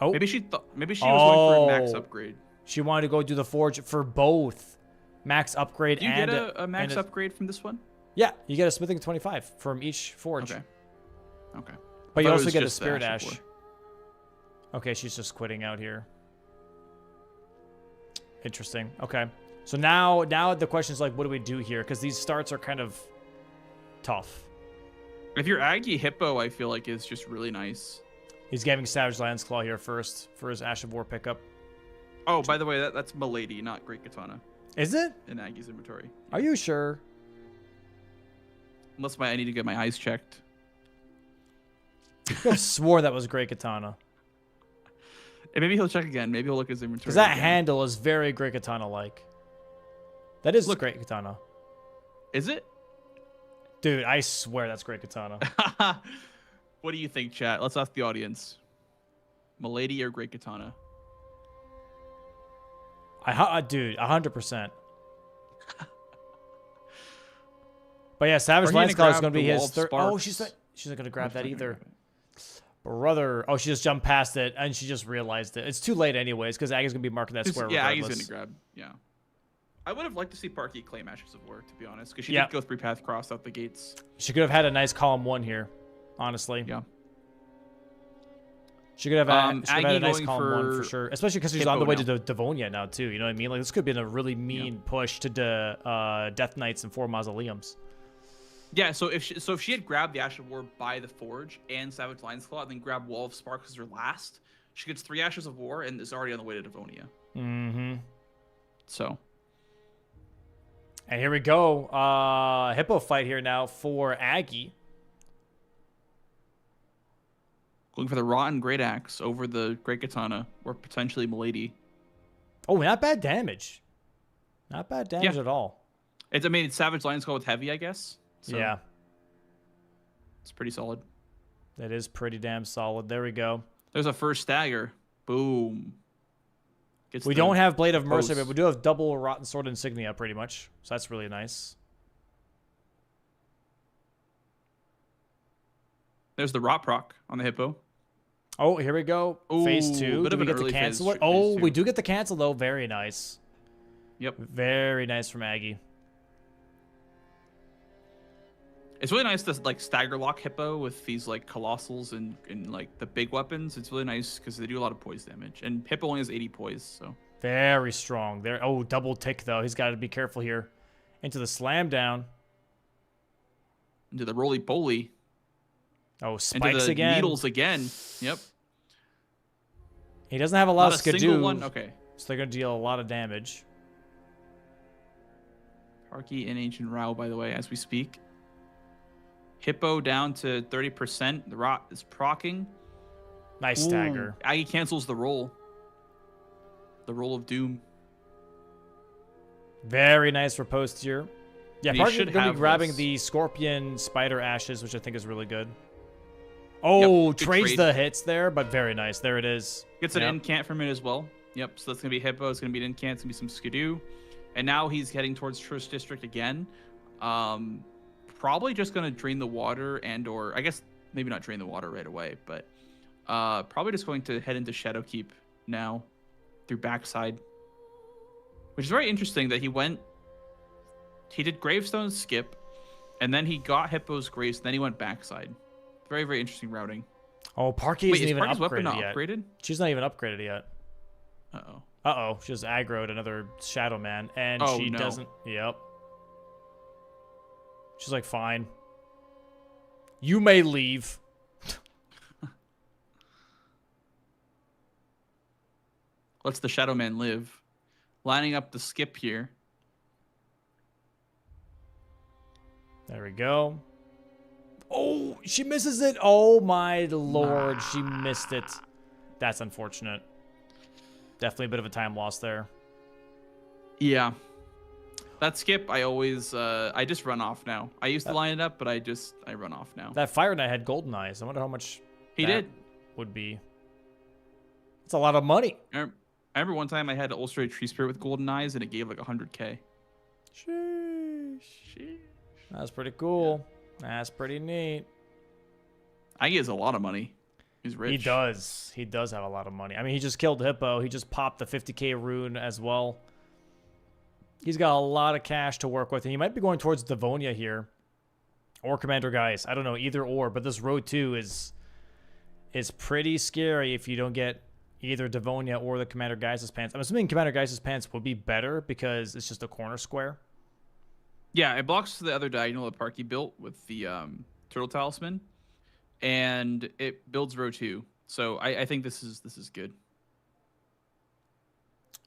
Oh. Maybe she was going for a max upgrade. She wanted to go do the Forge for both max upgrade Do you and get a max upgrade from this one? Yeah, you get a smithing 25 from each Forge. Okay. But you Thought it also was get a just the Spirit Ash of Ash. War. Okay, she's just quitting out here. Interesting. Okay. So now the question is, like, what do we do here? Because these starts are kind of tough. If you're Aggie, Hippo, I feel like is just really nice. He's giving Savage Lion's Claw here first for his Ash of War pickup. Oh, by the way, that's Milady, not Great Katana, Is it? in Aggie's inventory. Are you sure? Unless I need to get my eyes checked. I could have swore that was Great Katana. And maybe he'll check again. Maybe he'll look at his inventory. Because that again. handle is very Great Katana-like. That is Look. Great Katana. Is it? Dude, I swear that's Great Katana. What do you think, chat? Let's ask the audience. Milady or Great Katana? Dude, 100%. But yeah, Savage Are you gonna Lion's Claw is grab going to be the Wall his of third. Oh, Sparks? she's not going to grab She's that not gonna either. grab it. Brother. Oh, she just jumped past it, and she just realized it. It's too late anyways, because Aggie's going to be marking that square Yeah, regardless. Aggie's gonna grab. Yeah. I would have liked to see Parky claim Ashes of War, to be honest, because she Yeah. did go 3-path cross out the gates. She could have had a nice column 1 here, honestly. Yeah. She could have had, she could have had Aggie a nice going column 1 for for sure. Especially because she's on the Hippo way now. to Devonia now, too. You know what I mean? Like, this could have been a really mean push to Death Knights and 4 Mausoleums. Yeah, so if she had grabbed the Ash of War by the Forge and Savage Lion's Claw, and then grabbed Wall of Sparks as her last, she gets 3 Ashes of War and is already on the way to Devonia. Mm-hmm. So. And here we go. Hippo fight here now for Aggie. Going for the Rotten Great Axe over the Great Katana, or potentially Milady. Oh, not bad damage. Not bad damage at all. It's Savage Lion's Claw with heavy, I guess. So yeah. It's pretty solid. That is pretty damn solid. There we go. There's a first stagger. Boom. We don't have Blade of Mercy, post. but we do have double Rotten Sword Insignia pretty much. So that's really nice. There's the Rot Proc on the Hippo. Oh, here we go. Phase Ooh, 2. bit Do of we an get to early cancel phase it? Oh, 2. we do get the cancel, though. Very nice. Yep. Very nice from Aggie. It's really nice to like stagger lock Hippo with these like colossals and like the big weapons. It's really nice because they do a lot of poise damage, and Hippo only has 80 poise, so Very strong there. Oh, double tick though. He's got to be careful here. Into the slam down. into the roly poly, Oh, into spikes the again. needles again. Yep. He doesn't have a lot Not of a single skidoo, one. Okay. so they're gonna deal a lot of damage. Parky in Ancient Rao, by the way, as we speak. Hippo down to 30%. The rot is procking. Nice stagger. Aggie cancels the roll. The roll of doom. Very nice riposte here. Yeah, And he Parky's should gonna be have grabbing this. the Scorpion Spider Ashes, which I think is really good. Oh, good trades trade. the hits there, but very nice. There it is. Gets an Yep. incant from it as well. Yep, so that's going to be Hippo. It's going to be an incant. It's going to be some Skidoo. And now he's heading towards First District again. Probably just going to drain the water and or... I guess maybe not drain the water right away, but probably just going to head into Shadowkeep now through backside. Which is very interesting that he went... He did Gravestone skip, and then he got Hippo's Grace, and then he went backside. Very, very interesting routing. Oh, Parky Wait, isn't is even Parky's weapon upgraded not yet. upgraded? She's not even upgraded yet. Uh-oh. Uh-oh, she just aggroed another Shadow Man, and Oh, she no. doesn't... Yep. She's like, fine. You may leave. Lets the Shadow Man live. Lining up the skip here. There we go. Oh, she misses it. Oh, my lord. She missed it. That's unfortunate. Definitely a bit of a time loss there. Yeah. That skip, I always, I just run off now. I used to line it up, but I run off now. That Fire Knight had golden eyes. I wonder how much He that did. would be. It's a lot of money. I remember one time I had an Ulstrated Tree Spirit with golden eyes, and it gave like 100k. Sheesh. Sheesh. That's pretty cool. That's pretty neat. I guess a lot of money. He's rich. He does. He does have a lot of money. I mean, he just killed Hippo. He just popped the 50k rune as well. He's got a lot of cash to work with, and he might be going towards Devonia here. Or Commander Geist. I don't know, either or. But this road 2 is pretty scary if you don't get either Devonia or the Commander Geist's pants. I'm assuming Commander Geist's pants would be better because it's just a corner square. Yeah, it blocks the other diagonal that Parky built with the Turtle Talisman, and it builds row 2. So I think this is good.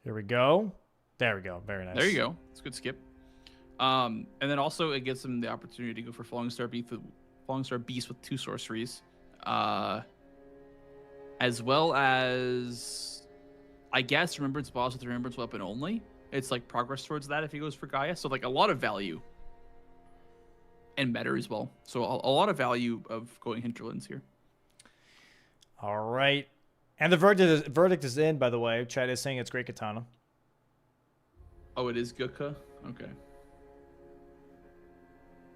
Here we go. There we go. Very nice. There you go. It's a good skip. And then also it gives him the opportunity to go for Falling Star Beast with 2 sorceries, as well as I guess Remembrance Boss with Remembrance Weapon only. It's like progress towards that if he goes for Gaia. So like a lot of value. And meta as well. So a lot of value of going hinterlands here. All right. And the verdict is in, by the way. Chad is saying it's great katana. Oh, it is Guka? Okay.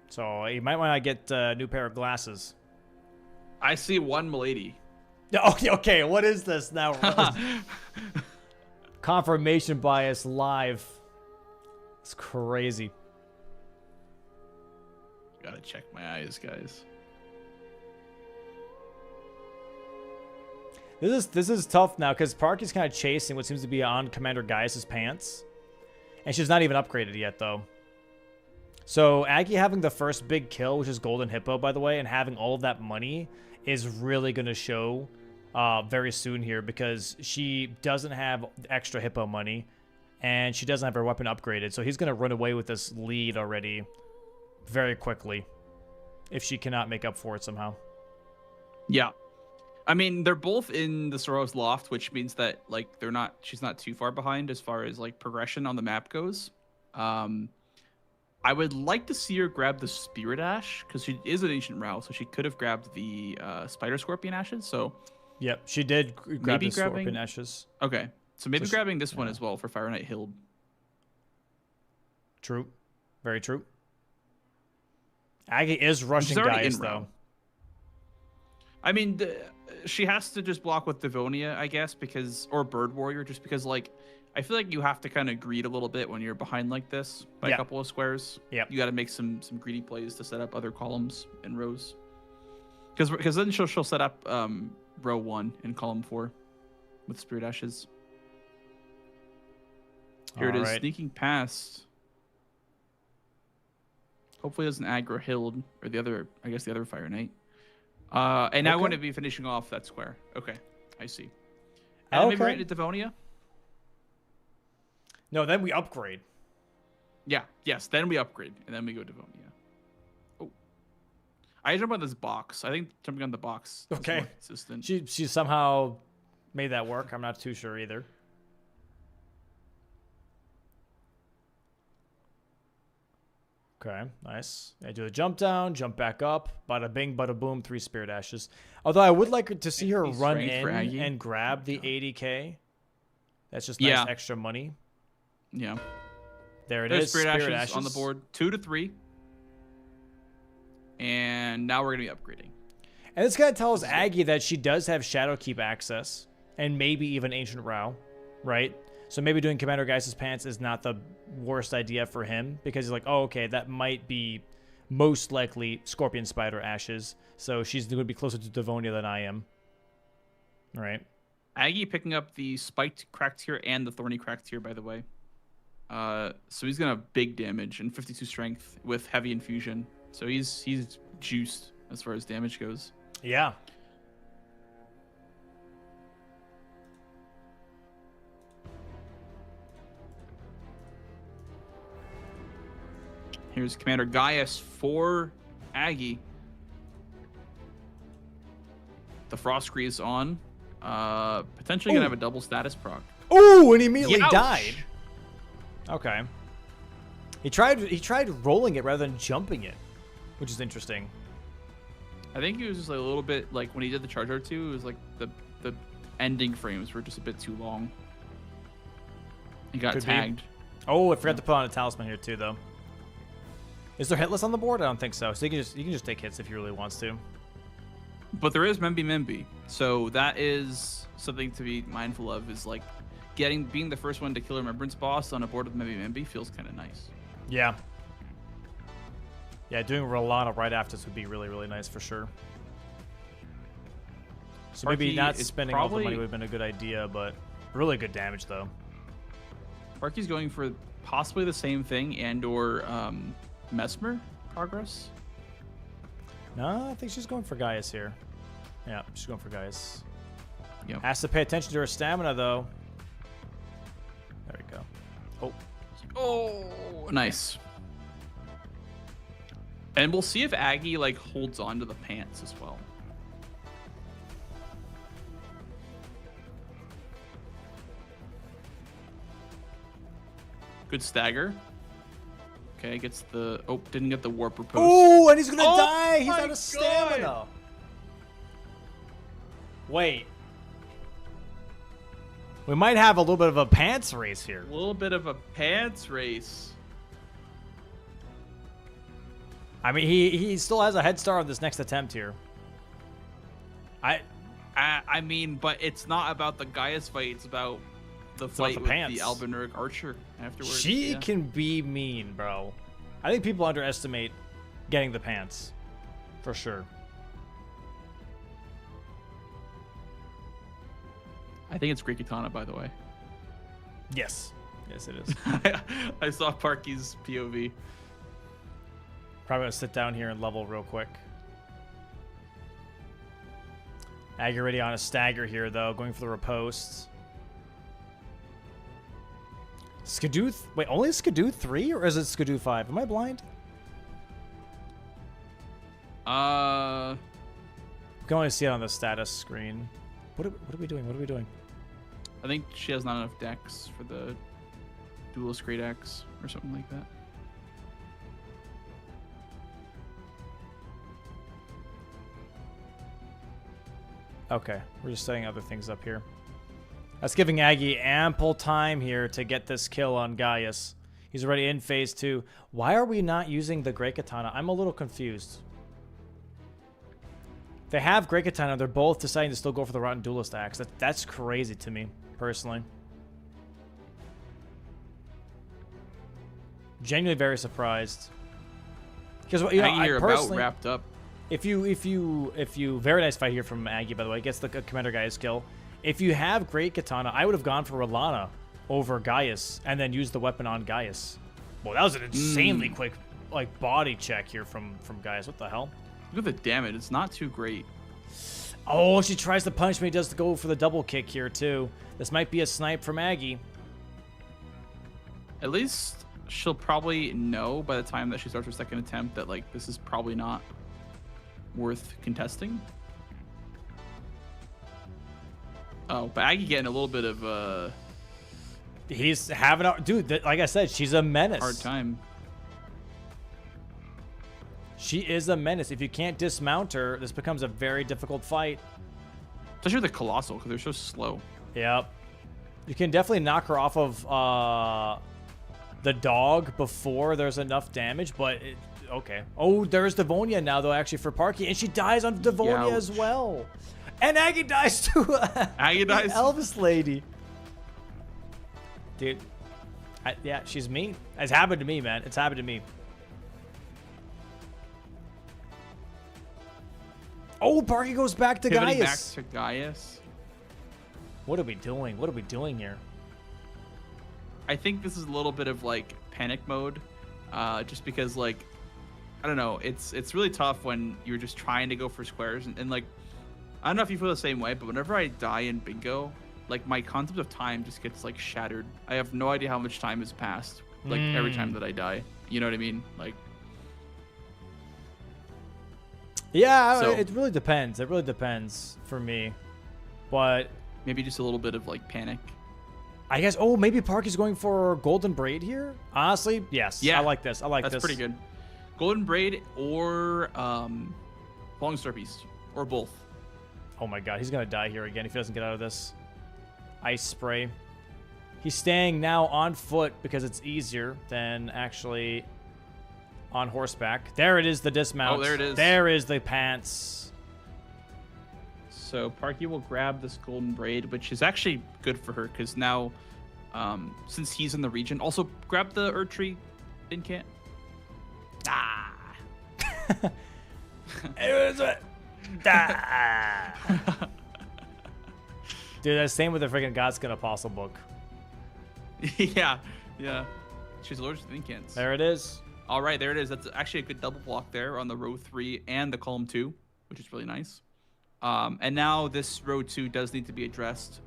So you might want to get a new pair of glasses. I see one Milady. Okay, what is this now? Confirmation bias live. It's crazy. Gotta check my eyes, guys. This is tough now because Parky's kind of chasing what seems to be on Commander Gaius' pants. And she's not even upgraded yet, though. So Aggie having the first big kill, which is Golden Hippo, by the way, and having all of that money is really going to show very soon here because she doesn't have extra Hippo money and she doesn't have her weapon upgraded. So he's going to run away with this lead already very quickly if she cannot make up for it somehow. Yeah. I mean, they're both in the Soros Loft, which means that like she's not too far behind as far as like progression on the map goes. I would like to see her grab the Spirit Ash because she is an Ancient Rao, so she could have grabbed the Spider Scorpion Ashes. So yep, she did grab the Scorpion Ashes. Okay, so maybe grabbing this one as well for Fire Knight Hild. True, very true. Aggie is rushing Gaius though. I mean, she has to just block with Devonia, I guess, or Bird Warrior, just because like I feel like you have to kind of greed a little bit when you're behind like this by Yeah. a couple of squares. Yep. You got to make some greedy plays to set up other columns and rows. Because then she'll set up row 1 and column 4 with Spirit Ashes. Here it is, Alright. sneaking past. Hopefully it doesn't aggro Hild or the other, I guess the other Fire Knight. And now Okay. we're going to be finishing off that square. Okay, I see. And maybe right into Devonia? No, then we upgrade. Yeah, yes, then we upgrade, and then we go Devonia. Oh. I jump on this box. I think jumping on the box is Okay. more consistent. She somehow made that work. I'm not too sure either. Okay, nice. I do the jump down, jump back up, bada bing, bada boom, 3 Spirit Ashes. Although I would like to see her 50 run strength for in Aggie. and grab the 80k. That's just nice Yeah. extra money. Yeah. There it There's is. Spirit Ashes on the board. 2 to 3. And now we're going to be upgrading. And this kind of tells Aggie that she does have Shadowkeep access and maybe even Ancient Row, right? So maybe doing Commander Geist's Pants is not the worst idea for him because he's like, oh, okay, that might be most likely Scorpion Spider Ashes. So she's going to be closer to Devonia than I am. All right. Aggie picking up the spiked crack tier and the thorny crack tier, by the way. So he's going to have big damage and 52 strength with heavy infusion. So he's juiced as far as damage goes. Yeah. Here's Commander Gaius for Aggie. The Frostgree is on. Potentially gonna have a double status proc. Oh, and he immediately Youch! died. Okay. He tried rolling it rather than jumping it, which is interesting. I think he was just like a little bit like when he did the charge R2, it was like the ending frames were just a bit too long. He got Could be. tagged. Oh, I forgot to put on a talisman here too, though. Is there hitless on the board? I don't think so. So you can just take hits if he really wants to. But there is Memby, so that is something to be mindful of. Is like being the first one to kill a Remembrance boss on a board with Memby feels kind of nice. Yeah. Yeah, doing Rolana right after this would be really, really nice for sure. So maybe Parky not is spending all the money probably- would have been a good idea, but really good damage though. Parky's going for possibly the same thing and/or Mesmer progress. No, I think she's going for Gaius here. Yeah, she's going for Gaius. Yep. Has to pay attention to her stamina though. There we go. Oh. Oh, nice. And we'll see if Aggie like holds on to the pants as well. Good stagger. Okay, gets the didn't get the warper post. Oh, and he's gonna Oh die. He's my out of stamina. Wait. We might have a little bit of a pants race here. A little bit of a pants race. I mean, he still has a head start on this next attempt here. I mean, but it's not about the Gaius fight. It's about the fight the with pants. the Albinuric archer afterwards. She yeah. can be mean, bro. I think people underestimate getting the pants. For sure. I think it's Great Katana, by the way. Yes. Yes, it is. I saw Parky's POV. Probably gonna sit down here and level real quick. Aggie already on a stagger here, though, going for the riposte. Skidoo, wait, only Skidoo 3 or is it Skidoo 5? Am I blind? Uh, You can only see it on the status screen. What are we doing? What are we doing? I think she has not enough decks for the Duelist Great Axe or something like that. Okay, we're just setting other things up here. That's giving Aggie ample time here to get this kill on Gaius. He's already in phase 2. Why are we not using the Great Katana? I'm a little confused. They have Great Katana. They're both deciding to still go for the Rotten Duelist Axe. That's crazy to me, personally. Genuinely very surprised. Because you know, Aggie, I you're about personally, wrapped up. if you, very nice fight here from Aggie, by the way, gets the commander Gaius kill. If you have great katana, I would have gone for Rolana over Gaius and then used the weapon on Gaius. Well, that was an insanely quick like body check here from Gaius. What the hell? Look at the damage. It's not too great. Oh, she tries to punch me. Does go for the double kick here too. This might be a snipe from Aggie. At least she'll probably know by the time that she starts her second attempt that like this is probably not worth contesting. Oh, but Aggie getting a little bit of He's having a dude. Like I said, she's a menace. hard time. She is a menace. If you can't dismount her, this becomes a very difficult fight. Especially the Colossal, because they're so slow. Yep. You can definitely knock her off of the dog before there's enough damage, but okay. Oh, there's Devonia now, though, actually, for Parky, and she dies on Devonia as Ouch. well. And Aggie dies too. Aggie dies. Elvis lady. Dude. Yeah, she's mean. It's happened to me, man. It's happened to me. Oh, Parky goes back to Pivoting Gaius. back to Gaius. What are we doing? What are we doing here? I think this is a little bit of like panic mode, just because like I don't know, it's really tough when you're just trying to go for squares and like I don't know if you feel the same way, but whenever I die in bingo, like my concept of time just gets like shattered. I have no idea how much time has passed like every time that I die. You know what I mean? Like Yeah, So- it really depends. It really depends for me. But maybe just a little bit of like panic. I guess, oh, maybe Parky's going for Golden Braid here? Honestly, yes. Yeah, I like this. I like That's this. pretty good. Golden Braid or Falling Star Beast or both. Oh my god, he's going to die here again if he doesn't get out of this. Ice Spray. He's staying now on foot because it's easier than actually on horseback. There it is, the dismount. Oh, there it is. There is the pants. So Parky will grab this Golden Braid, which is actually good for her because now, since he's in the region, also grab the Erdtree incant. Ah. It was a... Dude, that's same with the freaking Godskin Apostle book. yeah. She's allergic to incants. There it is. All right, there it is. That's actually a good double block there on the row 3 and the column 2, which is really nice. And now this row 2 does need to be addressed.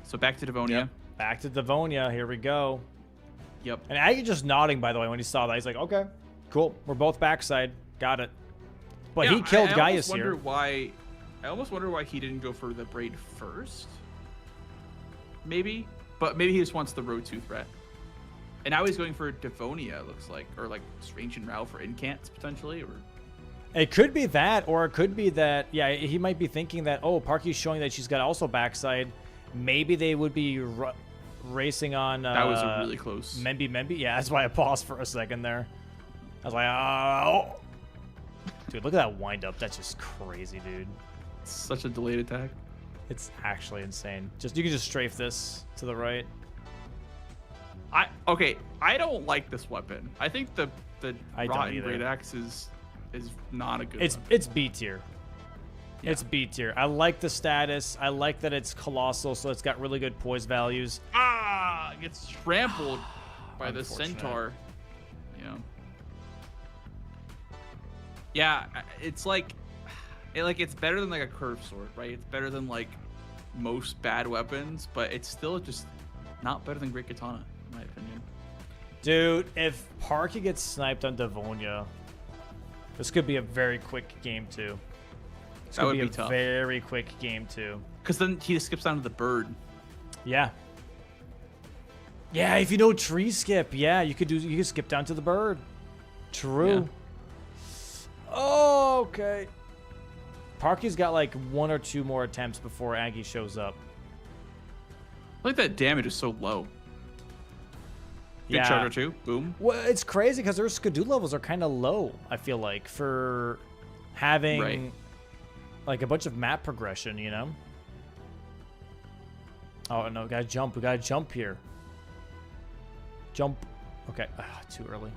So back to Devonia. Yep. Back to Devonia. Here we go. Yep. And Aggie just nodding, by the way, when he saw that. He's like, okay, cool. We're both backside. Got it. But Yeah, he killed I Gaius almost wonder here. I almost wonder why he didn't go for the Braid first. Maybe. But maybe he just wants the row 2 threat. And now he's going for Devonia, it looks like. Or like Strange and Row for incants, potentially. Or It could be that, or it could be that, yeah, he might be thinking that, oh, Parky's showing that she's got also backside. Maybe they would be racing on... that was a really close. Memby. Yeah, that's why I paused for a second there. I was like, oh. Dude, look at that wind up. That's just crazy, dude. Such a delayed attack. It's actually insane. You can just strafe this to the right. I don't like this weapon. I think the I don't Rotten either. Great Axe is not a good It's B tier. Yeah. It's B tier. I like the status. I like that it's colossal, so it's got really good poise values. It gets trampled by the Unfortunate. centaur. Yeah, it's like it's better than like a curved sword, right? It's better than like most bad weapons, but it's still just not better than Great Katana, in my opinion. Dude, if Parky gets sniped on Devonia, this could be a very quick game too. This That could would be be a tough. very quick game too. Because then he just skips down to the bird. Yeah. Yeah, if you know tree skip, yeah, you could skip down to the bird. True. Oh, okay. Parky's got like 1 or 2 more attempts before Aggie shows up. I like that damage is so low. Big Yeah. charger too. Boom. Well, it's crazy because their Skidoo levels are kind of low, I feel like, for having Right. like a bunch of map progression, you know? Oh, no, we gotta jump. We gotta jump here. Jump. Okay, too early.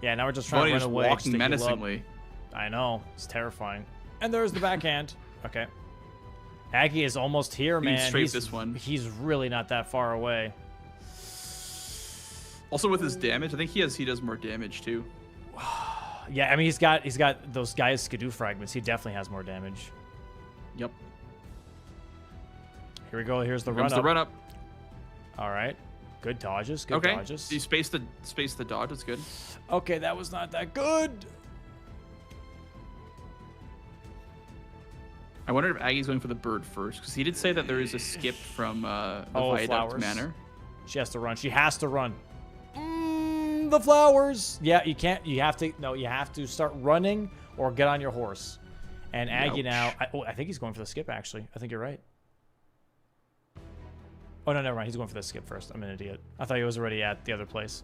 Yeah, now we're just trying to run Just away. walking just to heal up. menacingly. I know, it's terrifying. And there's the backhand. Okay. Aggie is almost here, You can man. strafe this one. He's really not that far away. Also with his damage, I think he does more damage too. Yeah, I mean he's got those guys Skidoo fragments. He definitely has more damage. Yep. Here we go. Here's the Here run comes up. the run up. All right. Good dodges. Good Okay. dodges. You space the dodge. That's good. Okay, that was not that good. I wonder if Aggie's going for the bird first, because he did say that there is a skip from the Viaduct Flowers. Manor. She has to run. She has to run. The flowers. Yeah, you can't. You have to. No, you have to start running or get on your horse. And Aggie now. I think he's going for the skip. Actually, I think you're right. Oh no, never mind. He's going for the skip first. I'm an idiot. I thought he was already at the other place.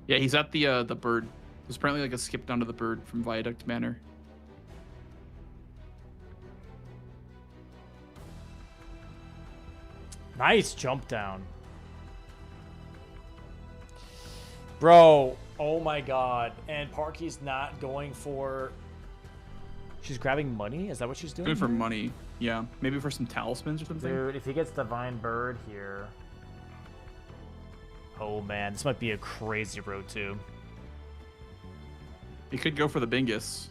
Yeah, he's at the bird. There's apparently like a skip down to the bird from Viaduct Manor. Nice jump down. Bro, oh my god. And Parky's not going for... She's grabbing money? Is that what she's doing? Going for money. Yeah, maybe for some talismans or something. Dude, if he gets Divine Bird here... Oh man, this might be a crazy road too. He could go for the Bingus.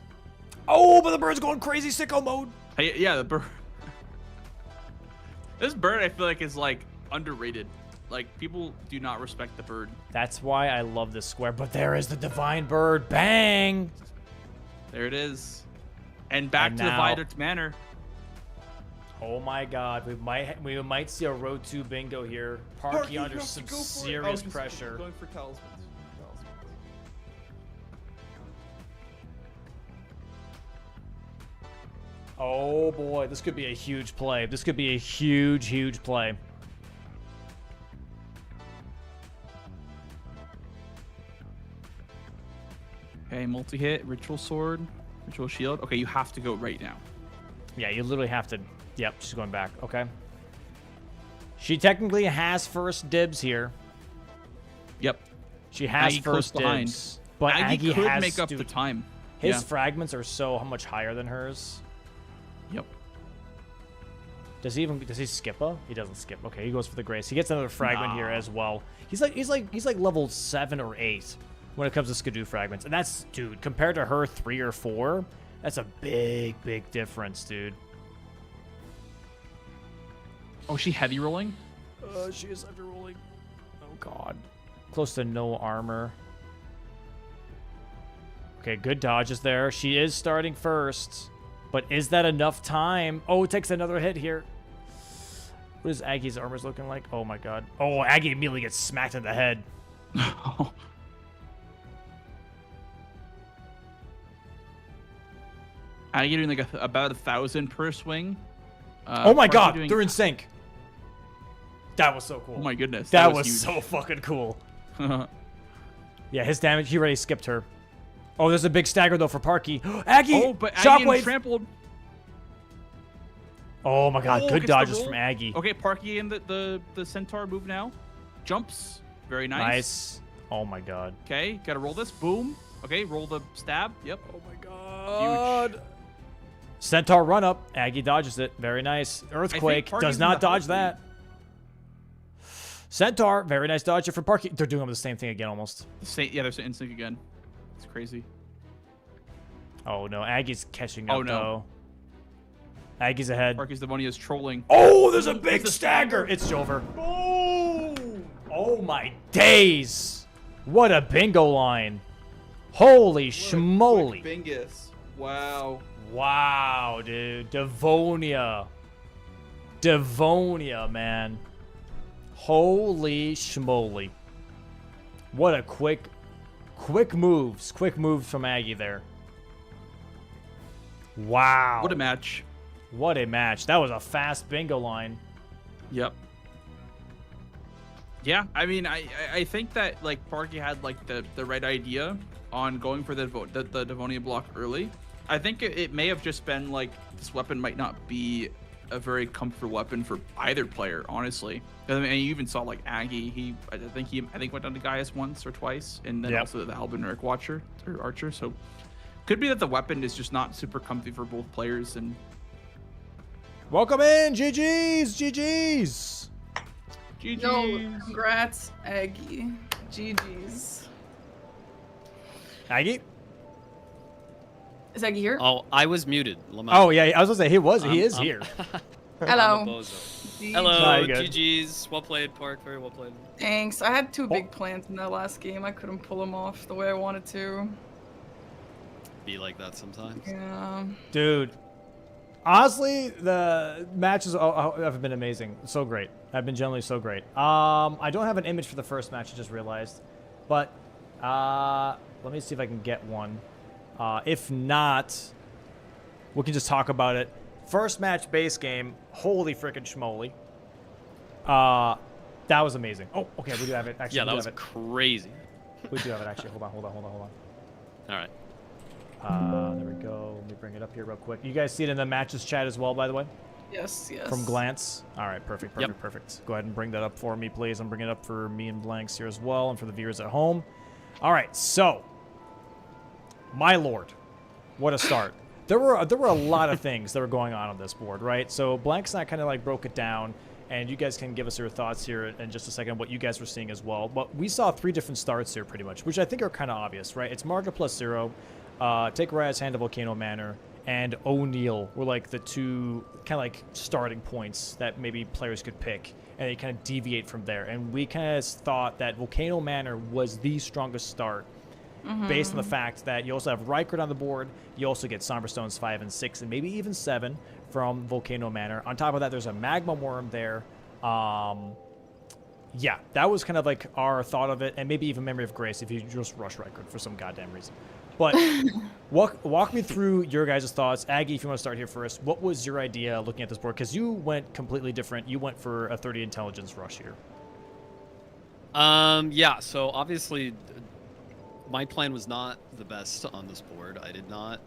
Oh, but the bird's going crazy sicko mode. Hey, yeah, the bird. This bird, I feel like, is like underrated. Like people do not respect the bird. That's why I love this square. But there is the Divine Bird. Bang! There it is. And back And to the now- Viaduct Manor. Oh my god, we might see a road 2 bingo here. Parky under some serious pressure. Going for talismans. Oh boy, this could be a huge play. This could be a huge, huge play. Okay, multi-hit, Ritual Sword, Ritual Shield. Okay, you have to go right now. Yeah, you literally have to... Yep, she's going back. Okay. She technically has first dibs here. Yep. She has Aggie close first behind. dibs. But Aggie could has make up dude, the time. His Yeah. fragments are so much higher than hers. Yep. Does he skip a? He doesn't skip. Okay, he goes for the grace. He gets another fragment here as well. He's like level 7 or 8 when it comes to Skidoo fragments. And that's, dude, compared to her 3 or 4, that's a big, big difference, dude. Oh, is she heavy rolling? She is heavy rolling. Oh god. Close to no armor. Okay, good dodges there. She is starting first. But is that enough time? Oh, it takes another hit here. What is Aggie's armor's looking like? Oh my god. Oh, Aggie immediately gets smacked in the head. Aggie doing like about 1,000 per swing. Oh my Parky god, doing- they're in sync. That was so cool. Oh my goodness. That was huge. so fucking cool. Yeah, his damage, he already skipped her. Oh, there's a big stagger though for Parky. Aggie! Oh, but Aggie Shockwave! trampled. Oh my god, Oh, good gets the dodges roll. from Aggie. Okay, Parky and the centaur move now. Jumps. Very nice. Nice. Oh my god. Okay, gotta roll this. Boom. Okay, roll the stab. Yep. Oh my god. Centaur run up. Aggie dodges it. Very nice. Earthquake Parky's does in not the dodge hot that. Centaur, very nice dodge for Parky. They're doing the same thing again almost. Yeah, there's an instinct again. It's crazy. Oh no, Aggie's catching Oh, up no. though. Aggie's ahead. Parky's the one he is trolling. Oh, there's a big stagger. It's over. Oh my days. What a bingo line. Holy schmoly. Bingus. Wow. Wow, dude. Devonia. Devonia, man. Holy schmoly. What a quick moves. Quick moves from Aggie there. Wow. What a match. What a match. That was a fast bingo line. Yep. Yeah, I mean, I think that like Parky had like the right idea on going for the Devonia block early. I think it may have just been like this weapon might not be a very comfortable weapon for either player, honestly. I mean, and you even saw like Aggie. I think went down to Gaius once or twice, and then also the Albinuric Watcher or Archer. So could be that the weapon is just not super comfy for both players. And welcome in, GG's. Yo, congrats, Aggie. GG's. Aggie? Is Aggie here? Oh, I was muted. Lamont. Oh yeah, I was gonna say he is here. Hello. I'm a bozo. GG. Hello, No, you're good. GG's. Well played, Park. Very well played. Thanks. I had two big plans in that last game. I couldn't pull them off the way I wanted to. Be like that sometimes. Yeah. Dude, honestly, the matches have been amazing. So great. Have been generally so great. I don't have an image for the first match, I just realized. But let me see if I can get one. If not, we can just talk about it. First match base game. Holy frickin' schmoly. That was amazing. Oh, okay, we do have it. Actually, Yeah, that was crazy. We do have it, actually. Hold on. All right. There we go. Let me bring it up here real quick. You guys see it in the matches chat as well, by the way? Yes. From Glance. All right, perfect. Go ahead and bring that up for me, please. I'm bringing it up for me and Blanks here as well, and for the viewers at home. All right, so, my lord, what a start. There were a lot of things that were going on this board, right? So Blanks and I kind of like broke it down, and you guys can give us your thoughts here in just a second, what you guys were seeing as well. But we saw 3 different starts here, pretty much, which I think are kind of obvious, right? It's Marga plus 0, Take Raya's Hand of Volcano Manor, and O'Neal were like the 2 kind of like starting points that maybe players could pick, and they kind of deviate from there. And we kind of thought that Volcano Manor was the strongest start, based on the fact that you also have Rykard on the board, you also get Somber Stones 5 and 6, and maybe even 7 from Volcano Manor. On top of that, there's a Magma Worm there. Yeah, that was kind of like our thought of it, and maybe even Memory of Grace if you just rush Rykard for some goddamn reason. But walk me through your guys' thoughts. Aggie, if you want to start here first, what was your idea looking at this board? Because you went completely different. You went for a 30 intelligence rush here. Yeah, so obviously my plan was not the best on this board. I did not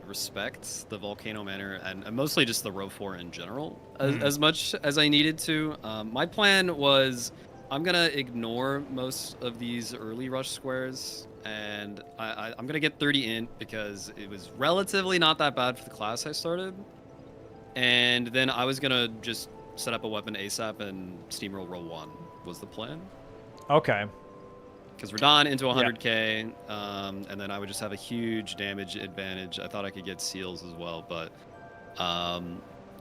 respect the Volcano Manor and mostly just the row 4 in general as much as I needed to. My plan was I'm going to ignore most of these early rush squares, and I'm going to get 30 int because it was relatively not that bad for the class I started. And then I was going to just set up a weapon ASAP and steamroll row 1 was the plan. Okay. Because we're done into 100k, and then I would just have a huge damage advantage. I thought I could get seals as well, but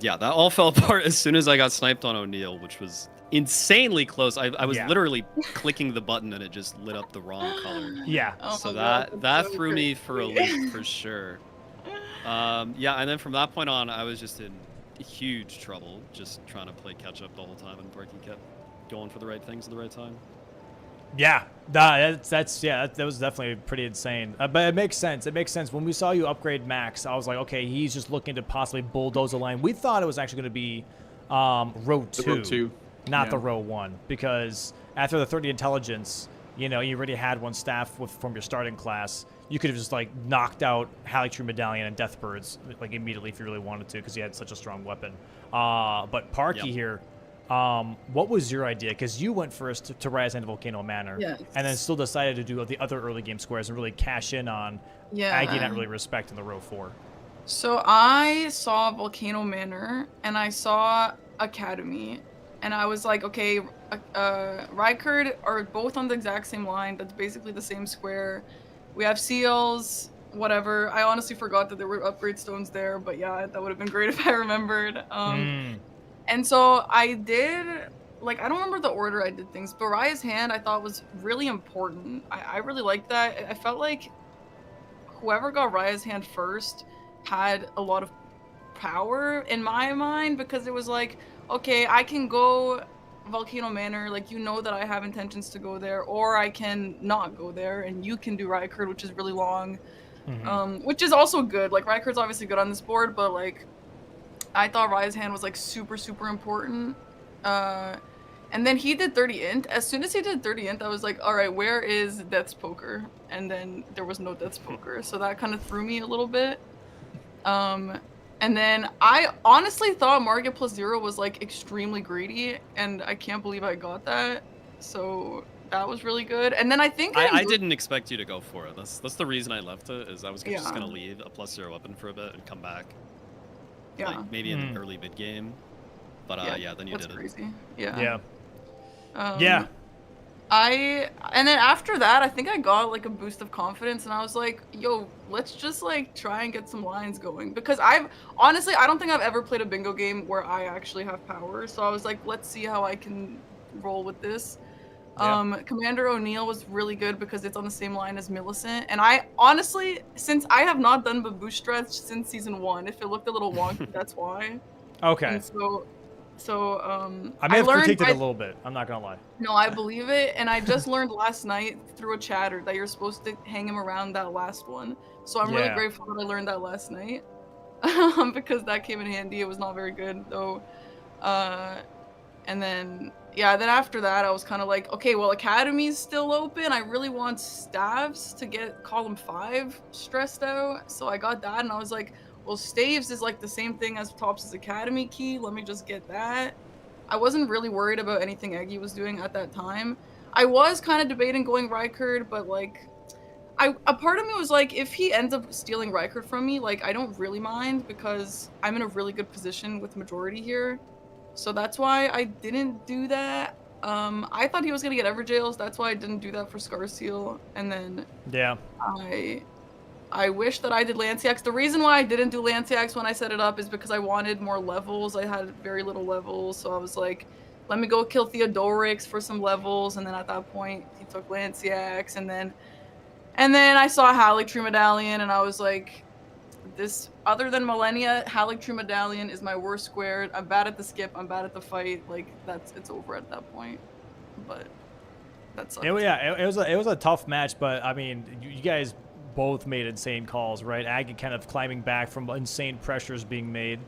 yeah, that all fell apart as soon as I got sniped on O'Neal, which was insanely close. I was literally clicking the button and it just lit up the wrong color. Yeah. Oh So God, that so threw me crazy. for a loop for sure. Yeah, and then from that point on, I was just in huge trouble, just trying to play catch up the whole time, and Berkey kept going for the right things at the right time. Yeah, that was definitely pretty insane. But it makes sense. It makes sense. When we saw you upgrade Max, I was like, okay, he's just looking to possibly bulldoze a line. We thought it was actually going to be row 2, not the row 1, because after the 30 intelligence, you know, you already had 1 staff from your starting class. You could have just like knocked out Haligtree Medallion and Deathbirds like immediately if you really wanted to, because you had such a strong weapon. But Parky here. What was your idea? Because you went first to Rise and Volcano Manor, and then still decided to do the other early game squares and really cash in on Aggie not really respecting the row 4. So I saw Volcano Manor and I saw Academy, and I was like, okay, Rykard are both on the exact same line. That's basically the same square. We have seals, whatever. I honestly forgot that there were upgrade stones there, but yeah, that would have been great if I remembered. And so I did, like, I don't remember the order I did things, but Raya's Hand I thought was really important. I really liked that. I felt like whoever got Raya's Hand first had a lot of power in my mind, because it was like, okay, I can go Volcano Manor, like, you know that I have intentions to go there, or I can not go there, and you can do Rykard, which is really long, which is also good. Like, Rykard's obviously good on this board, but, like, I thought Raya's Hand was like super important. And then he did 30 int. As soon as he did 30 int, I was like, all right, where is Death's Poker? And then there was no Death's Poker, so that kind of threw me a little bit. And then I honestly thought Margit plus 0 was like extremely greedy, and I can't believe I got that. So that was really good. And then I think I didn't expect you to go for it. That's the reason I left it, is I was just Yeah. gonna leave a plus 0 weapon for a bit and come back. Yeah. Like maybe in the early mid game. But yeah, then you that's did crazy. Yeah. Yeah. Um, Yeah. And then after that, I think I got like a boost of confidence, and I was like, yo, let's just like try and get some lines going, because honestly, I don't think I've ever played a bingo game where I actually have power. So I was like, let's see how I can roll with this. Yeah. Commander O'Neill was really good because it's on the same line as Millicent, and I honestly, since I have not done Baboosh stretch since season 1, if it looked a little wonky, that's why. Okay. And so I may have learned critiqued it a little bit. I'm not gonna lie. No, I believe it, and I just learned last night through a chatter that you're supposed to hang him around that last one. So I'm really Yeah. grateful that I learned that last night, because that came in handy. It was not very good though. And then then after that, I was kind of like, okay, well, Academy's still open. I really want staves to get column 5 stressed out, so I got that, and I was like, well, staves is like the same thing as Tops' Academy key. Let me just get that. I wasn't really worried about anything Eggy was doing at that time. I was kind of debating going Rykard, but like, a part of me was like, if he ends up stealing Rykard from me, like, I don't really mind, because I'm in a really good position with majority here. So that's why I didn't do that. I thought he was gonna get Everjails. That's why I didn't do that for Scarseal. And then Yeah. I wish that I did Lanciax. The reason why I didn't do Lanciax when I set it up is because I wanted more levels. I had very little levels, so I was like, let me go kill Theodorix for some levels, and then at that point, he took Lanciax, and then I saw Haligtree Medallion, and I was like, this, other than Millennia, Haligtree Medallion is my worst squared. I'm bad at the skip, I'm bad at the fight, like, it's over at that point. But that sucked. It was a tough match, but I mean, you guys both made insane calls, right? Aggie kind of climbing back from insane pressures being made,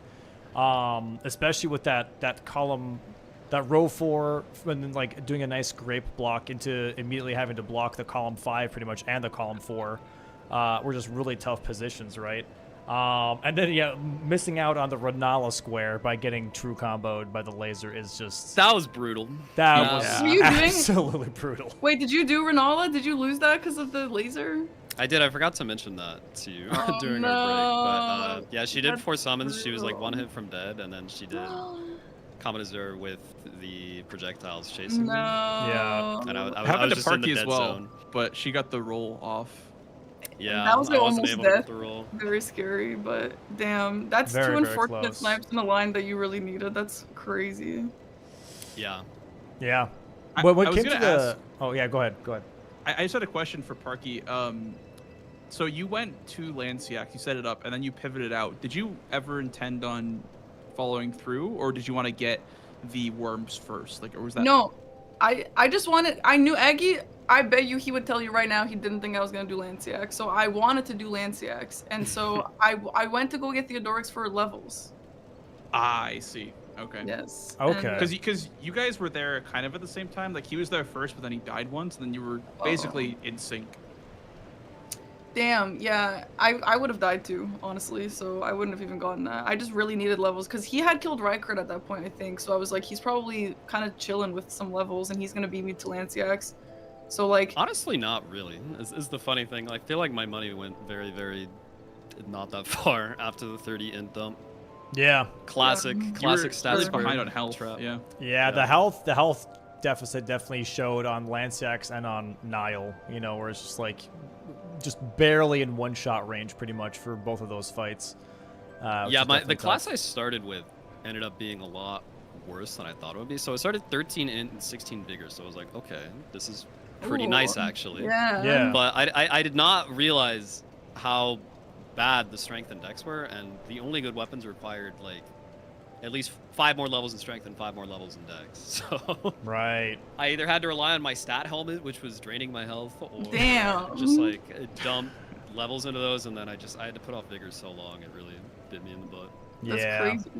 especially with that column, that row 4, and then like doing a nice scrape block into immediately having to block the column 5 pretty much and the column 4 were just really tough positions, right? And then missing out on the Renala square by getting true comboed by the laser is just That was brutal. that was Were you doing- absolutely brutal. Wait, did you do Renala? Did you lose that because of the laser? I did. I forgot to mention that to you Oh, during no. our break. But yeah, she did That's 4 summons. She was like brutal. 1 hit from dead, and then she did Commodore with the projectiles chasing No. me. Yeah. And I was Happened to just in the Parky as dead well, zone. but she got the roll off. Yeah, That was I like wasn't almost able to death. get the roll. Very scary, but damn, that's Very, two very unfortunate close. snipes in the line that you really needed. That's crazy. Yeah. Yeah. I When it was came to gonna the ask- oh yeah, go ahead. I just had a question for Parky. So you went to Lanciac, you set it up, and then you pivoted out. Did you ever intend on following through, or did you want to get the worms first? Like, or was that? No, I just wanted. I knew Aggie. I bet you he would tell you right now he didn't think I was gonna do Lanciac. So I wanted to do Lanciacs, and so I went to go get Theodorix for levels. Ah, I see. Okay. Yes. Okay. And- Because you guys were there kind of at the same time. Like he was there first, but then he died once, and then you were basically in sync. Damn, yeah, I would have died too, honestly, so I wouldn't have even gotten that. I just really needed levels, because he had killed Rykard at that point, I think, so I was like, he's probably kind of chilling with some levels, and he's going to beat me to Lanciacs. So, like... Honestly, not really, is the funny thing. Like, I feel like my money went very, very not that far after the 30 int dump. Yeah. Classic You were stats really for behind on health. trap. Yeah. Yeah, the health deficit definitely showed on Lanciacs and on Nile, you know, where it's just like just barely in one-shot range pretty much for both of those fights. Which Yeah, is the definitely class tough. I started with ended up being a lot worse than I thought it would be. So I started 13 int and 16 vigor, so I was like, okay, this is pretty Ooh, nice actually. Yeah. Yeah. But I did not realize how bad the strength and dex were, and the only good weapons required like at least 5 more levels in strength and 5 more levels in dex. So Right. I either had to rely on my stat helmet, which was draining my health, or Damn. just like dump levels into those, and then I had to put off vigor so long it really bit me in the butt. That's Yeah. crazy.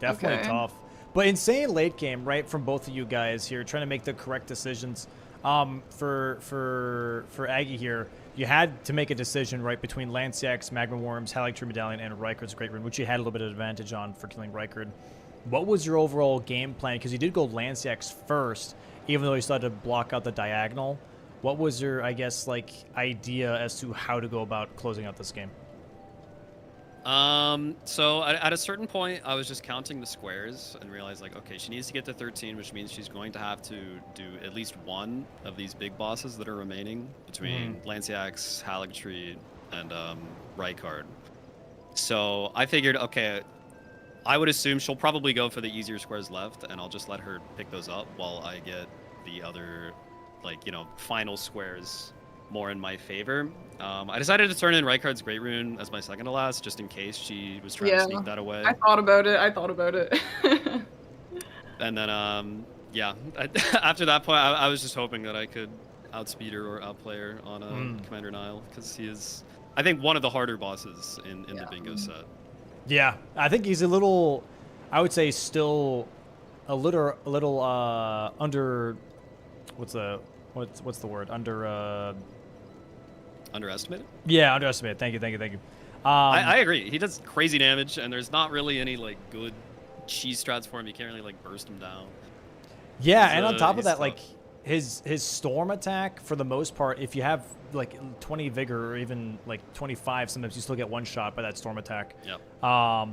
Definitely Okay. tough. But insane late game, right, from both of you guys here, trying to make the correct decisions. For Aggie here, you had to make a decision, right, between Lanciax, Magma Worms, Haligtree Medallion, and Rykard's Great Rune, which you had a little bit of advantage on for killing Rykard. What was your overall game plan? Because you did go Lanciax first, even though you still had to block out the diagonal. What was your, I guess, like, idea as to how to go about closing out this game? So at a certain point, I was just counting the squares and realized, like, okay, she needs to get to 13, which means she's going to have to do at least one of these big bosses that are remaining between Lanciax, Haligtree, and Rykard. So I figured, okay, I would assume she'll probably go for the easier squares left, and I'll just let her pick those up while I get the other, like, you know, final squares more in my favor. I decided to turn in Rykard's Great Rune as my second to last, just in case she was trying to sneak that away. I thought about it. And then, yeah, after that point, I was just hoping that I could outspeed her or outplay her on Commander Nile, because he is, I think, one of the harder bosses in the bingo set. Yeah, I think he's a little, I would say, still a little under, what's the word? Underestimated? Yeah, underestimated. Thank you. I agree. He does crazy damage, and there's not really any, like, good cheese strats for him. You can't really, like, burst him down. Yeah, and on top of that, like, his storm attack, for the most part, if you have, like, 20 vigor or even, like, 25, sometimes you still get one shot by that storm attack. Yep.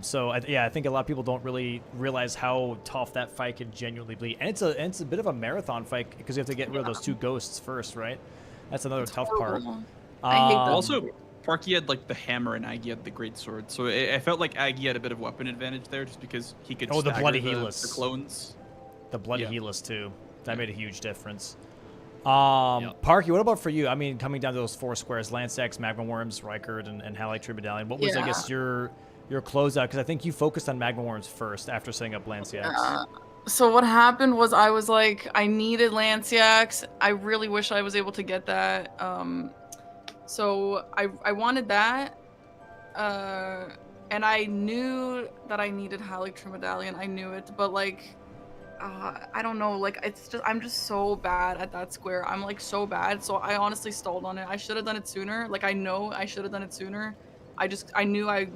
So, I think a lot of people don't really realize how tough that fight could genuinely be. And it's a bit of a marathon fight, because you have to get rid of those two ghosts first, right? That's another tough part. I hate that. Also, Parky had like the hammer and Aggie had the great sword, so I felt like Aggie had a bit of weapon advantage there, just because he could. Oh, the bloody the healers. The clones. The bloody healers too. That made a huge difference. Parky, what about for you? I mean, coming down to those four squares: Lanciax, Magma Worms, Rykard, and Haligtree Medallion. What was, I guess, your closeout? Because I think you focused on Magma Worms first after setting up Lanciax. So what happened was I was like, I needed Lanciax. I really wish I was able to get that. So I wanted that, and I knew that I needed Haligtree Medallion. I knew it, but like, I don't know. Like, it's just I'm just so bad at that square. I'm like so bad. So I honestly stalled on it. I should have done it sooner. Like, I know I should have done it sooner. I knew I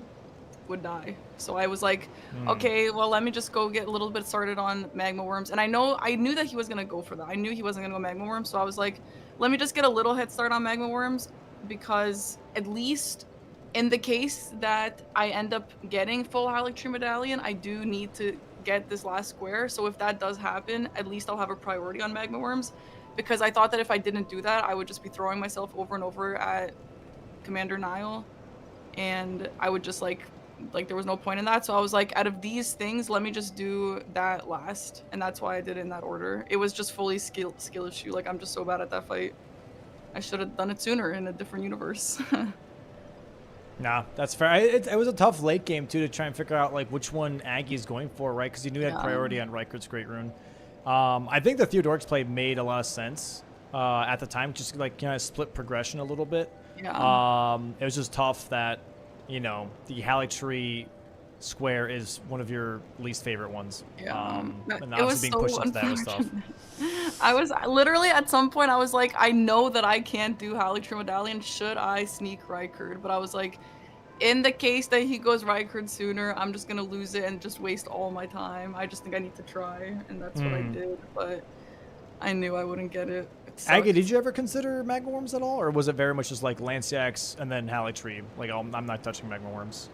would die. So I was like, okay, well, let me just go get a little bit started on Magma Worms. And I knew that he was gonna go for that. I knew he wasn't gonna go Magma Worms. So I was like, let me just get a little head start on Magma Worms, because at least in the case that I end up getting full Haligtree Medallion, I do need to get this last square. So if that does happen, at least I'll have a priority on Magma Worms, because I thought that if I didn't do that, I would just be throwing myself over and over at Commander Nile, and I would just like there was no point in that. So I was like, out of these things, let me just do that last, and that's why I did it in that order. It was just fully skill issue. Like, I'm just so bad at that fight. I should have done it sooner in a different universe. Nah, that's fair. It was a tough late game too to try and figure out like which one Aggie is going for, right? Because you knew you had priority on Rykard's Great Rune. I think the Theodoric's play made a lot of sense at the time, just like kind of split progression a little bit. Yeah. It was just tough that, you know, the Haligtree square is one of your least favorite ones. Yeah. And obviously being pushed into that was tough. I was literally at some point I was like, I know that I can't do Haligtree Medallion. Should I sneak Rykard? But I was like, in the case that he goes Rykard sooner, I'm just gonna lose it and just waste all my time. I just think I need to try, and that's what I did. But I knew I wouldn't get it. Aggie, did you ever consider Magma Worms at all, or was it very much just like Lanciax and then Haligtree? Like, oh, I'm not touching Magma Worms.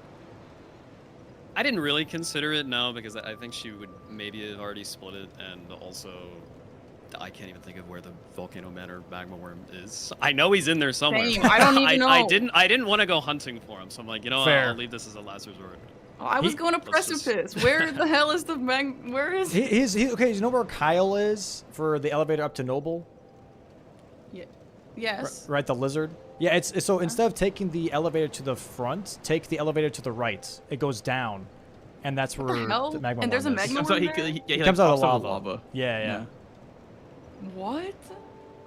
I didn't really consider it, no, because I think she would maybe have already split it, and also I can't even think of where the Volcano Manor Magma Worm is. I know he's in there somewhere. Same. I don't even know. I didn't want to go hunting for him, so I'm like, you know, I'll leave this as a last resort. Oh, I was going to Precipice. Where the hell is the where is he's okay? You know where Kyle is for the elevator up to Noble? Yeah. Yes. Right, the lizard. Yeah, it's so instead of taking the elevator to the front, take the elevator to the right. It goes down, and that's where the magma. And there's a worm is. magma worm there? He comes out of lava. Yeah. What?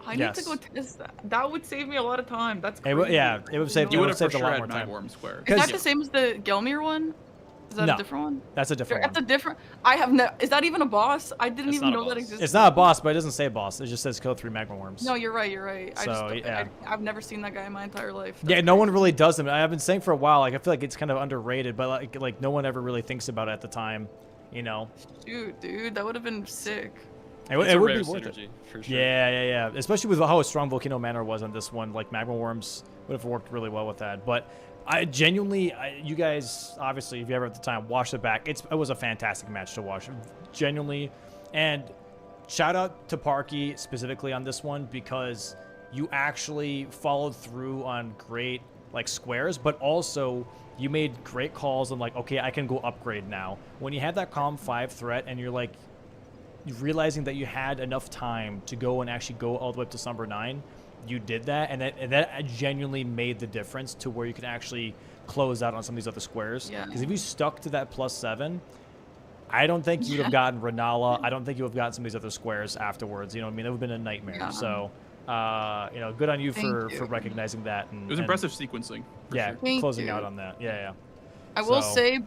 I need to go test that. That would save me a lot of time. That's crazy. It would save. You would have for saved sure a lot had more time. Magworm Square. Is that the same as the Gelmir one? Is that No. a different one? That's a different That's one. a different. I have no. Is that even a boss? I didn't It's even not a know that boss. existed. It's not a boss, but it doesn't say boss. It just says kill 3 magma worms. No, you're right. You're right. So, yeah. I've never seen that guy in my entire life. Yeah, That's no one crazy. really does them. I've been saying for a while, like I feel like it's kind of underrated, but like no one ever really thinks about it at the time, you know. Shoot, dude, that would have been sick. It It's a would rare be worth it. synergy, for sure. Yeah. Especially with how strong Volcano Manor was on this one, like magma worms would have worked really well with that. But I genuinely, you guys, obviously, if you ever have the time, watch it back. It was a fantastic match to watch, genuinely. And shout out to Parky specifically on this one because you actually followed through on great like squares, but also you made great calls on like, okay, I can go upgrade now. When you had that column 5 threat and you're like realizing that you had enough time to go and actually go all the way up to Slumber 9, you did that, and that genuinely made the difference to where you could actually close out on some of these other squares. Yeah. Because if you stuck to that +7, I don't think you would have gotten Renala. I don't think you would have gotten some of these other squares afterwards. You know what I mean? That would have been a nightmare. Yeah. So, you know, good on you Thank for you. recognizing that. And, It was and, impressive sequencing. For Yeah, sure. Thank closing you. out on that. Yeah. I will So- say,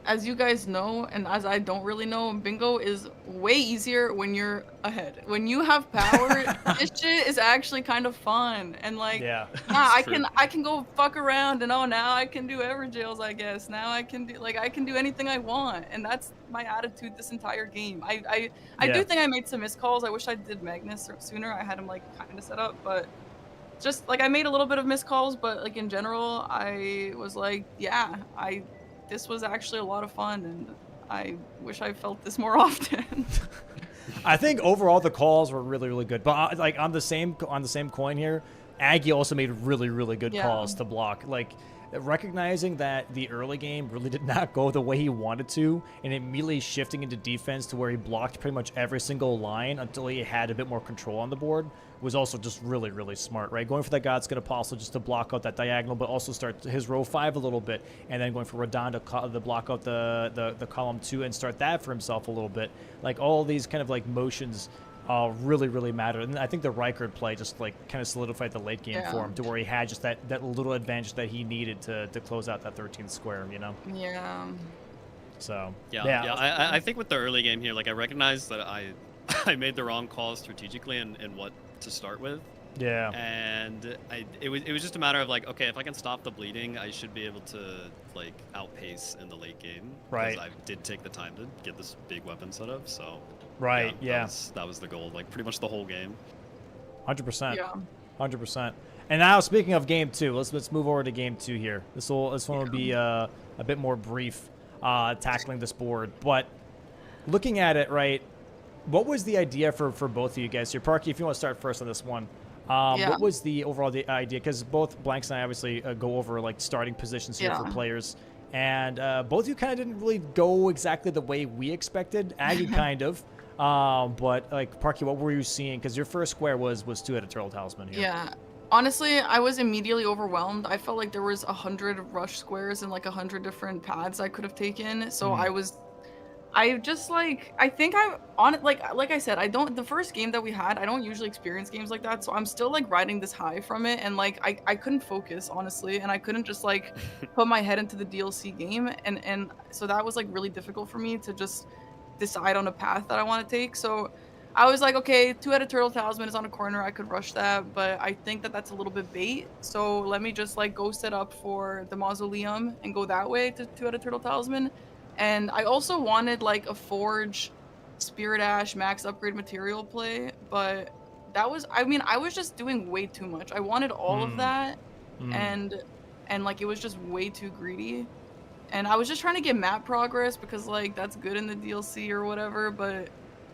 as you guys know, and as I don't really know, bingo is way easier when you're ahead. When you have power, this shit is actually kind of fun. And like, Yeah. I true. can go fuck around and now I can do Everjails, I guess. Now I can do anything I want, and that's my attitude this entire game. I Yeah. do think I made some missed calls. I wish I did Magnus sooner. I had him like kind of set up, but just like I made a little bit of missed calls, but like in general, I was like, yeah, this was actually a lot of fun, and I wish I felt this more often. I think overall the calls were really, really good. But like on the same coin here, Aggie also made really, really good Yeah. calls to block. Like recognizing that the early game really did not go the way he wanted to, and immediately shifting into defense to where he blocked pretty much every single line until he had a bit more control on the board was also just really, really smart, right? Going for that God's Good Apostle just to block out that diagonal, but also start his row 5 a little bit, and then going for Radon to block out the column 2 and start that for himself a little bit. Like all these kind of like motions really, really mattered. And I think the Rykard play just like kind of solidified the late game for him to where he had just that little advantage that he needed to close out that 13th square, you know? Yeah. So, Yeah. I think with the early game here, like I recognized that I made the wrong call strategically and what to start with. Yeah. And it was just a matter of like, okay, if I can stop the bleeding, I should be able to like outpace in the late game. Right. Because I did take the time to get this big weapon set up, so Right, yeah. That was the goal, like pretty much the whole game. 100%. Yeah. 100%. And now, speaking of game 2, let's move over to game 2 here. This one will be a bit more brief, tackling this board. But looking at it, right, what was the idea for both of you guys here? Parky, if you want to start first on this one. What was the overall idea? Because both Blanks and I obviously go over like starting positions here for players. And both of you kind of didn't really go exactly the way we expected. Aggie kind of. But like Parky, what were you seeing? Because your first square was 2-headed turtle talisman here. Yeah. Honestly, I was immediately overwhelmed. I felt like there was 100 rush squares and like 100 different paths I could have taken. So I just like, I think like I said, the first game that we had, I don't usually experience games like that. So I'm still like riding this high from it. And like, I couldn't focus honestly. And I couldn't just like put my head into the DLC game. And so that was like really difficult for me to just decide on a path that I want to take. So I was like, okay, 2-headed turtle talisman is on a corner. I could rush that, but I think that that's a little bit bait. So let me just like go set up for the mausoleum and go that way to 2-headed turtle talisman. And I also wanted like a forge, spirit ash, max upgrade material play, but that was, I mean, I was just doing way too much. I wanted all of that, and like it was just way too greedy. And I was just trying to get map progress because like that's good in the DLC or whatever, but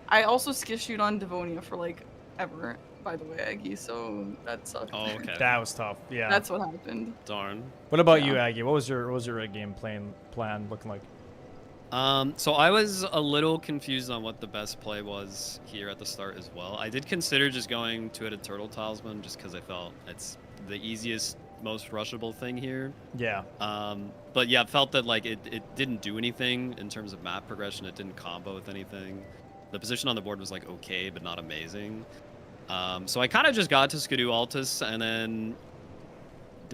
I also skisshoed on Devonia for like ever, by the way, Aggie, so that sucked. Oh, okay. That was tough. Yeah. That's what happened. Darn. What about Yeah. you, Aggie? What was your game plan looking like? So I was a little confused on what the best play was here at the start as well. I did consider just going 2-headed turtle talisman just because I felt it's the easiest, most rushable thing here. Yeah. But yeah, I felt that like it didn't do anything in terms of map progression. It didn't combo with anything. The position on the board was like okay, but not amazing. So I kind of just got to Skidoo Altus and then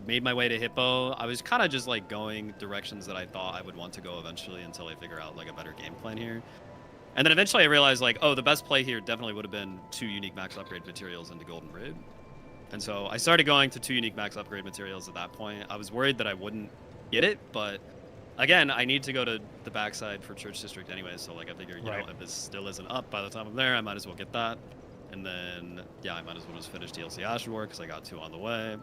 made my way to Hippo. I was kind of just like going directions that I thought I would want to go eventually until I figure out like a better game plan here. And then eventually I realized like, oh, the best play here definitely would have been 2 unique max upgrade materials into Golden Raid. And so I started going to 2 unique max upgrade materials at that point. I was worried that I wouldn't get it, but again, I need to go to the backside for Church District anyway. So like I figure, you know, if this still isn't up by the time I'm there, I might as well get that. And then, yeah, I might as well just finish DLC Ashen War because I got 2 on the way.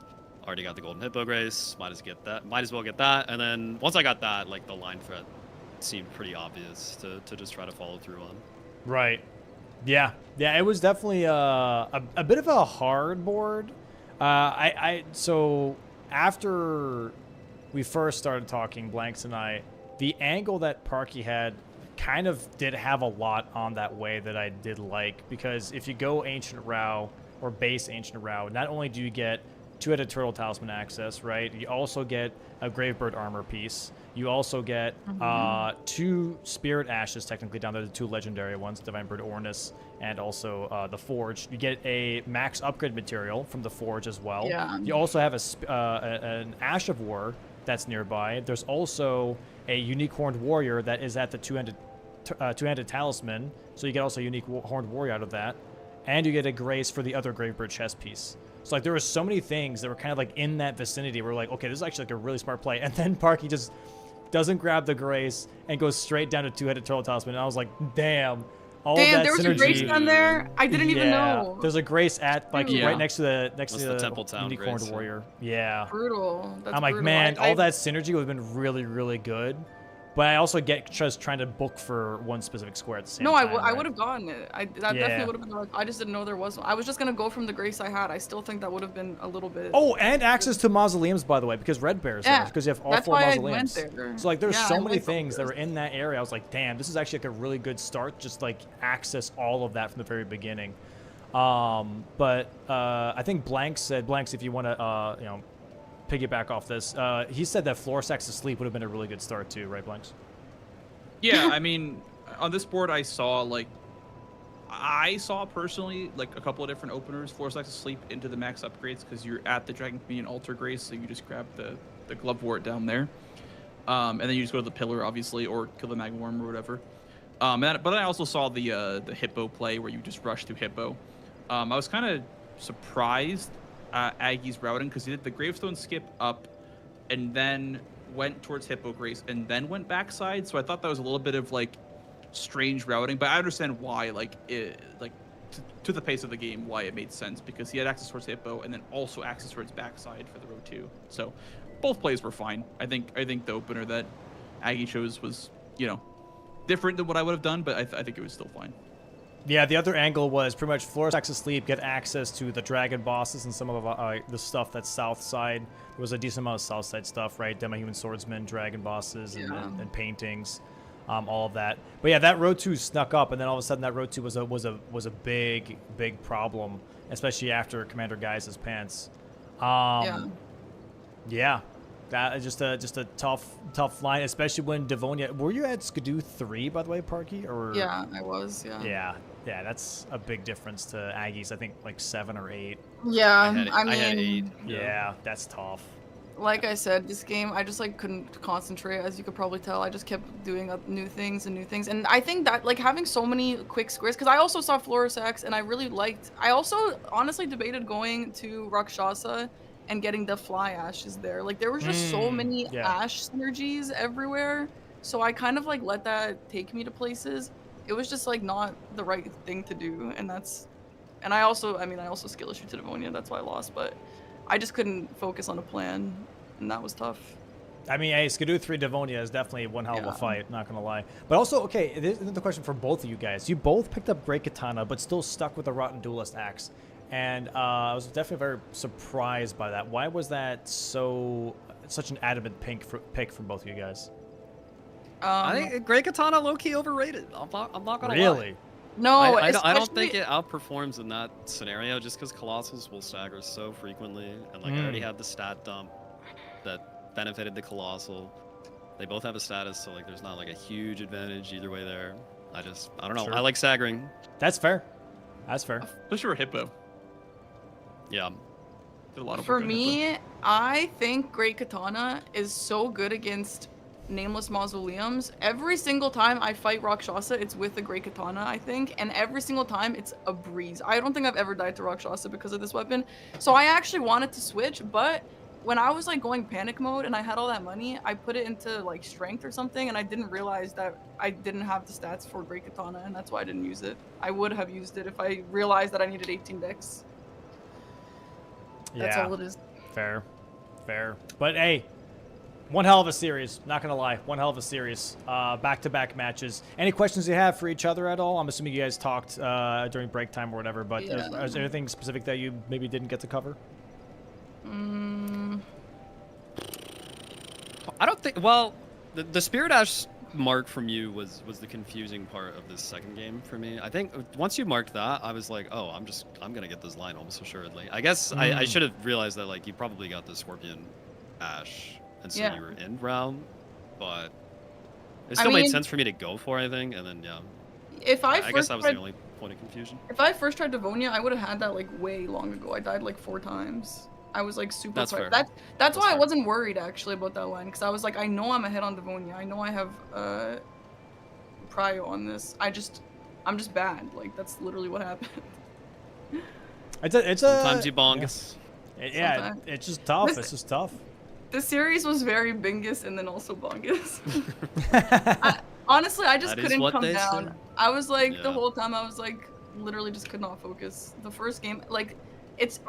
Already got the Golden Hippo Grace. Might as well get that. And then once I got that, like the line threat seemed pretty obvious to just try to follow through on. Right. Yeah. Yeah. It was definitely a bit of a hard board. So after we first started talking, Blanks and I, the angle that Parky had kind of did have a lot on that way that I did like, because if you go Ancient Rao or base Ancient Rao, not only do you get 2-headed Turtle Talisman access, right? You also get a Gravebird armor piece. You also get 2 Spirit Ashes, technically down there, the 2 legendary ones, Divine Bird Ornus, and also the Forge. You get a max upgrade material from the Forge as well. Yeah. You also have an Ash of War that's nearby. There's also a unique Horned Warrior that is at the two-handed Talisman, so you get also a unique Horned Warrior out of that. And you get a Grace for the other Gravebird chest piece. So like there were so many things that were kind of like in that vicinity. We're like, okay, this is actually like a really smart play. And then Parky just doesn't grab the Grace and goes straight down to 2-headed Turtle Talisman. And I was like, damn. That there was synergy. a Grace down there? I didn't even know. There's a Grace at like right next to the Temple Town unique Grace, Horned Warrior. Yeah. Brutal. That's I'm like, brutal. man, all that synergy would have been really, really good. But I also get just trying to book for one specific square at the same time. I would have gotten it. That definitely would have been. I just didn't know there was one. I was just gonna go from the Grace I had. I still think that would have been a little bit. Oh, and access to mausoleums, by the way, because Red Bear's there, because you have all 4 mausoleums. I went there. So like, there's so many things that were in that area. I was like, damn, this is actually like a really good start. Just like access all of that from the very beginning. But I think Blanks, if you want to, piggyback off this, he said that Floor Sacks Asleep would have been a really good start too, right, Blanks? Yeah, I mean, on this board, I saw personally like a couple of different openers. Floor Sacks Asleep into the max upgrades because you're at the Dragon Communion Altar Grace, so you just grab the Glove Wart down there, and then you just go to the Pillar, obviously, or kill the Magworm or whatever. But I also saw the Hippo play where you just rush through Hippo. I was kind of surprised Aggie's routing because he did the Gravestone skip up and then went towards Hippo Grace and then went backside, so I thought that was a little bit of like strange routing, but I understand why, to the pace of the game, why it made sense, because he had access towards Hippo and then also access towards backside for the row 2. So both plays were fine. I think the opener that Aggie chose was, different than what I would have done, but I think it was still fine. Yeah, the other angle was pretty much Floor Sacks Asleep, get access to the dragon bosses and some of the stuff that's south side. There was a decent amount of south side stuff, right? Demi-Human Swordsman, dragon bosses, and paintings, all of that. But yeah, that row 2 snuck up, and then all of a sudden that row 2 was a big problem, especially after Commander Guise's pants. Yeah. That is just a tough line, especially when Devonia. Were you at Skidoo 3, by the way, Parky? Or yeah, I was. Yeah, that's a big difference to Aggie's. I think like 7 or 8. Yeah, I had 8. Yeah, that's tough. Like I said, this game I just couldn't concentrate, as you could probably tell. I just kept doing new things, and I think that having so many quick squares, because I also saw Floor Sacks and I really liked. I also honestly debated going to Rakshasa and getting the Fly Ashes there. There was just so many Ash synergies everywhere, so I kind of let that take me to places. It was just not the right thing to do, and I also skill issue to Devonia, that's why I lost, but I just couldn't focus on a plan, and that was tough. I mean, hey, Skidoo 3 Devonia is definitely one hell of a fight, not gonna lie. But also, okay, this is the question for both of you guys. You both picked up Great Katana, but still stuck with the Rotten Duelist Axe. And I was definitely very surprised by that. Why was that such an adamant pick from both of you guys? I think Great Katana low-key overrated. I'm not gonna lie. Really? No, I don't think it outperforms in that scenario, just because Colossals will stagger so frequently, and I already had the stat dump that benefited the Colossal. They both have a status, so there's not a huge advantage either way there. I don't know. Sure. I like staggering. That's fair. That's fair. Especially for Hippo. Yeah. Did a lot of For work on it, me, I think Great Katana is so good against Nameless Mausoleums. Every single time I fight Rakshasa, it's with the Great Katana, I think, and every single time it's a breeze. I don't think I've ever died to Rakshasa because of this weapon. So I actually wanted to switch, but when I was like going panic mode and I had all that money, I put it into like strength or something, and I didn't realize that I didn't have the stats for Great Katana, and that's why I didn't use it. I would have used it if I realized that I needed 18 dex. That's Yeah. all it is. Fair. But hey, one hell of a series. Not gonna lie, one hell of a series. Back-to-back matches. Any questions you have for each other at all? I'm assuming you guys talked during break time or whatever. But Yeah. is there anything specific that you maybe didn't get to cover? I don't think. Well, the Spirit Ash mark from you was the confusing part of this second game for me. I think once you marked that, I was like, oh, I'm gonna get this line almost assuredly. I guess I should have realized that like you probably got the Scorpion Ash, and so Yeah. you were in round, but it still made sense for me to go for. I think, and then yeah, If I I first guess that was tried, the only point of confusion. if I first tried Devonia, I would have had that like way long ago. I died like 4 times. I was like super. That's fair. That's why I fair. wasn't worried actually about that line, because I was like, I know I'm ahead on Devonia. I know I have prio on this. I'm just bad. Like that's literally what happened. Sometimes you bong. Yeah, Sometimes. it's just tough. Listen- It's just tough. The series was very Bingus and then also Bongus. Honestly, I just That is couldn't what come they down. say. I was like the Yeah. whole time I was like literally just could not focus. The first game, like it's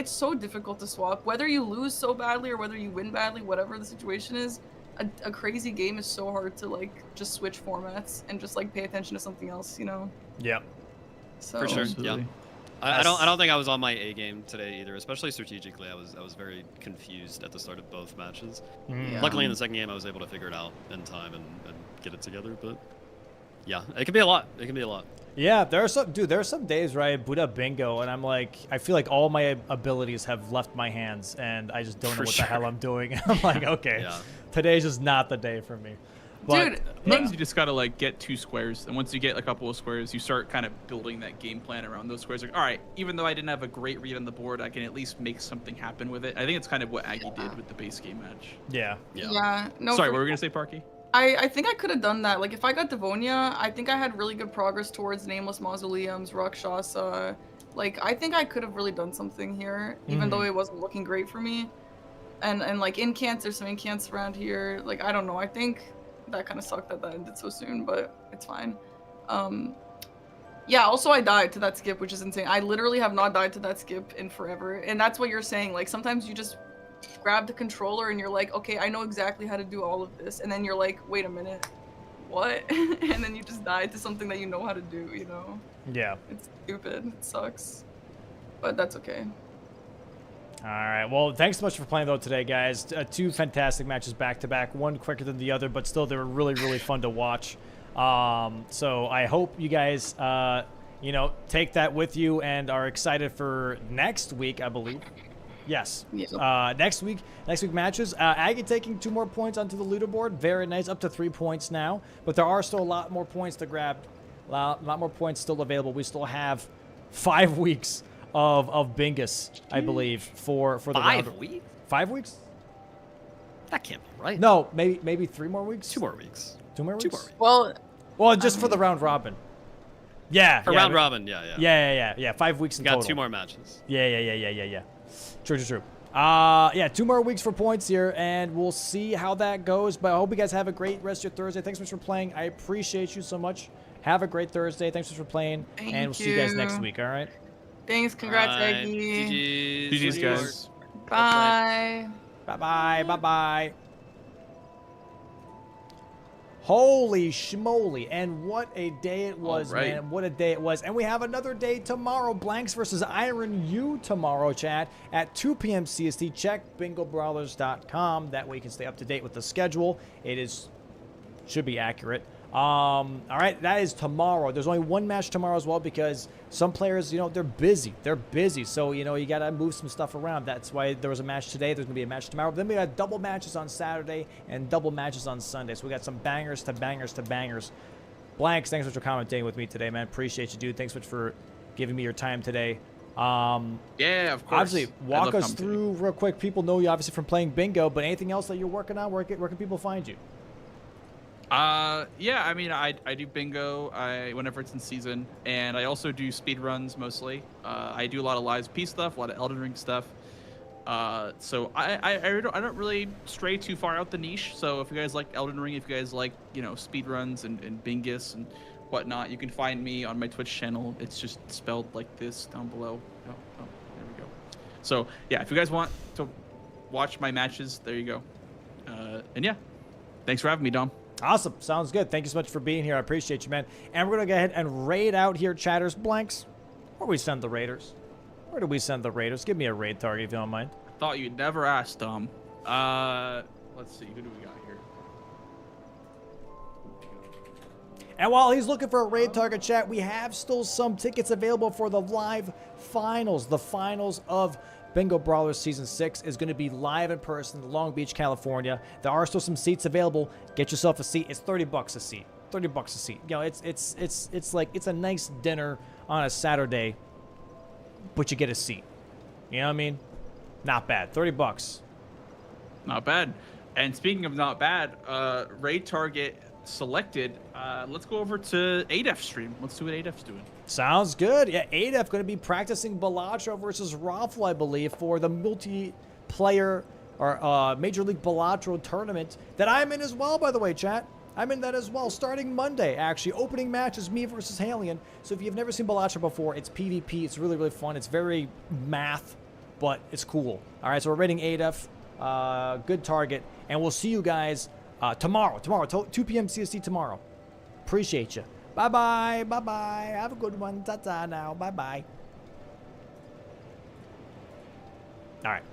so difficult to swap. Whether you lose so badly or whether you win badly, whatever the situation is, a crazy game is so hard to like just switch formats and just like pay attention to something else, you know? Yep. So For sure. Absolutely. Yeah. I don't think I was on my A game today either, especially strategically. I was very confused at the start of both matches. Yeah. Luckily in the second game I was able to figure it out in time and get it together, but yeah, it can be a lot. Yeah, there are some days where I boot up bingo and I'm like, I feel like all my abilities have left my hands and I just don't know For what the hell sure. I'm doing. I'm like, okay, Yeah. today's just not the day for me. But, Dude, Sometimes you just gotta like get 2 squares, and once you get a couple of squares, you start kind of building that game plan around those squares. Like, all right, even though I didn't have a great read on the board, I can at least make something happen with it. I think it's kind of what Aggie did with the base game match. yeah. yeah. No. Sorry, for what were we gonna say, Parky? I think I could have done that. Like, if I got Devonia, I think I had really good progress towards Nameless Mausoleums, Rakshasa. Like, I think I could have really done something here, even though it wasn't looking great for me. And like, incants, there's some incants around here. Like, I don't know. I think that kind of sucked that ended so soon, but it's fine. Yeah, also I died to that skip, which is insane. I literally have not died to that skip in forever. And that's what you're saying. Like, sometimes you just grab the controller and you're like, okay, I know exactly how to do all of this. And then you're like, wait a minute, what? And then you just die to something that you know how to do, you know? Yeah. It's stupid. It sucks. But that's okay. All right. Well, thanks so much for playing though today, guys. 2 fantastic matches back to back. One quicker than the other, but still they were really, really fun to watch. So I hope you guys, take that with you and are excited for next week, I believe. Yes. Yep. Next week matches. Aggie taking 2 more points onto the leaderboard. Very nice, up to 3 points now. But there are still a lot more points to grab. A lot more points still available. We still have 5 weeks of Bingus, I believe, for the round. 5 weeks? 5 weeks? That can't be right. No, maybe 3 more weeks. 2 more weeks. 2 more weeks. 2 more weeks. Well, Just for the round robin. Yeah. For round robin, yeah. Yeah. 5 weeks in Got total. 2 more matches. Yeah. True. 2 more weeks for points here, and we'll see how that goes. But I hope you guys have a great rest of your Thursday. Thanks so much for playing. I appreciate you so much. Have a great Thursday. Thanks so much for playing, Thank and we'll see you guys next you. week. All right. Thanks. Congrats, Alright, Aggie. GG's, New guys. York. Bye. Bye-bye. Holy schmoly, and what a day it was, All right. man. What a day it was. And we have another day tomorrow. Blanks versus Iron U tomorrow, chat, at 2 p.m. CST. Check bingobrawlers.com. That way you can stay up to date with the schedule. Should be accurate. All right, that is tomorrow. There's only 1 match tomorrow as well because some players, they're busy. So, you got to move some stuff around. That's why there was a match today. There's going to be a match tomorrow. Then we got double matches on Saturday and double matches on Sunday. So we got some bangers to bangers to bangers. Blanks, thanks so much for commentating with me today, man. Appreciate you, dude. Thanks so much for giving me your time today. Yeah, of course. Obviously, I walk love us commentating. through real quick. People know you obviously from playing bingo, but anything else that you're working on? Where can people find you? Yeah, I mean, I do bingo whenever it's in season, and I also do speed runs mostly. I do a lot of Lies of P stuff, a lot of Elden Ring stuff. So I don't really stray too far out the niche. So if you guys like Elden Ring, if you guys like, you know, speed runs and bingus and whatnot, you can find me on my Twitch channel. It's just spelled like this down below. Oh, there we go. So yeah, if you guys want to watch my matches, there you go. And yeah, thanks for having me, Dom. Awesome. Sounds good. Thank you so much for being here. I appreciate you, man. And we're going to go ahead and raid out here, chatters. Blanks, where do we send the raiders? Where do we send the raiders? Give me a raid target if you don't mind. Thought you'd never ask, Dom. Let's see. Who do we got here? And while he's looking for a raid target, chat, we have still some tickets available for the live finals. The finals of Bingo Brawlers Season 6 is going to be live in person, Long Beach, California. There are still some seats available. Get yourself a seat. It's $30 a seat. $30 a seat. You know, it's like it's a nice dinner on a Saturday, but you get a seat. You know what I mean? Not bad. $30. Not bad. And speaking of not bad, raid target selected. Let's go over to ADEF stream. Let's see what ADEF's doing. Sounds good. Yeah, ADEF going to be practicing Balatro versus Raffle, I believe, for the multiplayer or Major League Balatro tournament that I'm in as well, by the way, chat. I'm in that as well, starting Monday, actually. Opening match is me versus Halion. So if you've never seen Balatro before, it's PvP. It's really, really fun. It's very math, but it's cool. All right, so we're rating ADEF. Good target. And we'll see you guys tomorrow, 2 p.m. CST tomorrow. Appreciate you. Bye-bye. Bye-bye. Have a good one. Ta-ta now. Bye-bye. All right.